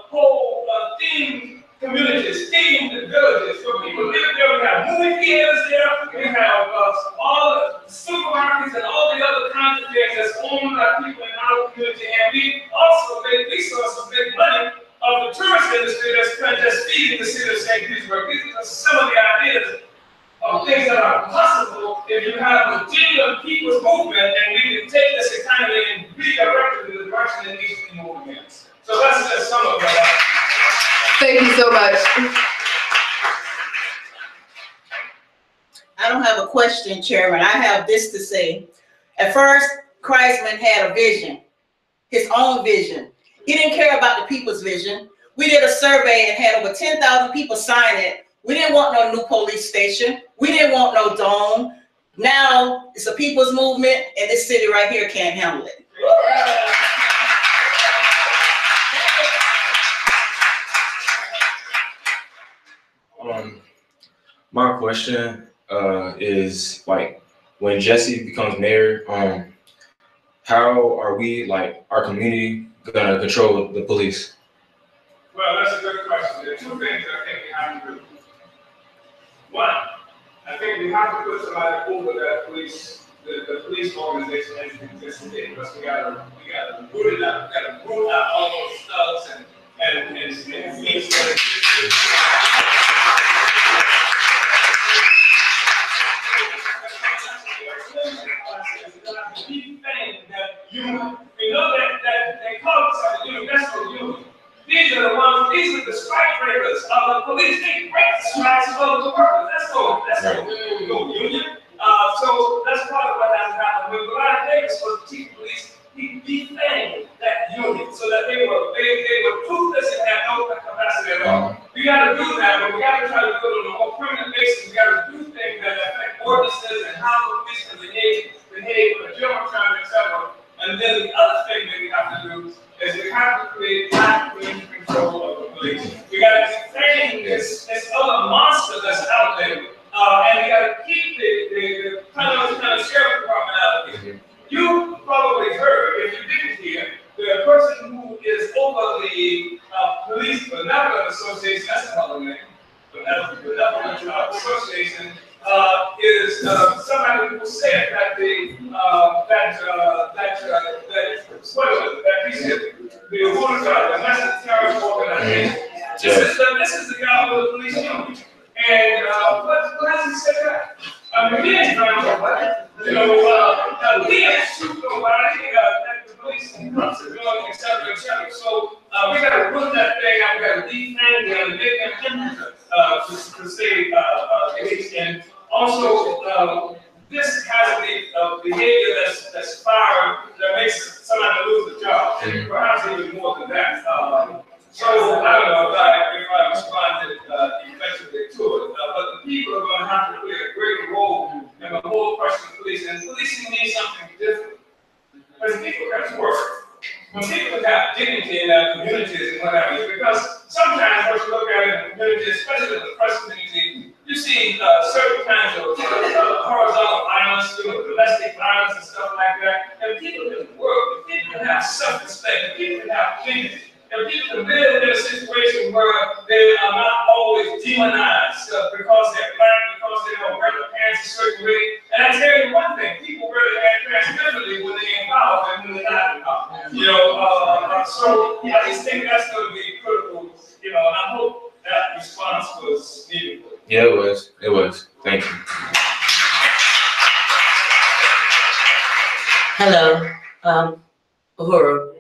Speaker 8: whole themed communities, themed villages where people live there. We have movie theaters there, we have all the supermarkets and all the other kinds of things that's owned by people in our community, and we also make resources, make money of the tourist industry that's just feeding the city of St. Petersburg. These are some of the ideas of things that are possible if you have a genuine people's movement and we can take this economy and redirect it in the direction it needs to be moving in. So that's just some of that.
Speaker 2: Thank you so much.
Speaker 14: I don't have a question, Chairman. I have this to say. At first, Kreisman had a vision, his own vision. He didn't care about the people's vision. We did a survey and had over 10,000 people sign it. We didn't want no new police station. We didn't want no dome. Now it's a people's movement, and this city right here can't handle it.
Speaker 15: My question is, like, when Jesse becomes mayor, how are we, like, our community gonna control the police?
Speaker 8: Well, that's a good question. There are two things I think we have to do. One, I think we have to put somebody over that police, the police organization as it exists today, because we gotta root it out. We gotta root out all those thugs and things that we know that they call themselves a universal union. These are the ones, these are the strike breakers of the police. They break the strikes of the workers. That's no union. So that's part of what has happened. But a lot of things for the chief of police, he defanged that union so that they were toothless and had no capacity at all. We got to do that, but we got to try to do it on a more permanent basis. We got to do things that affect ordinances and how the police can behave for the general crime, etc. And then the other thing that we have to do is we have to create community control of the police. We got to defang this other monster that's out there, and we got to keep the kind of sheriff department out of it. You probably heard, if you didn't hear, the person who is over the Police Benevolent Association, that's another name, Benevolent Association, is somebody who said that the domestic terrorist organization. This is the guy with the police union. And what has he said that? He didn't find nobody. He didn't shoot nobody. The police and cops are doing, etc., etc. So we got to put that thing out. We got to defang them and make them impotent to save police. And also, this has a behavior that's fired that makes somebody lose a job, and perhaps even more than that. So I don't know. people are going to have to play a greater role in the whole question of policing. And policing means something different. Because people can work. When people have dignity in their communities and whatever, because sometimes when you look at it in the community, especially in the press community, you see certain kinds of horizontal violence, domestic violence and stuff like that. And people can work, and people can have self-respect, and people can have dignity. And people can live in a situation where they are not always demonized because they're black, because they don't wear their pants a certain way. And I tell you one thing, people wear their pants differently when they're involved and when they're not involved. So I just think that's going to be critical, and I hope that response was meaningful.
Speaker 15: Yeah, it was. It was. Thank you.
Speaker 16: Hello, Uhuru.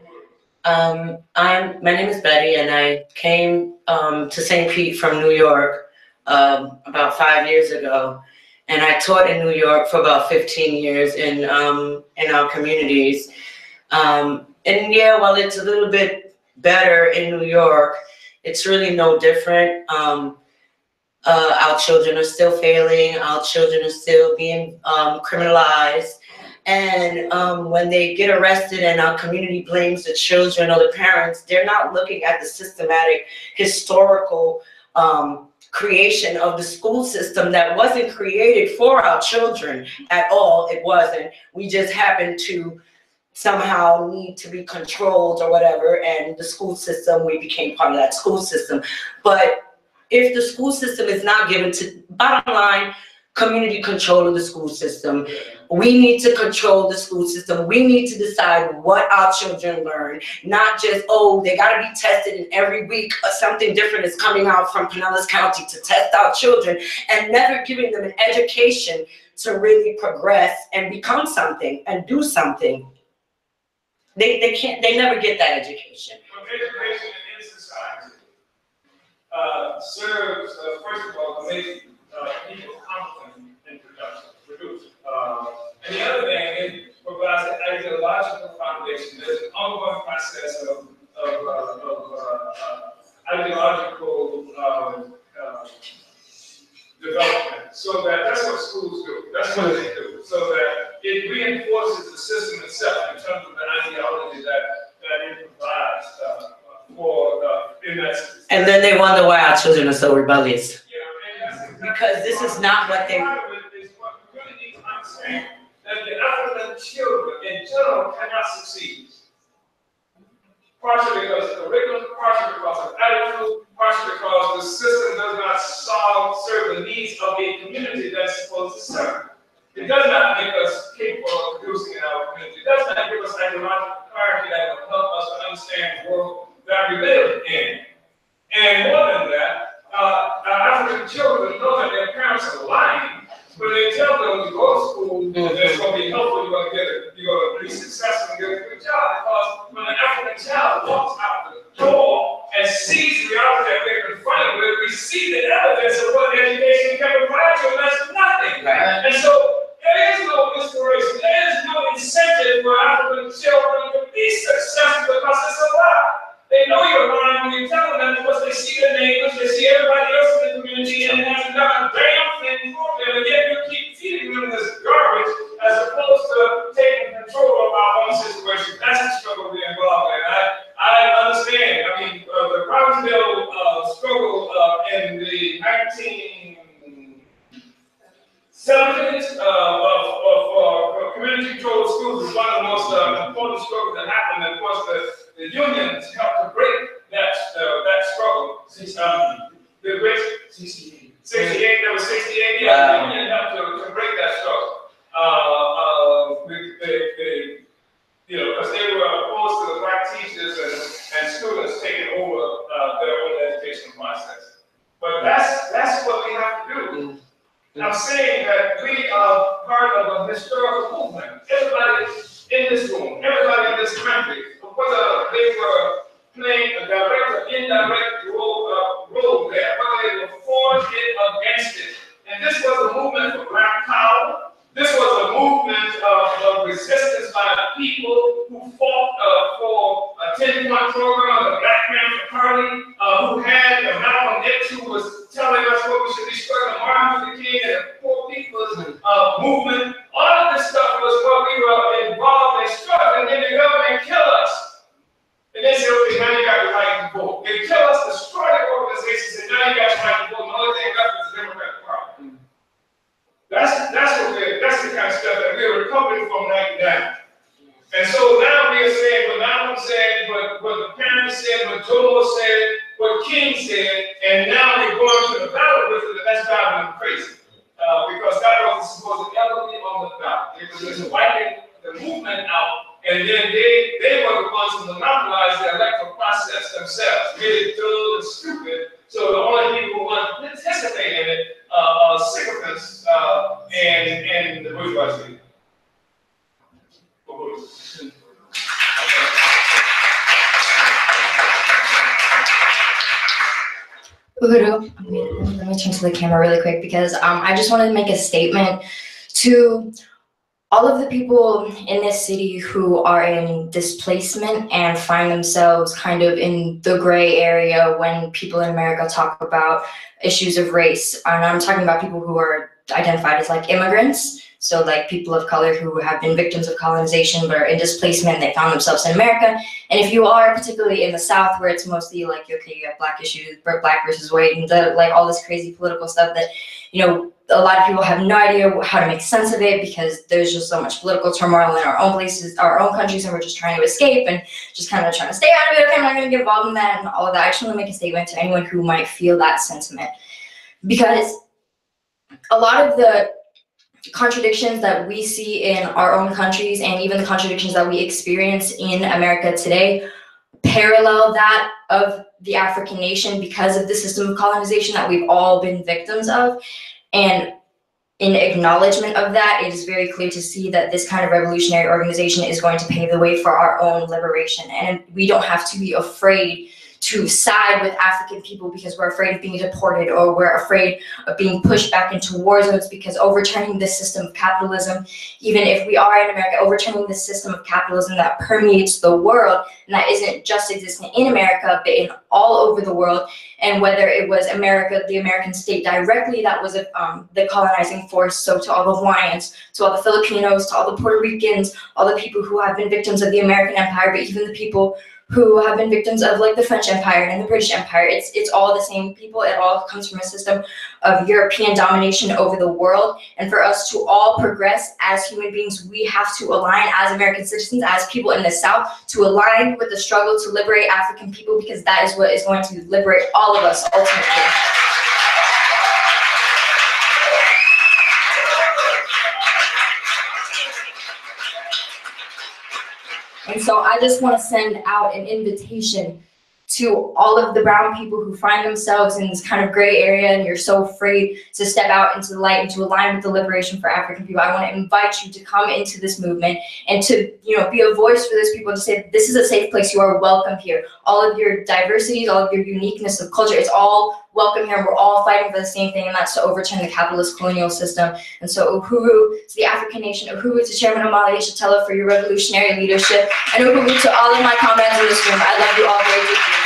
Speaker 16: My name is Betty, and I came to St. Pete from New York about 5 years ago, and I taught in New York for about 15 years in our communities. And yeah, while it's a little bit better in New York, it's really no different. Our children are still failing. Our children are still being criminalized. And when they get arrested and our community blames the children or the parents, they're not looking at the systematic, historical creation of the school system that wasn't created for our children at all. It wasn't. We just happened to somehow need to be controlled or whatever, and the school system, we became part of that school system. But if the school system is not given to, bottom line, community control of the school system, we need to control the school system. We need to decide what our children learn, not just, oh, they gotta be tested and every week something different is coming out from Pinellas County to test our children, and never giving them an education to really progress and become something and do something. They never get that education.
Speaker 8: Education in society serves, first of all, to make people competent in produce. And the other thing, it provides an ideological foundation. There's an ongoing process of ideological development. So that's what schools do. That's what they do. So that it reinforces the system itself in terms of the ideology that it provides in that system.
Speaker 16: And then they wonder why our children are so rebellious. Because this is not what they...
Speaker 8: Part of it is what we really need to understand, that the African children in general cannot succeed. Partially because of curriculum, partially because of attitude, partially because the system does not serve the needs of a community that's supposed to serve. It does not make us capable of producing in our community. It does not give us ideological clarity that will help us to understand the world that we live in. And more than that, African children know that their parents are lying when they tell them to go to school, and it's going to be helpful, you're going to be successful and get a good job. Because when an African child walks out the door and sees the reality that they're confronted with, we see the evidence of what education can provide to them. That's nothing. Right. And so there is no inspiration, there is no incentive for African children to be successful because it's a lie. They know you're lying when you tell them because they see their neighbors, they see everybody else in the community, and they haven't done a damn thing for them, and yet you keep feeding them this garbage as opposed to taking control of our own situation. That's the struggle we're involved in. I understand. I mean, the Brownsville struggle in the 1970s of community-controlled schools is one of the most important struggles that happened. And of course, the unions helped to break that struggle. The break 68. 68. There was 68. Yeah, wow. The union helped to break that struggle. Because they were opposed to the black teachers and students taking over their own educational process. But that's what we have to do. I'm saying that we are part of a historical movement. Everybody in this room, everybody in this country, whether they were playing a direct or indirect role there, whether they were for it or against it. And this was a movement for black power. This was a movement of resistance by the people who fought for a 10-point program of the Black Panther Party, who had Malcolm X, who was telling us what we should be struggling. Martin Luther going to the ballot with it, and that's driving them crazy. Because that wasn't supposed to ever be on the ballot. It was just wiping the movement out, and then they were the ones who monopolized the electoral process themselves, really dull and stupid. So the only people who want to participate in it are sycophants and the bourgeoisie.
Speaker 17: Uhuru, let me turn to the camera really quick because I just wanted to make a statement to all of the people in this city who are in displacement and find themselves kind of in the gray area when people in America talk about issues of race. And I'm talking about people who are identified as like immigrants. So like people of color who have been victims of colonization but are in displacement, they found themselves in America. And if you are particularly in the South where it's mostly like, okay, you have black issues, black versus white, and like all this crazy political stuff that, you know, a lot of people have no idea how to make sense of it because there's just so much political turmoil in our own places, our own countries, and we're just trying to escape and just kind of trying to stay out of it. Okay, I'm not going to get involved in that and all of that. I just want to make a statement to anyone who might feel that sentiment because a lot of the contradictions that we see in our own countries and even the contradictions that we experience in America today parallel that of the African nation because of the system of colonization that we've all been victims of. And in acknowledgement of that, it is very clear to see that this kind of revolutionary organization is going to pave the way for our own liberation. And we don't have to be afraid to side with African people because we're afraid of being deported or we're afraid of being pushed back into war zones because overturning this system of capitalism, even if we are in America, overturning this system of capitalism that permeates the world and that isn't just existing in America, but in all over the world. And whether it was America, the American state directly that was the colonizing force, so to all the Hawaiians, to all the Filipinos, to all the Puerto Ricans, all the people who have been victims of the American Empire, but even the people who have been victims of like the French Empire and the British Empire. It's all the same people. It all comes from a system of European domination over the world. And for us to all progress as human beings, we have to align as American citizens, as people in the South, to align with the struggle to liberate African people because that is what is going to liberate all of us ultimately. And so I just want to send out an invitation to all of the brown people who find themselves in this kind of gray area and you're so afraid to step out into the light and to align with the liberation for African people. I want to invite you to come into this movement and to, you know, be a voice for those people to say, this is a safe place. You are welcome here. All of your diversities, all of your uniqueness of culture, it's all welcome here. We're all fighting for the same thing, and that's to overturn the capitalist colonial system. And so uhuru to the African nation, uhuru to Chairman Omali Yeshitela for your revolutionary leadership, and uhuru to all of my comrades in this room. I love you all very deeply.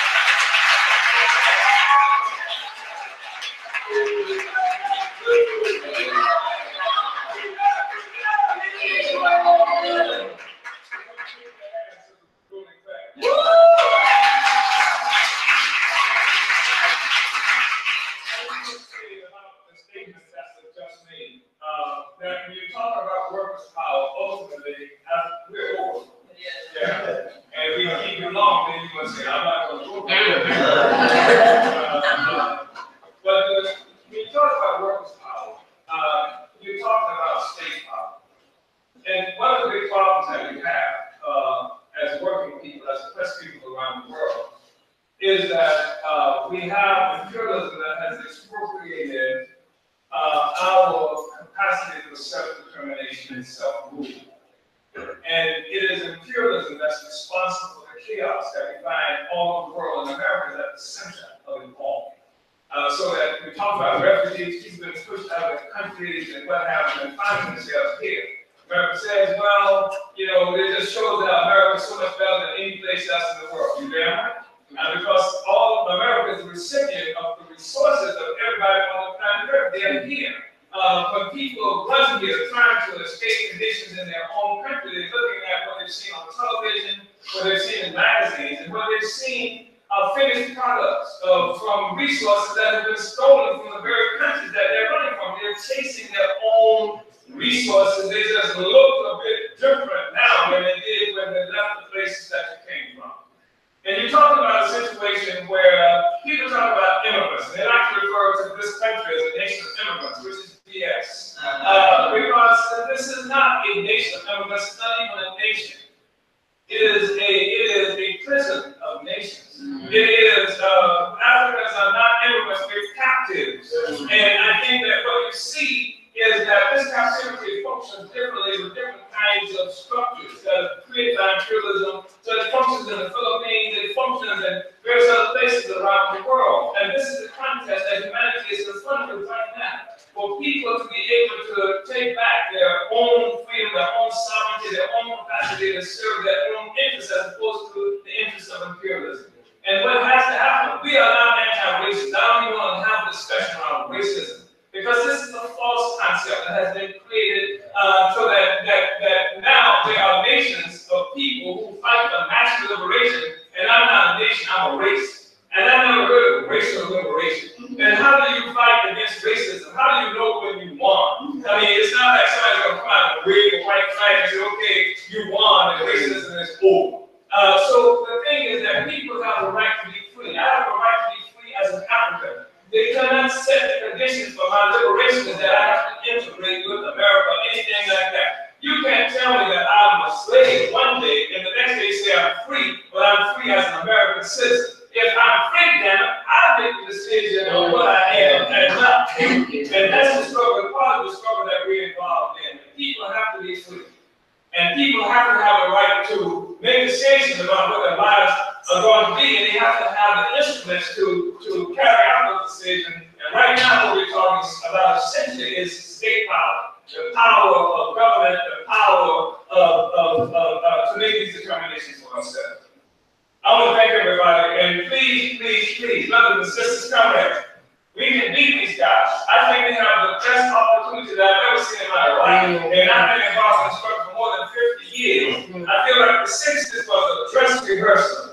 Speaker 8: That when you talk about workers' power, ultimately, we're over. Yeah. And if we keep it long, then you're going to say, I'm not going to go. But when you talk about workers' power, you're talking about state power. And one of the big problems that we have as working people, as oppressed people around the world, is that we have imperialism that has expropriated our capacity for self-determination and self-rule. And it is imperialism that's responsible for the chaos that we find all over the world, and America is at the center of it all. So that we talk about refugees, people being pushed out of their countries and what have you, and finding themselves here. America says, well, you know, it just shows that America is so much better than any place else in the world. You damn right. Because all of America is the recipient of the resources of everybody on the planet Earth. They are here. When people run here trying to escape conditions in their own country, they're looking at what they've seen on television, what they've seen in magazines, and what they've seen finished products from resources that have been stolen from the very countries that they're running from. They're chasing their own resources. They just look a bit different now than they did when they left the places that you came from. And you're talking about a situation where people talk about immigrants, and they like to refer to this country as a nation of immigrants, which is BS. Because this is not a nation of immigrants, it's not even a nation. It is a prison of nations. It is, Africans are not immigrants, we're captives. And I think that what you see is that this captivity functions differently with different kinds of structures that are created by imperialism. So it functions in the Philippines, it functions in various other places around the world. And this is the contest that humanity is confronted with right now. For people to be able to take back their own freedom, their own sovereignty, their own capacity to serve their own interests as opposed to the interests of imperialism. And what has to happen? We are not anti-racist. I don't even want to have a discussion around racism. Because this is a false concept that has been created so that now there are nations of people who fight for national liberation, and I'm not a nation, I'm a race. And I never heard of racial liberation. And how do you fight against racism? How do you know when you won? I mean, it's not like somebody's going to come out and wave a white flag and say, okay, you won, and racism is over. So the thing is that people have a right to be free. I have a right to be free as an African. They cannot set the conditions for my liberation is that I have to integrate with America or anything like that. You can't tell me that I'm a slave one day and the next day say I'm free, but I'm free as an American citizen. If I'm free, then I make the decision on what I am and not. And that's the struggle, part of the struggle that we're involved in. People have to be free. And people have to have a right to make decisions about what their lives are going to be, and they have to have the instruments to carry out those decisions. And right now, what we're talking about essentially is state power, the power of government, the power to make these determinations for ourselves. I want to thank everybody, and please, please, please, brothers and sisters, comrades, we can beat these guys. I think we have the best opportunity that I've ever seen in my life, and I've been involved in struggle for more than 50 years. I feel like the 60s was a dress rehearsal.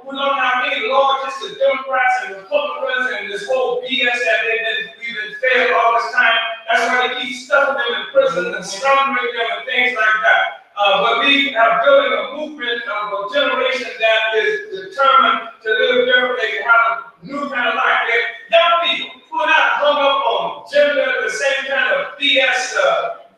Speaker 8: Who don't have any loyalties to Democrats and Republicans and this whole BS that we've been fed all this time. That's why they keep stuffing them in prison and strangling them and things like that. But we are building a movement of a generation that is determined to live differently, to have a new kind of life. They're young people who are not hung up on gender, the same kind of BS,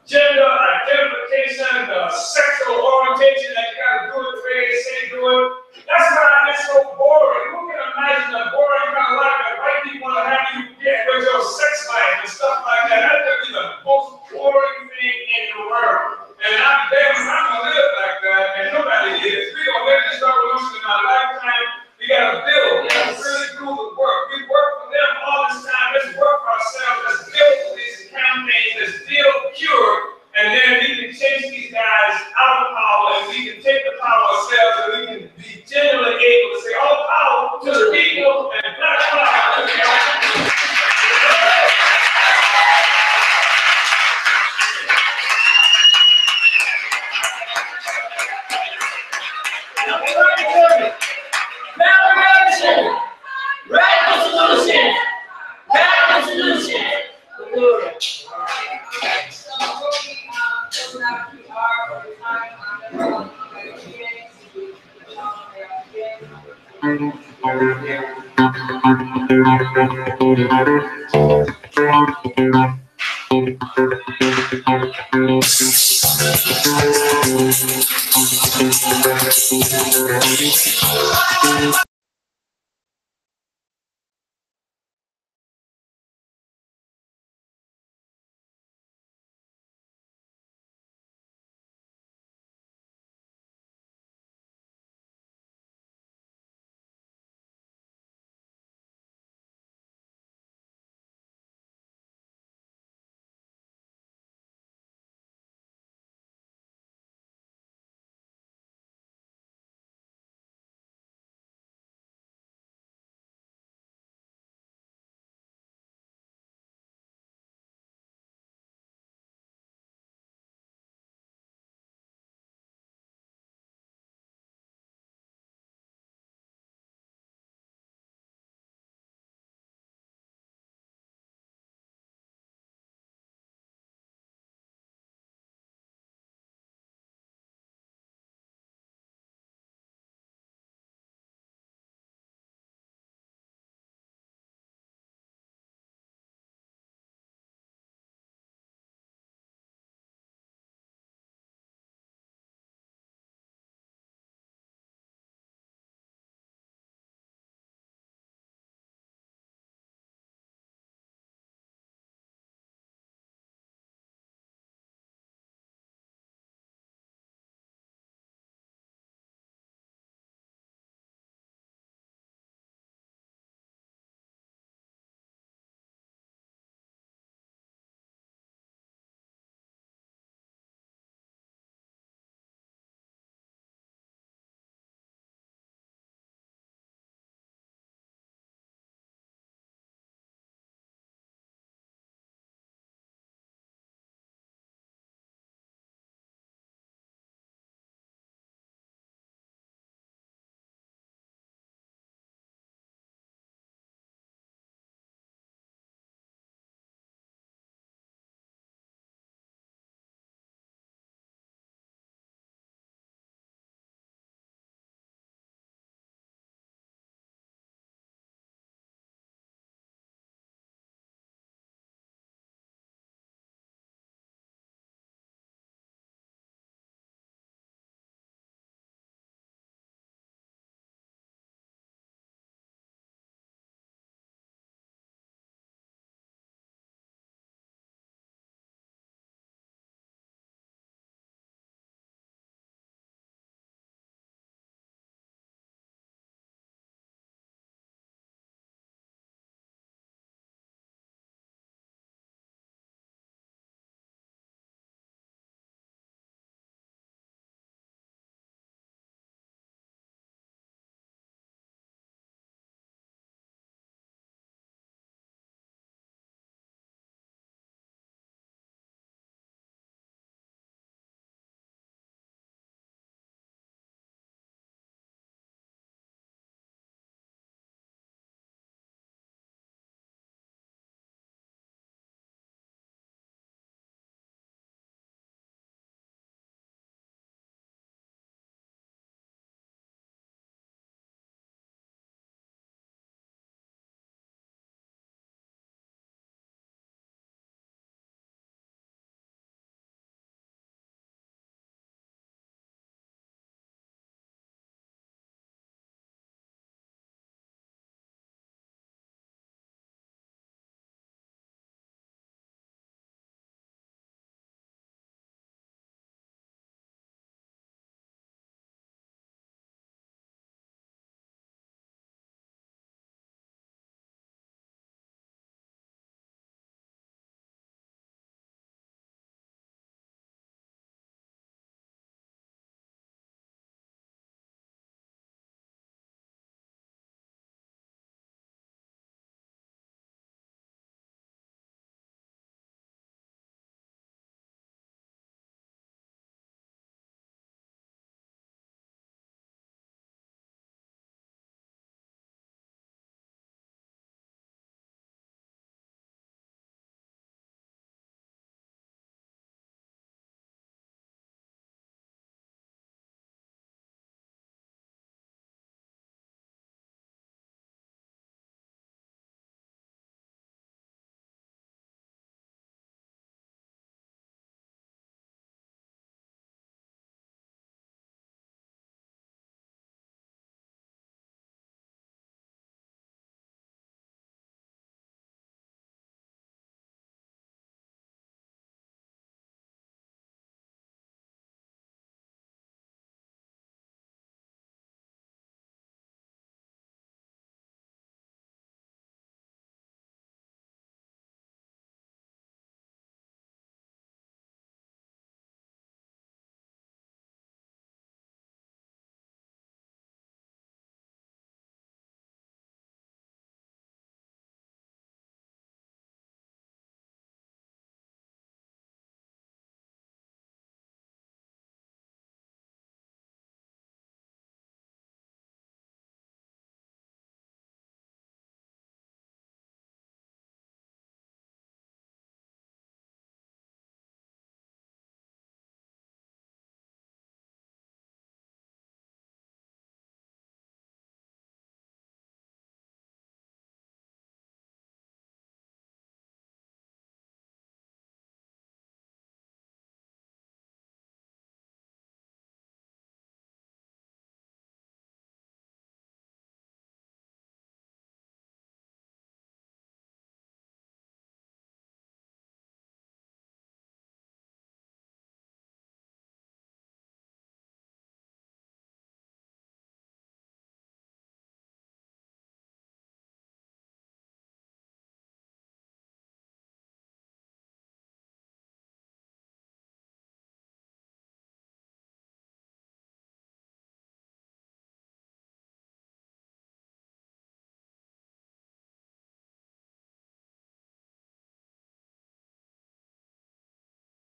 Speaker 8: gender identification, sexual orientation that you got to do it the way they say do it. That's why it's so boring. Who can imagine a boring kind of life that white people want to have you get with your sex life and stuff like that? That could be the most boring thing in the world. And I'm going to live like that, and nobody is. We're going to make this revolution in our lifetime. We got to build. We got to really do the work. We work for them all this time. Let's work for ourselves. Let's build these campaigns. Let's build cure. And then we can chase these guys out of power, and we can take the power ourselves, and we can be genuinely able to say, all power to the people, and black power to the people.
Speaker 2: Reparation, radical solution, radical solution.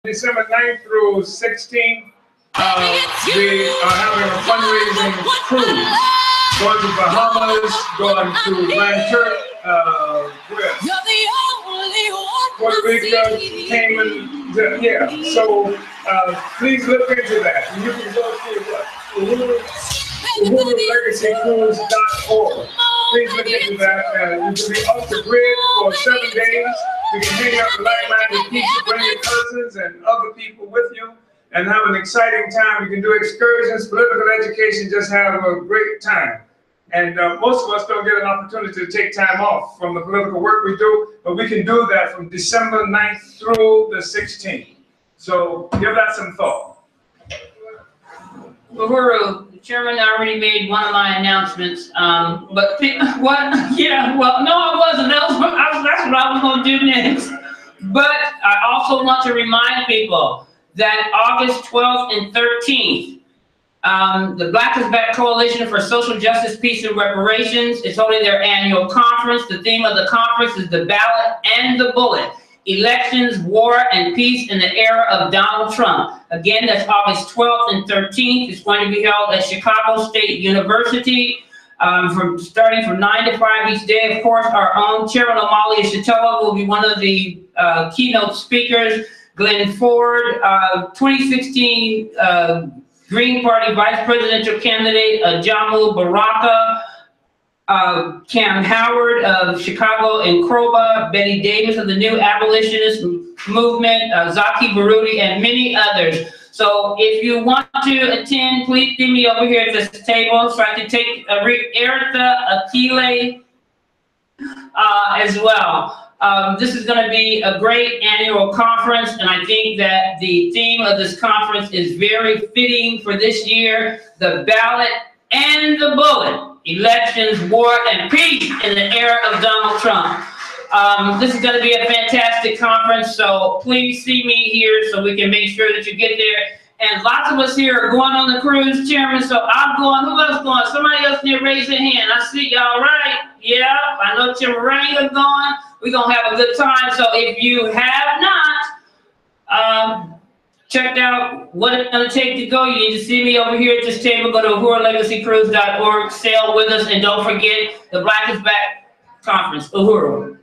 Speaker 7: December 9th through 16th, we are having a fundraising cruise. Going to Bahamas, going to Grand Turk, Puerto Rico, Cayman, yeah. So please look into that. You can go to UhuruLegacyCruise.org. Please look into that. You can be off the grid for 7 days. You can hang out with like-minded people, bring your cousins and other people with you, and have an exciting time. You can do excursions, political education, just have a great time. And most of us don't get an opportunity to take time off from the political work we do, but we can do that from December 9th through the 16th. So give that some thought.
Speaker 2: Uhuru, the chairman already made one of my announcements, but what? Yeah, well, no, I wasn't. That's what I was going to do next. But I also want to remind people that August 12th and 13th, the Black is Back Coalition for Social Justice, Peace, and Reparations is holding their annual conference. The theme of the conference is the ballot and the bullet. Elections, War, and Peace in the Era of Donald Trump. Again, that's August 12th and 13th. It's going to be held at Chicago State University starting from 9 to 5 each day. Of course, our own Chairman Amalia Shatoa will be one of the keynote speakers. Glenn Ford, 2016 Green Party Vice Presidential Candidate Jamal Baraka, Cam Howard of Chicago and Kroba, Betty Davis of the New Abolitionist Movement, Zaki Baruti, and many others. So if you want to attend, please see me over here at this table so I can take Eritha Akile as well. This is going to be a great annual conference, and I think that the theme of this conference is very fitting for this year: the ballot and the bullet, elections, war, and peace in the era of Donald Trump. This is going to be a fantastic conference, so please see me here so we can make sure that you get there. And lots of us here are going on the cruise, Chairman, so I'm going. Who else going? Somebody else need to raise their hand. I see y'all, right? Yeah, I know Chimaranga's going. We're going to have a good time. So if you have not checked out what it's going to take to go, you need to see me over here at this table. Go to UhuruLegacyCruise.org, sail with us, and don't forget the Black is Back Conference. Uhuru.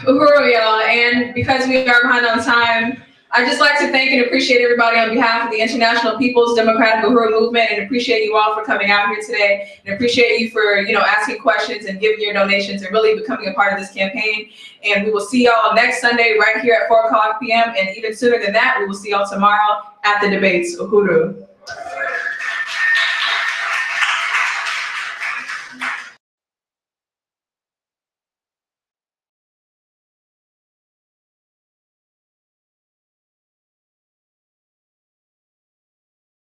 Speaker 4: Uhuru, y'all, and because we are behind on time, I'd just like to thank and appreciate everybody on behalf of the International People's Democratic Uhuru Movement, and appreciate you all for coming out here today, and appreciate you for, asking questions and giving your donations and really becoming a part of this campaign. And we will see y'all next Sunday right here at 4:00 p.m. And even sooner than that, we will see y'all tomorrow at the debates. Uhuru.